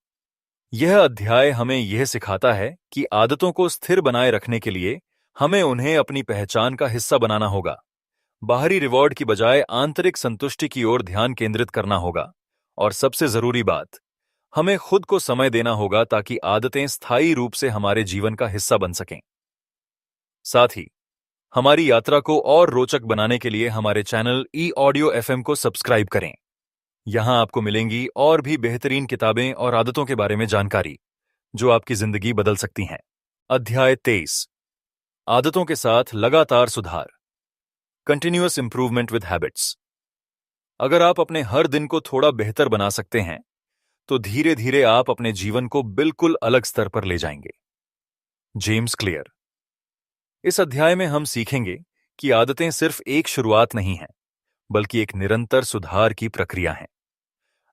यह अध्याय हमें यह सिखाता है कि आदतों को स्थिर बनाए रखने के लिए हमें उन्हें अपनी पहचान का हिस्सा बनाना होगा। बाहरी रिवॉर्ड की बजाय आंतरिक संतुष्टि की ओर ध्यान केंद्रित करना होगा, और सबसे जरूरी बात, हमें खुद को समय देना होगा ताकि आदतें स्थायी रूप से हमारे जीवन का हिस्सा बन सकें। साथ ही हमारी यात्रा को और रोचक बनाने के लिए हमारे चैनल ई-ऑडियो FM को सब्सक्राइब करें। यहां आपको मिलेंगी और भी बेहतरीन किताबें और आदतों के बारे में जानकारी, जो आपकी जिंदगी बदल सकती हैं। अध्याय 23: आदतों के साथ लगातार सुधार, कंटिन्यूअस इंप्रूवमेंट विद हैबिट्स। अगर आप अपने हर दिन को थोड़ा बेहतर बना सकते हैं, तो धीरे धीरे आप अपने जीवन को बिल्कुल अलग स्तर पर ले जाएंगे। James clear. इस अध्याय में हम सीखेंगे कि आदतें सिर्फ एक शुरुआत नहीं हैं, बल्कि एक निरंतर सुधार की प्रक्रिया है।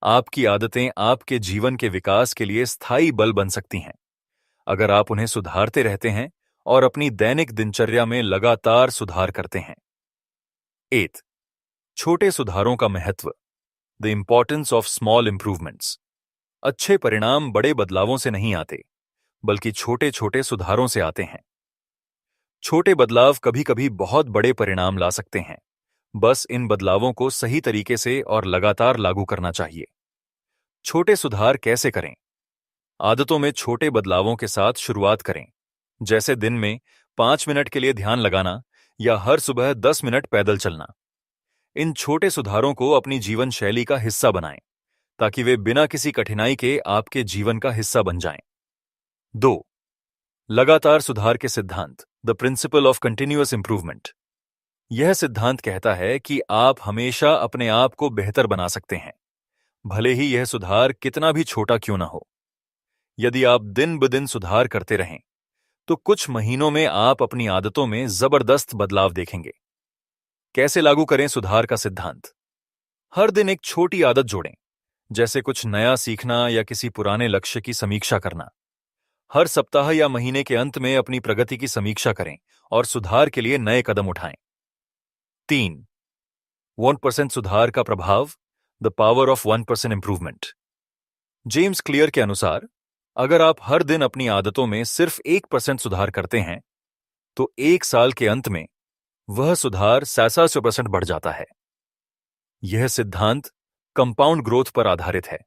आपकी आदतें आपके जीवन के विकास के लिए स्थायी बल बन सकती हैं, अगर आप उन्हें सुधारते रहते हैं और अपनी दैनिक दिनचर्या में लगातार सुधार करते हैं। 8. छोटे सुधारों का महत्व। The importance of small improvements. अच्छे परिणाम बड़े बदलावों से नहीं आते, बल्कि छोटे छोटे सुधारों से आते हैं। छोटे बदलाव कभी कभी बहुत बड़े परिणाम ला सकते हैं, बस इन बदलावों को सही तरीके से और लगातार लागू करना चाहिए। छोटे सुधार कैसे करें? आदतों में छोटे बदलावों के साथ शुरुआत करें, जैसे दिन में 5 मिनट के लिए ध्यान लगाना या हर सुबह 10 मिनट पैदल चलना। इन छोटे सुधारों को अपनी जीवन शैली का हिस्सा बनाएं, ताकि वे बिना किसी कठिनाई के आपके जीवन का हिस्सा बन जाएं। 2. लगातार सुधार के सिद्धांत। The principle of continuous improvement. यह सिद्धांत कहता है कि आप हमेशा अपने आप को बेहतर बना सकते हैं, भले ही यह सुधार कितना भी छोटा क्यों ना हो। यदि आप दिन ब दिन सुधार करते रहें, तो कुछ महीनों में आप अपनी आदतों में जबरदस्त बदलाव देखेंगे। कैसे लागू करें सुधार का सिद्धांत? हर दिन एक छोटी आदत जोड़ें, जैसे कुछ नया सीखना या किसी पुराने लक्ष्य की समीक्षा करना। हर सप्ताह या महीने के अंत में अपनी प्रगति की समीक्षा करें और सुधार के लिए नए कदम उठाएं। 3. 1% सुधार का प्रभाव। The power of 1% improvement. James clear के अनुसार, अगर आप हर दिन अपनी आदतों में सिर्फ 1% सुधार करते हैं, तो 1 साल के अंत में वह सुधार 700% बढ़ जाता है। यह सिद्धांत कंपाउंड ग्रोथ पर आधारित है,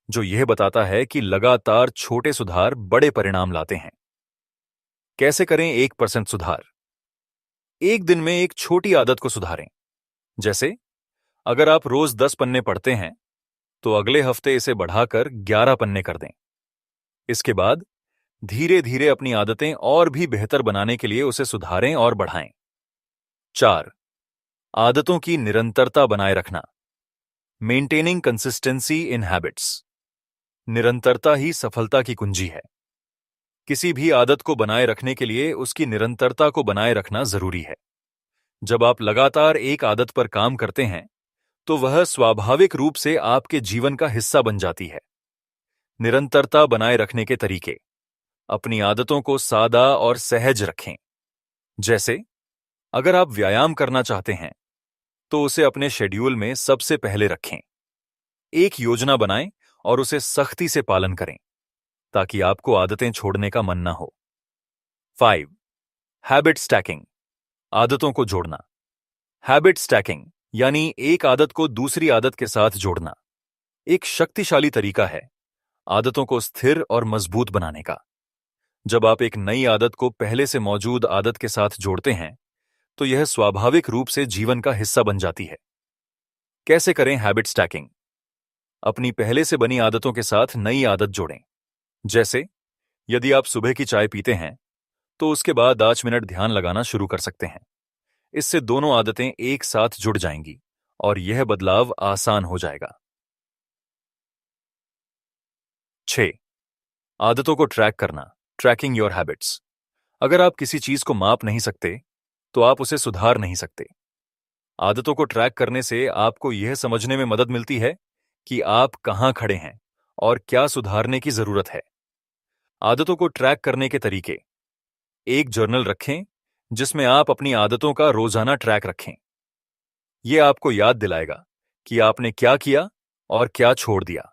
जो यह बताता है कि लगातार छोटे सुधार बड़े परिणाम लाते हैं। कैसे करें 1% सुधार? एक दिन में एक छोटी आदत को सुधारें। जैसे, अगर आप रोज 10 पन्ने पढ़ते हैं, तो अगले हफ्ते इसे बढ़ाकर 11 पन्ने कर दें। इसके बाद धीरे धीरे अपनी आदतें और भी बेहतर बनाने के लिए उसे सुधारें और बढ़ाएं। 4. आदतों की निरंतरता बनाए रखना। Maintaining consistency in habits. निरंतरता ही सफलता की कुंजी है। किसी भी आदत को बनाए रखने के लिए उसकी निरंतरता को बनाए रखना जरूरी है। जब आप लगातार एक आदत पर काम करते हैं, तो वह स्वाभाविक रूप से आपके जीवन का हिस्सा बन जाती है। निरंतरता बनाए रखने के तरीके। अपनी आदतों को सादा और सहज रखें। जैसे, अगर आप व्यायाम करना चाहते हैं, तो उसे अपने शेड्यूल में सबसे पहले रखें। एक योजना बनाएं और उसे सख्ती से पालन करें, ताकि आपको आदतें छोड़ने का मन न हो। 5. Habit stacking. आदतों को जोड़ना। हैबिट स्टैकिंग यानी एक आदत को दूसरी आदत के साथ जोड़ना, एक शक्तिशाली तरीका है आदतों को स्थिर और मजबूत बनाने का। जब आप एक नई आदत को पहले से मौजूद आदत के साथ जोड़ते हैं, तो यह स्वाभाविक रूप से जीवन का हिस्सा बन जाती है। कैसे करें हैबिट स्टैकिंग? अपनी पहले से बनी आदतों के साथ नई आदत जोड़ें। जैसे, यदि आप सुबह की चाय पीते हैं, तो उसके बाद 5 मिनट ध्यान लगाना शुरू कर सकते हैं। इससे दोनों आदतें एक साथ जुड़ जाएंगी और यह बदलाव आसान हो जाएगा। 6. आदतों को ट्रैक करना। Trekking your habits. अगर आप किसी चीज को माप नहीं सकते, तो आप उसे सुधार नहीं सकते। आदतों को ट्रैक करने से आपको यह समझने में मदद मिलती है कि आप कहां खड़े हैं और क्या सुधारने की जरूरत है। आदतों को ट्रैक करने के तरीके। एक जर्नल रखें, जिसमें आप अपनी आदतों का रोजाना ट्रैक रखें। यह आपको याद दिलाएगा कि आपने क्या किया और क्या छोड़ दिया।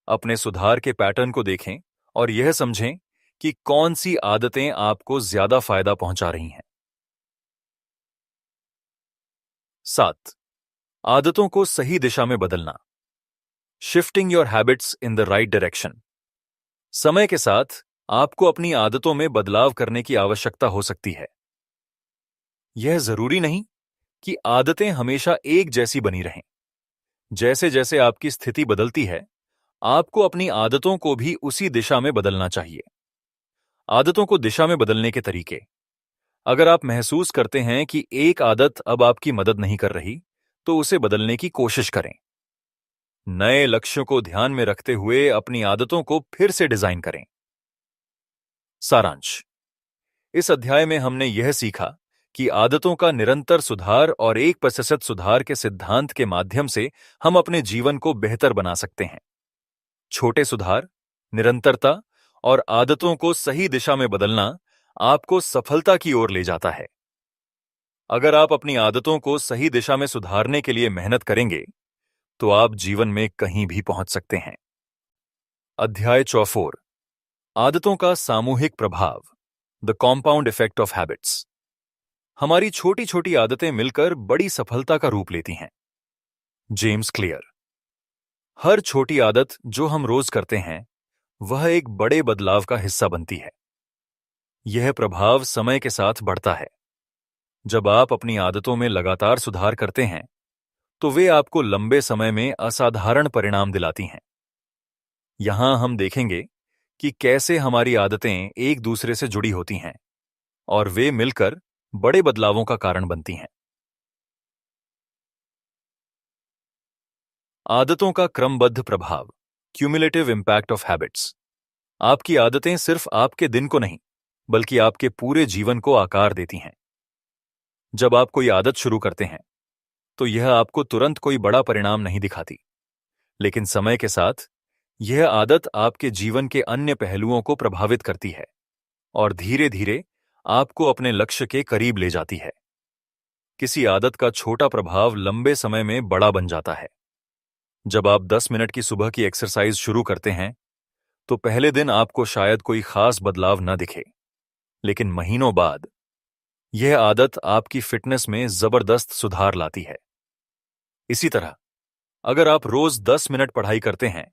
अपने सुधार के पैटर्न को देखें और यह समझें कि कौन सी आदतें आपको ज्यादा फायदा पहुंचा रही हैं। 7. आदतों को सही दिशा में बदलना। Shifting your habits in the right direction. समय के साथ आपको अपनी आदतों में बदलाव करने की आवश्यकता हो सकती है। यह जरूरी नहीं कि आदतें हमेशा एक जैसी बनी रहें। जैसे जैसे आपकी स्थिति बदलती है, आपको अपनी आदतों को भी उसी दिशा में बदलना चाहिए। आदतों को दिशा में बदलने के तरीके। अगर आप महसूस करते हैं कि एक आदत अब आपकी मदद नहीं कर रही, तो उसे बदलने की कोशिश करें। नए लक्ष्यों को ध्यान में रखते हुए अपनी आदतों को फिर से डिजाइन करें। सारांश। इस अध्याय में हमने यह सीखा कि आदतों का निरंतर सुधार और 1% सुधार के सिद्धांत के माध्यम से हम अपने जीवन को बेहतर बना सकते हैं। छोटे सुधार, निरंतरता और आदतों को सही दिशा में बदलना आपको सफलता की ओर ले जाता है। अगर आप अपनी आदतों को सही दिशा में सुधारने के लिए मेहनत करेंगे, तो आप जीवन में कहीं भी पहुंच सकते हैं। अध्याय 44। आदतों का सामूहिक प्रभाव, the compound effect of habits. हमारी छोटी छोटी आदतें मिलकर बड़ी सफलता का रूप लेती हैं। James clear. हर छोटी आदत जो हम रोज करते हैं, वह एक बड़े बदलाव का हिस्सा बनती है। यह प्रभाव समय के साथ बढ़ता है। जब आप अपनी आदतों में लगातार सुधार करते हैं, तो वे आपको लंबे समय में असाधारण परिणाम दिलाती हैं। यहां हम देखेंगे कि कैसे हमारी आदतें एक दूसरे से जुड़ी होती हैं और वे मिलकर बड़े बदलावों का कारण बनती हैं। आदतों का क्रमबद्ध प्रभाव, क्यूमुलेटिव इंपैक्ट ऑफ हैबिट्स। आपकी आदतें सिर्फ आपके दिन को नहीं, बल्कि आपके पूरे जीवन को आकार देती हैं। जब आप कोई आदत शुरू करते हैं, तो यह आपको तुरंत कोई बड़ा परिणाम नहीं दिखाती, लेकिन समय के साथ यह आदत आपके जीवन के अन्य पहलुओं को प्रभावित करती है और धीरे धीरे आपको अपने लक्ष्य के करीब ले जाती है। किसी आदत का छोटा प्रभाव लंबे समय में बड़ा बन जाता है। जब आप 10 मिनट की सुबह की एक्सरसाइज शुरू करते हैं, तो पहले दिन आपको शायद कोई खास बदलाव न दिखे, लेकिन महीनों बाद यह आदत आपकी फिटनेस में जबरदस्त सुधार लाती है। इसी तरह, अगर आप रोज 10 मिनट पढ़ाई करते हैं,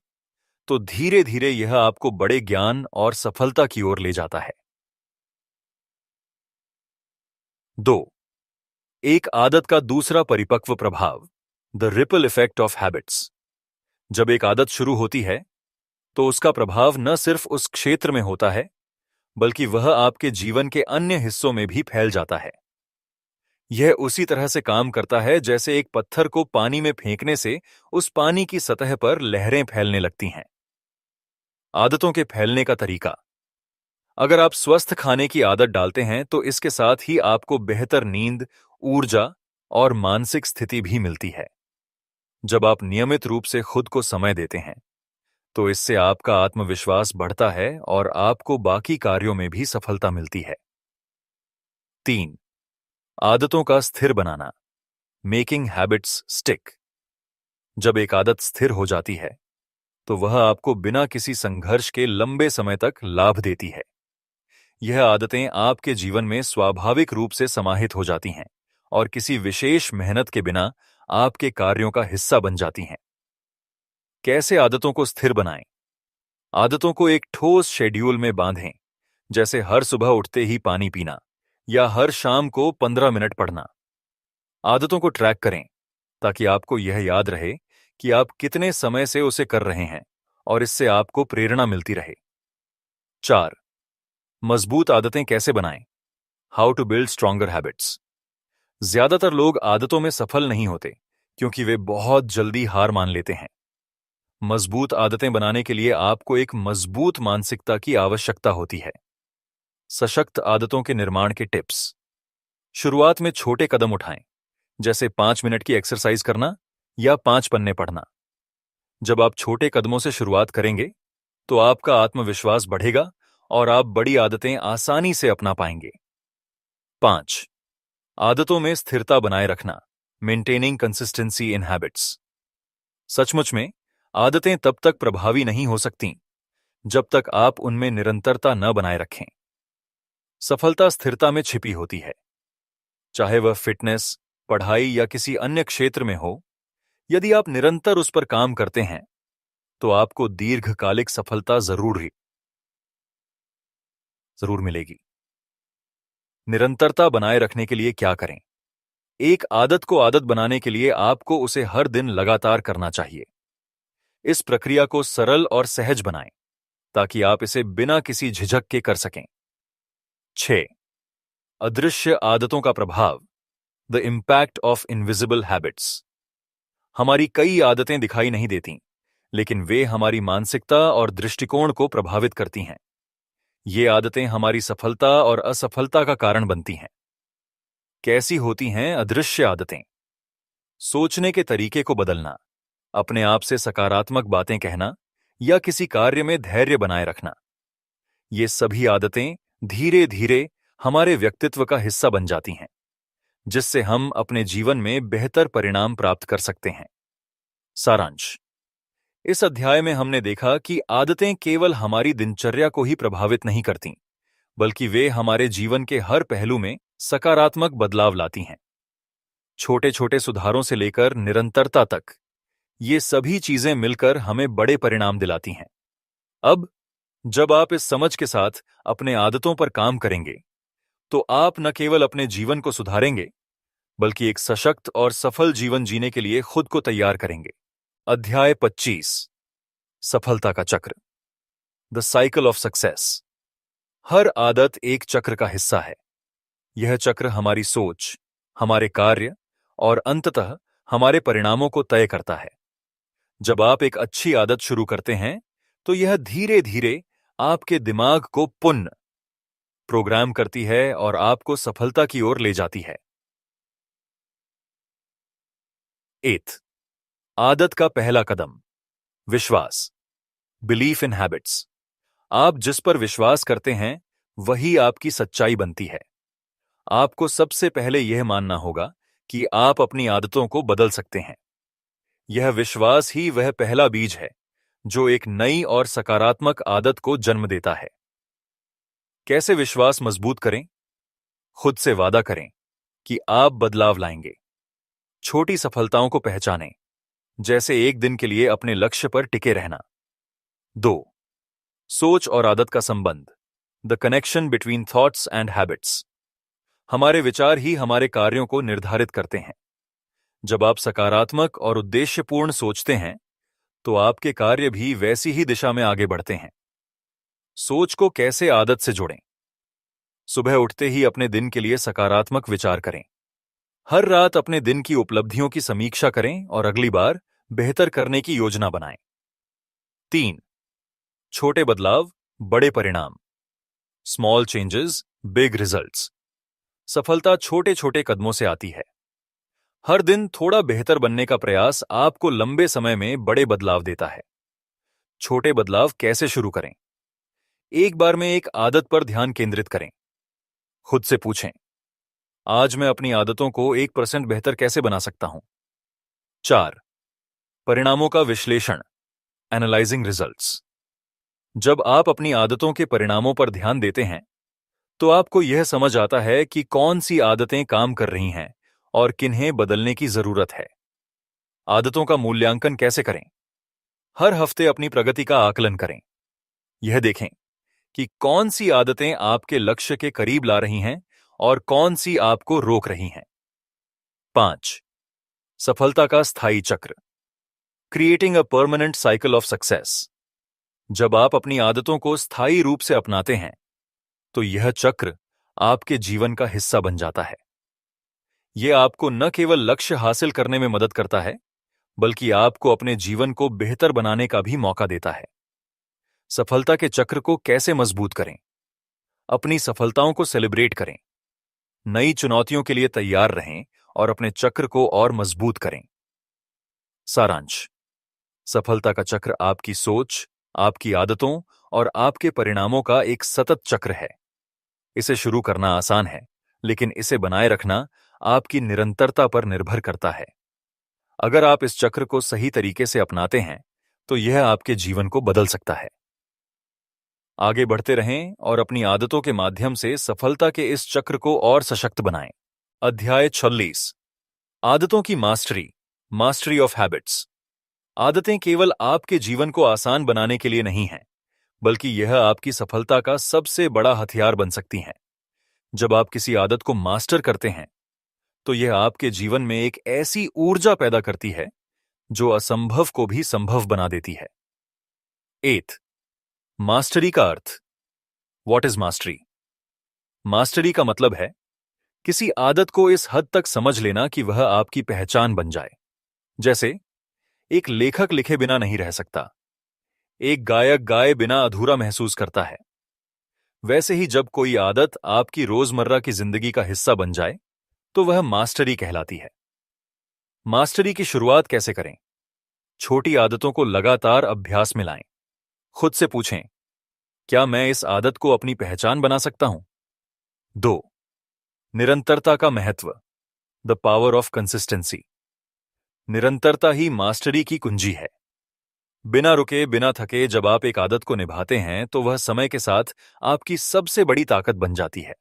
तो धीरे धीरे यह आपको बड़े ज्ञान और सफलता की ओर ले जाता है। 2. एक आदत का दूसरा परिपक्व प्रभाव, the ripple effect of habits. जब एक आदत शुरू होती है, तो उसका प्रभाव न सिर्फ उस क्षेत्र में होता है, बल्कि वह आपके जीवन के अन्य हिस्सों में भी फैल जाता है। यह उसी तरह से काम करता है जैसे एक पत्थर को पानी में फेंकने से उस पानी की सतह पर लहरें फैलने लगती हैं। आदतों के फैलने का तरीका। अगर आप स्वस्थ खाने की आदत डालते हैं, तो इसके साथ ही आपको बेहतर नींद, ऊर्जा और मानसिक स्थिति भी मिलती है। जब आप नियमित रूप से खुद को समय देते हैं, तो इससे आपका आत्मविश्वास बढ़ता है और आपको बाकी कार्यों में भी सफलता मिलती है। 3. आदतों का स्थिर बनाना, मेकिंग हैबिट्स स्टिक। जब एक आदत स्थिर हो जाती है, तो वह आपको बिना किसी संघर्ष के लंबे समय तक लाभ देती है। यह आदतें आपके जीवन में स्वाभाविक रूप से समाहित हो जाती हैं और किसी विशेष मेहनत के बिना आपके कार्यों का हिस्सा बन जाती हैं। कैसे आदतों को स्थिर बनाएं? आदतों को एक ठोस शेड्यूल में बांधें, जैसे हर सुबह उठते ही पानी पीना या हर शाम को 15 मिनट पढ़ना। आदतों को ट्रैक करें, ताकि आपको यह याद रहे कि आप कितने समय से उसे कर रहे हैं और इससे आपको प्रेरणा मिलती रहे। 4. मजबूत आदतें कैसे बनाएं? How to build stronger habits. ज्यादातर लोग आदतों में सफल नहीं होते, क्योंकि वे बहुत जल्दी हार मान लेते हैं। मजबूत आदतें बनाने के लिए आपको एक मजबूत मानसिकता की आवश्यकता होती है। सशक्त आदतों के निर्माण के टिप्स। शुरुआत में छोटे कदम उठाएं, जैसे 5 मिनट की एक्सरसाइज करना या 5 पन्ने पढ़ना। जब आप छोटे कदमों से शुरुआत करेंगे, तो आपका आत्मविश्वास बढ़ेगा और आप बड़ी आदतें आसानी से अपना पाएंगे। 5. आदतों में स्थिरता बनाए रखना, मेंटेनिंग कंसिस्टेंसी इन हैबिट्स। सचमुच में आदतें तब तक प्रभावी नहीं हो सकती, जब तक आप उनमें निरंतरता न बनाए रखें। सफलता स्थिरता में छिपी होती है। चाहे वह फिटनेस, पढ़ाई या किसी अन्य क्षेत्र में हो, यदि आप निरंतर उस पर काम करते हैं, तो आपको दीर्घकालिक सफलता जरूर मिलेगी। निरंतरता बनाए रखने के लिए क्या करें? एक आदत को आदत बनाने के लिए आपको उसे हर दिन लगातार करना चाहिए। इस प्रक्रिया को सरल और सहज बनाएं, ताकि आप इसे बिना किसी झिझक के कर सकें। 6. अदृश्य आदतों का प्रभाव, the impact of invisible habits. हमारी कई आदतें दिखाई नहीं देती, लेकिन वे हमारी मानसिकता और दृष्टिकोण को प्रभावित करती हैं। ये आदतें हमारी सफलता और असफलता का कारण बनती हैं। कैसी होती हैं अदृश्य आदतें? सोचने के तरीके को बदलना, अपने आप से सकारात्मक बातें कहना या किसी कार्य में धैर्य बनाए रखना। ये सभी आदतें धीरे धीरे हमारे व्यक्तित्व का हिस्सा बन जाती हैं, जिससे हम अपने जीवन में बेहतर परिणाम प्राप्त कर सकते हैं। सारांश: इस अध्याय में हमने देखा कि आदतें केवल हमारी दिनचर्या को ही प्रभावित नहीं करतीं, बल्कि वे हमारे जीवन के हर पहलू में सकारात्मक बदलाव लाती हैं। छोटे छोटे सुधारों से लेकर निरंतरता तक ये सभी चीजें मिलकर हमें बड़े परिणाम दिलाती हैं। अब जब आप इस समझ के साथ अपने आदतों पर काम करेंगे, तो आप न केवल अपने जीवन को सुधारेंगे, बल्कि एक सशक्त और सफल जीवन जीने के लिए खुद को तैयार करेंगे। अध्याय 25: सफलता का चक्र, द साइकिल ऑफ सक्सेस। हर आदत एक चक्र का हिस्सा है। यह चक्र हमारी सोच, हमारे कार्य और अंततः हमारे परिणामों को तय करता है। जब आप एक अच्छी आदत शुरू करते हैं, तो यह धीरे धीरे आपके दिमाग को पुनः प्रोग्राम करती है और आपको सफलता की ओर ले जाती है। 8. आदत का पहला कदम, विश्वास, बिलीफ इन हैबिट्स। आप जिस पर विश्वास करते हैं, वही आपकी सच्चाई बनती है। आपको सबसे पहले यह मानना होगा कि आप अपनी आदतों को बदल सकते हैं। यह विश्वास ही वह पहला बीज है जो एक नई और सकारात्मक आदत को जन्म देता है। कैसे विश्वास मजबूत करें? खुद से वादा करें कि आप बदलाव लाएंगे। छोटी सफलताओं को पहचानें, जैसे एक दिन के लिए अपने लक्ष्य पर टिके रहना। 2. सोच और आदत का संबंध, the connection between thoughts and habits. हमारे विचार ही हमारे कार्यों को निर्धारित करते हैं। जब आप सकारात्मक और उद्देश्यपूर्ण सोचते हैं, तो आपके कार्य भी वैसी ही दिशा में आगे बढ़ते हैं। सोच को कैसे आदत से जोड़ें? सुबह उठते ही अपने दिन के लिए सकारात्मक विचार करें। हर रात अपने दिन की उपलब्धियों की समीक्षा करें और अगली बार बेहतर करने की योजना बनाएं। 3. छोटे बदलाव, बड़े परिणाम, स्मॉल चेंजेस, बिग रिजल्ट्स। सफलता छोटे छोटे कदमों से आती है। हर दिन थोड़ा बेहतर बनने का प्रयास आपको लंबे समय में बड़े बदलाव देता है। छोटे बदलाव कैसे शुरू करें? एक बार में एक आदत पर ध्यान केंद्रित करें। खुद से पूछें, आज मैं अपनी आदतों को 1% बेहतर कैसे बना सकता हूं? 4. परिणामों का विश्लेषण, एनालाइजिंग रिजल्ट्स। जब आप अपनी आदतों के परिणामों पर ध्यान देते हैं, तो आपको यह समझ आता है कि कौन सी आदतें काम कर रही हैं और किन्हें बदलने की जरूरत है। आदतों का मूल्यांकन कैसे करें? हर हफ्ते अपनी प्रगति का आकलन करें। यह देखें कि कौन सी आदतें आपके लक्ष्य के करीब ला रही हैं और कौन सी आपको रोक रही हैं। 5. सफलता का स्थायी चक्र, creating a permanent cycle of success. जब आप अपनी आदतों को स्थायी रूप से अपनाते हैं, तो यह चक्र आपके जीवन का हिस्सा बन जाता है। यह आपको न केवल लक्ष्य हासिल करने में मदद करता है, बल्कि आपको अपने जीवन को बेहतर बनाने का भी मौका देता है। सफलता के चक्र को कैसे मजबूत करें? अपनी सफलताओं को सेलिब्रेट करें, नई चुनौतियों के लिए तैयार रहें और अपने चक्र को और मजबूत करें। सारांश: सफलता का चक्र आपकी सोच, आपकी आदतों और आपके परिणामों का एक सतत चक्र है। इसे शुरू करना आसान है, लेकिन इसे बनाए रखना आपकी निरंतरता पर निर्भर करता है। अगर आप इस चक्र को सही तरीके से अपनाते हैं, तो यह आपके जीवन को बदल सकता है। आगे बढ़ते रहें और अपनी आदतों के माध्यम से सफलता के इस चक्र को और सशक्त बनाएं। अध्याय 46: आदतों की मास्टरी, मास्टरी ऑफ हैबिट्स। आदतें केवल आपके जीवन को आसान बनाने के लिए नहीं हैं, बल्कि यह आपकी सफलता का सबसे बड़ा हथियार बन सकती हैं। जब आप किसी आदत को मास्टर करते हैं, तो यह आपके जीवन में एक ऐसी ऊर्जा पैदा करती है जो असंभव को भी संभव बना देती है। 8. मास्टरी का अर्थ। What is mastery? मास्टरी का मतलब है किसी आदत को इस हद तक समझ लेना कि वह आपकी पहचान बन जाए। जैसे एक लेखक लिखे बिना नहीं रह सकता, एक गायक गाए बिना अधूरा महसूस करता है। वैसे ही जब कोई आदत आपकी रोजमर्रा की जिंदगी का हिस्सा बन जाए तो वह मास्टरी कहलाती है। मास्टरी की शुरुआत कैसे करें? छोटी आदतों को लगातार अभ्यास में लाएं। खुद से पूछें, क्या मैं इस आदत को अपनी पहचान बना सकता हूं? 2. निरंतरता का महत्व, द पावर ऑफ कंसिस्टेंसी। निरंतरता ही मास्टरी की कुंजी है। बिना रुके बिना थके जब आप एक आदत को निभाते हैं तो वह समय के साथ आपकी सबसे बड़ी ताकत बन जाती है।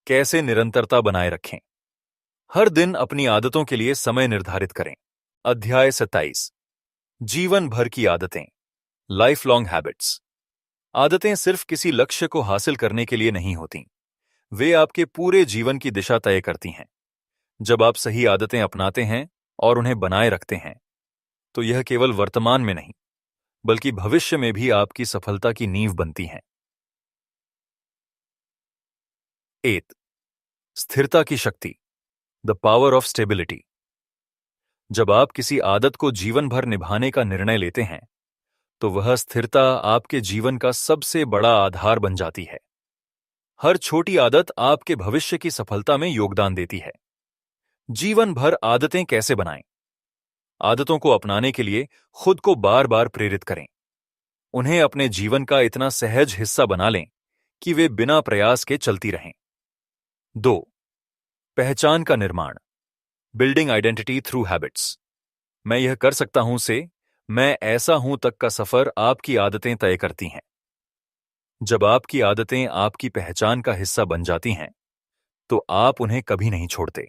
कैसे निरंतरता बनाए रखें? हर दिन अपनी आदतों के लिए समय निर्धारित करें। अध्याय 27, जीवन भर की आदतें, लाइफ लॉन्ग हैबिट्स। आदतें सिर्फ किसी लक्ष्य को हासिल करने के लिए नहीं होती, वे आपके पूरे जीवन की दिशा तय करती हैं। जब आप सही आदतें अपनाते हैं और उन्हें बनाए रखते हैं तो यह केवल वर्तमान में नहीं बल्कि भविष्य में भी आपकी सफलता की नींव बनती हैं। 8. स्थिरता की शक्ति, द पावर ऑफ स्टेबिलिटी। जब आप किसी आदत को जीवन भर निभाने का निर्णय लेते हैं तो वह स्थिरता आपके जीवन का सबसे बड़ा आधार बन जाती है। हर छोटी आदत आपके भविष्य की सफलता में योगदान देती है। जीवन भर आदतें कैसे बनाएं? आदतों को अपनाने के लिए खुद को बार बार प्रेरित करें। उन्हें अपने जीवन का इतना सहज हिस्सा बना लें कि वे बिना प्रयास के चलती रहें। 2. पहचान का निर्माण, बिल्डिंग आइडेंटिटी थ्रू हैबिट्स। मैं यह कर सकता हूं से मैं ऐसा हूं तक का सफर आपकी आदतें तय करती हैं। जब आपकी आदतें आपकी पहचान का हिस्सा बन जाती हैं तो आप उन्हें कभी नहीं छोड़ते।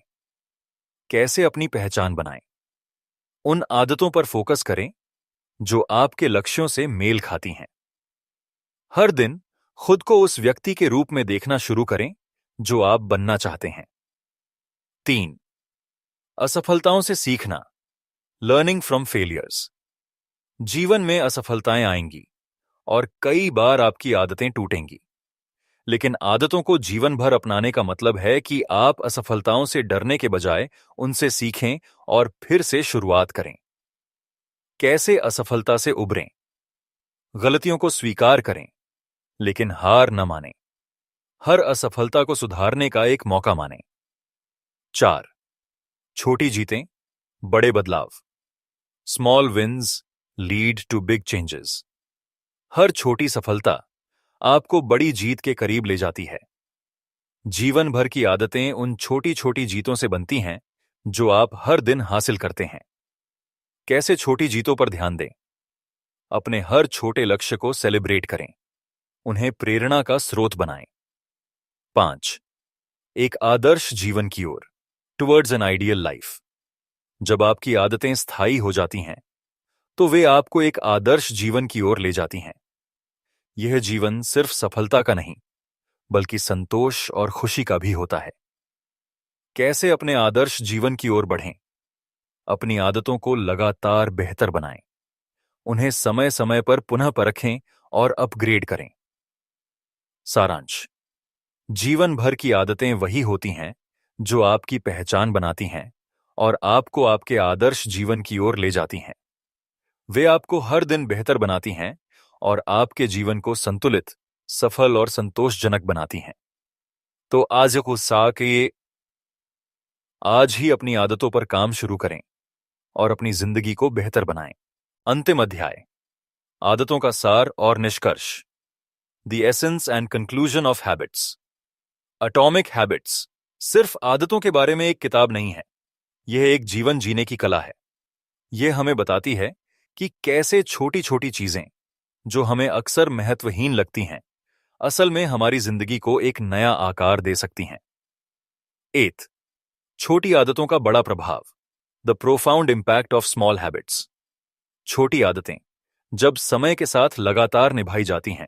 कैसे अपनी पहचान बनाएं? उन आदतों पर फोकस करें जो आपके लक्ष्यों से मेल खाती हैं। हर दिन खुद को उस व्यक्ति के रूप में देखना शुरू करें जो आप बनना चाहते हैं। 3. असफलताओं से सीखना, लर्निंग फ्रॉम फेलियर्स। जीवन में असफलताएं आएंगी और कई बार आपकी आदतें टूटेंगी, लेकिन आदतों को जीवन भर अपनाने का मतलब है कि आप असफलताओं से डरने के बजाय उनसे सीखें और फिर से शुरुआत करें। कैसे असफलता से उबरें? गलतियों को स्वीकार करें लेकिन हार न मानें। हर असफलता को सुधारने का एक मौका मानें। 4. छोटी जीतें, बड़े बदलाव। Small wins lead to big changes. हर छोटी सफलता आपको बड़ी जीत के करीब ले जाती है। जीवन भर की आदतें उन छोटी छोटी जीतों से बनती हैं जो आप हर दिन हासिल करते हैं। कैसे छोटी जीतों पर ध्यान दें? अपने हर छोटे लक्ष्य को सेलिब्रेट करें, उन्हें प्रेरणा का स्रोत बनाएं। 5. एक आदर्श जीवन की ओर, टुवर्ड्स एन आइडियल लाइफ। जब आपकी आदतें स्थायी हो जाती हैं तो वे आपको एक आदर्श जीवन की ओर ले जाती हैं। यह जीवन सिर्फ सफलता का नहीं बल्कि संतोष और खुशी का भी होता है। कैसे अपने आदर्श जीवन की ओर बढ़ें? अपनी आदतों को लगातार बेहतर बनाएं, उन्हें समय समय पर पुनः परखें और अपग्रेड करें। सारांश, जीवन भर की आदतें वही होती हैं जो आपकी पहचान बनाती हैं और आपको आपके आदर्श जीवन की ओर ले जाती हैं। वे आपको हर दिन बेहतर बनाती हैं और आपके जीवन को संतुलित, सफल और संतोषजनक बनाती हैं। तो आज ही अपनी आदतों पर काम शुरू करें और अपनी जिंदगी को बेहतर बनाएं। अंतिम अध्याय, आदतों का सार और निष्कर्ष, the essence and conclusion of habits. Atomic habits सिर्फ आदतों के बारे में एक किताब नहीं है, यह एक जीवन जीने की कला है। यह हमें बताती है कि कैसे छोटी छोटी चीजें जो हमें अक्सर महत्वहीन लगती हैं असल में हमारी जिंदगी को एक नया आकार दे सकती हैं। 8. छोटी आदतों का बड़ा प्रभाव, the profound impact of small habits. छोटी आदतें जब समय के साथ लगातार निभाई जाती हैं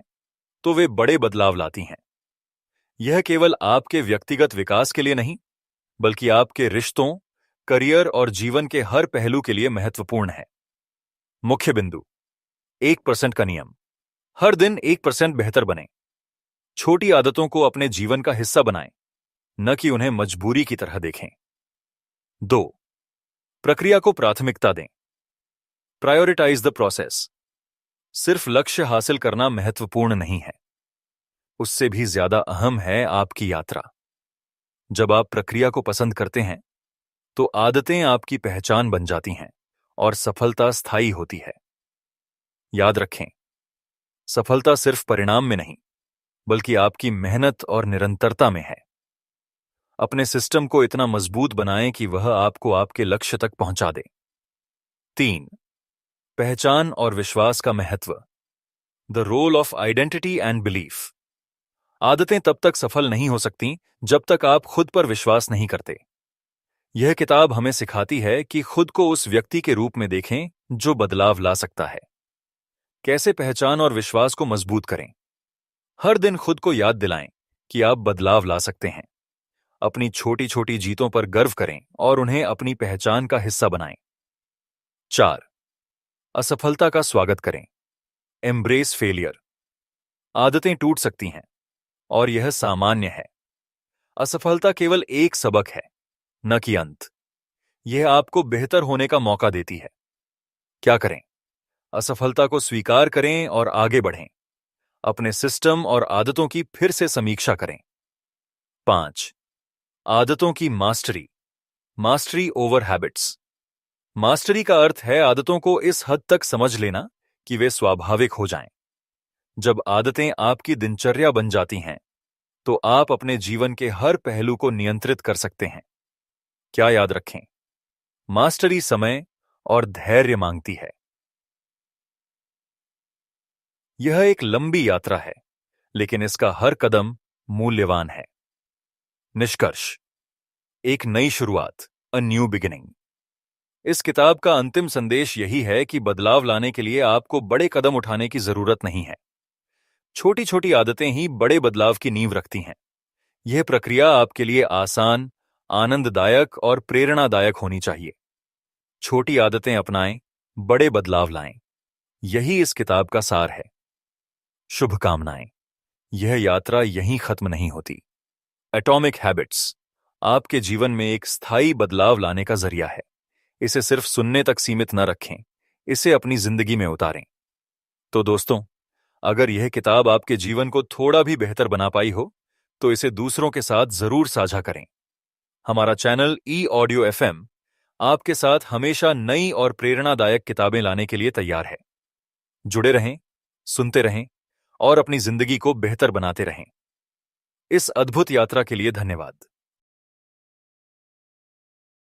तो वे बड़े बदलाव लाती हैं। यह केवल आपके व्यक्तिगत विकास के लिए नहीं बल्कि आपके रिश्तों, करियर और जीवन के हर पहलू के लिए महत्वपूर्ण है। मुख्य बिंदु, 1% का नियम, हर दिन 1% बेहतर बने। छोटी आदतों को अपने जीवन का हिस्सा बनाएं, न कि उन्हें मजबूरी की तरह देखें। 2. प्रक्रिया को प्राथमिकता दें, प्रायोरिटाइज द प्रोसेस। सिर्फ लक्ष्य हासिल करना महत्वपूर्ण नहीं है, उससे भी ज्यादा अहम है आपकी यात्रा। जब आप प्रक्रिया को पसंद करते हैं तो आदतें आपकी पहचान बन जाती हैं और सफलता स्थायी होती है। याद रखें, सफलता सिर्फ परिणाम में नहीं बल्कि आपकी मेहनत और निरंतरता में है। अपने सिस्टम को इतना मजबूत बनाएं कि वह आपको आपके लक्ष्य तक पहुंचा दे। 3. पहचान और विश्वास का महत्व। The role of identity and belief. आदतें तब तक सफल नहीं हो सकती जब तक आप खुद पर विश्वास नहीं करते। यह किताब हमें सिखाती है कि खुद को उस व्यक्ति के रूप में देखें जो बदलाव ला सकता है। कैसे पहचान और विश्वास को मजबूत करें? हर दिन खुद को याद दिलाएं कि आप बदलाव ला सकते हैं। अपनी छोटी छोटी जीतों पर गर्व करें और उन्हें अपनी पहचान का हिस्सा बनाएं। 4. असफलता का स्वागत करें। Embrace failure. आदतें टूट सकती हैं और यह सामान्य है। असफलता केवल एक सबक है, न कि अंत। यह आपको बेहतर होने का मौका देती है। क्या करें? असफलता को स्वीकार करें और आगे बढ़ें। अपने सिस्टम और आदतों की फिर से समीक्षा करें। 5. आदतों की mastery. Mastery over habits. Mastery का अर्थ है आदतों को इस हद तक समझ लेना कि वे स्वाभाविक हो जाएं। जब आदतें आपकी दिनचर्या बन जाती हैं तो आप अपने जीवन के हर पहलू को नियंत्रित कर सकते हैं। क्या याद रखें? मास्टरी समय और धैर्य मांगती है। यह एक लंबी यात्रा है, लेकिन इसका हर कदम मूल्यवान है। निष्कर्ष। एक नई शुरुआत, अ न्यू बिगिनिंग। इस किताब का अंतिम संदेश यही है कि बदलाव लाने के लिए आपको बड़े कदम उठाने की जरूरत नहीं है। छोटी छोटी आदतें ही बड़े बदलाव की नींव रखती हैं। यह प्रक्रिया आपके लिए आसान, आनंददायक और प्रेरणादायक होनी चाहिए। छोटी आदतें अपनाएं, बड़े बदलाव लाएं। यही इस किताब का सार है। शुभकामनाएं। यह यात्रा यहीं खत्म नहीं होती। एटॉमिक हैबिट्स आपके जीवन में एक स्थायी बदलाव लाने का जरिया है। इसे सिर्फ सुनने तक सीमित न रखें, इसे अपनी जिंदगी में उतारें। तो दोस्तों, अगर यह किताब आपके जीवन को थोड़ा भी बेहतर बना पाई हो तो इसे दूसरों के साथ जरूर साझा करें। हमारा चैनल ई-ऑडियो FM आपके साथ हमेशा नई और प्रेरणादायक किताबें लाने के लिए तैयार है। जुड़े रहें, सुनते रहें और अपनी जिंदगी को बेहतर बनाते रहें। इस अद्भुत यात्रा के लिए धन्यवाद।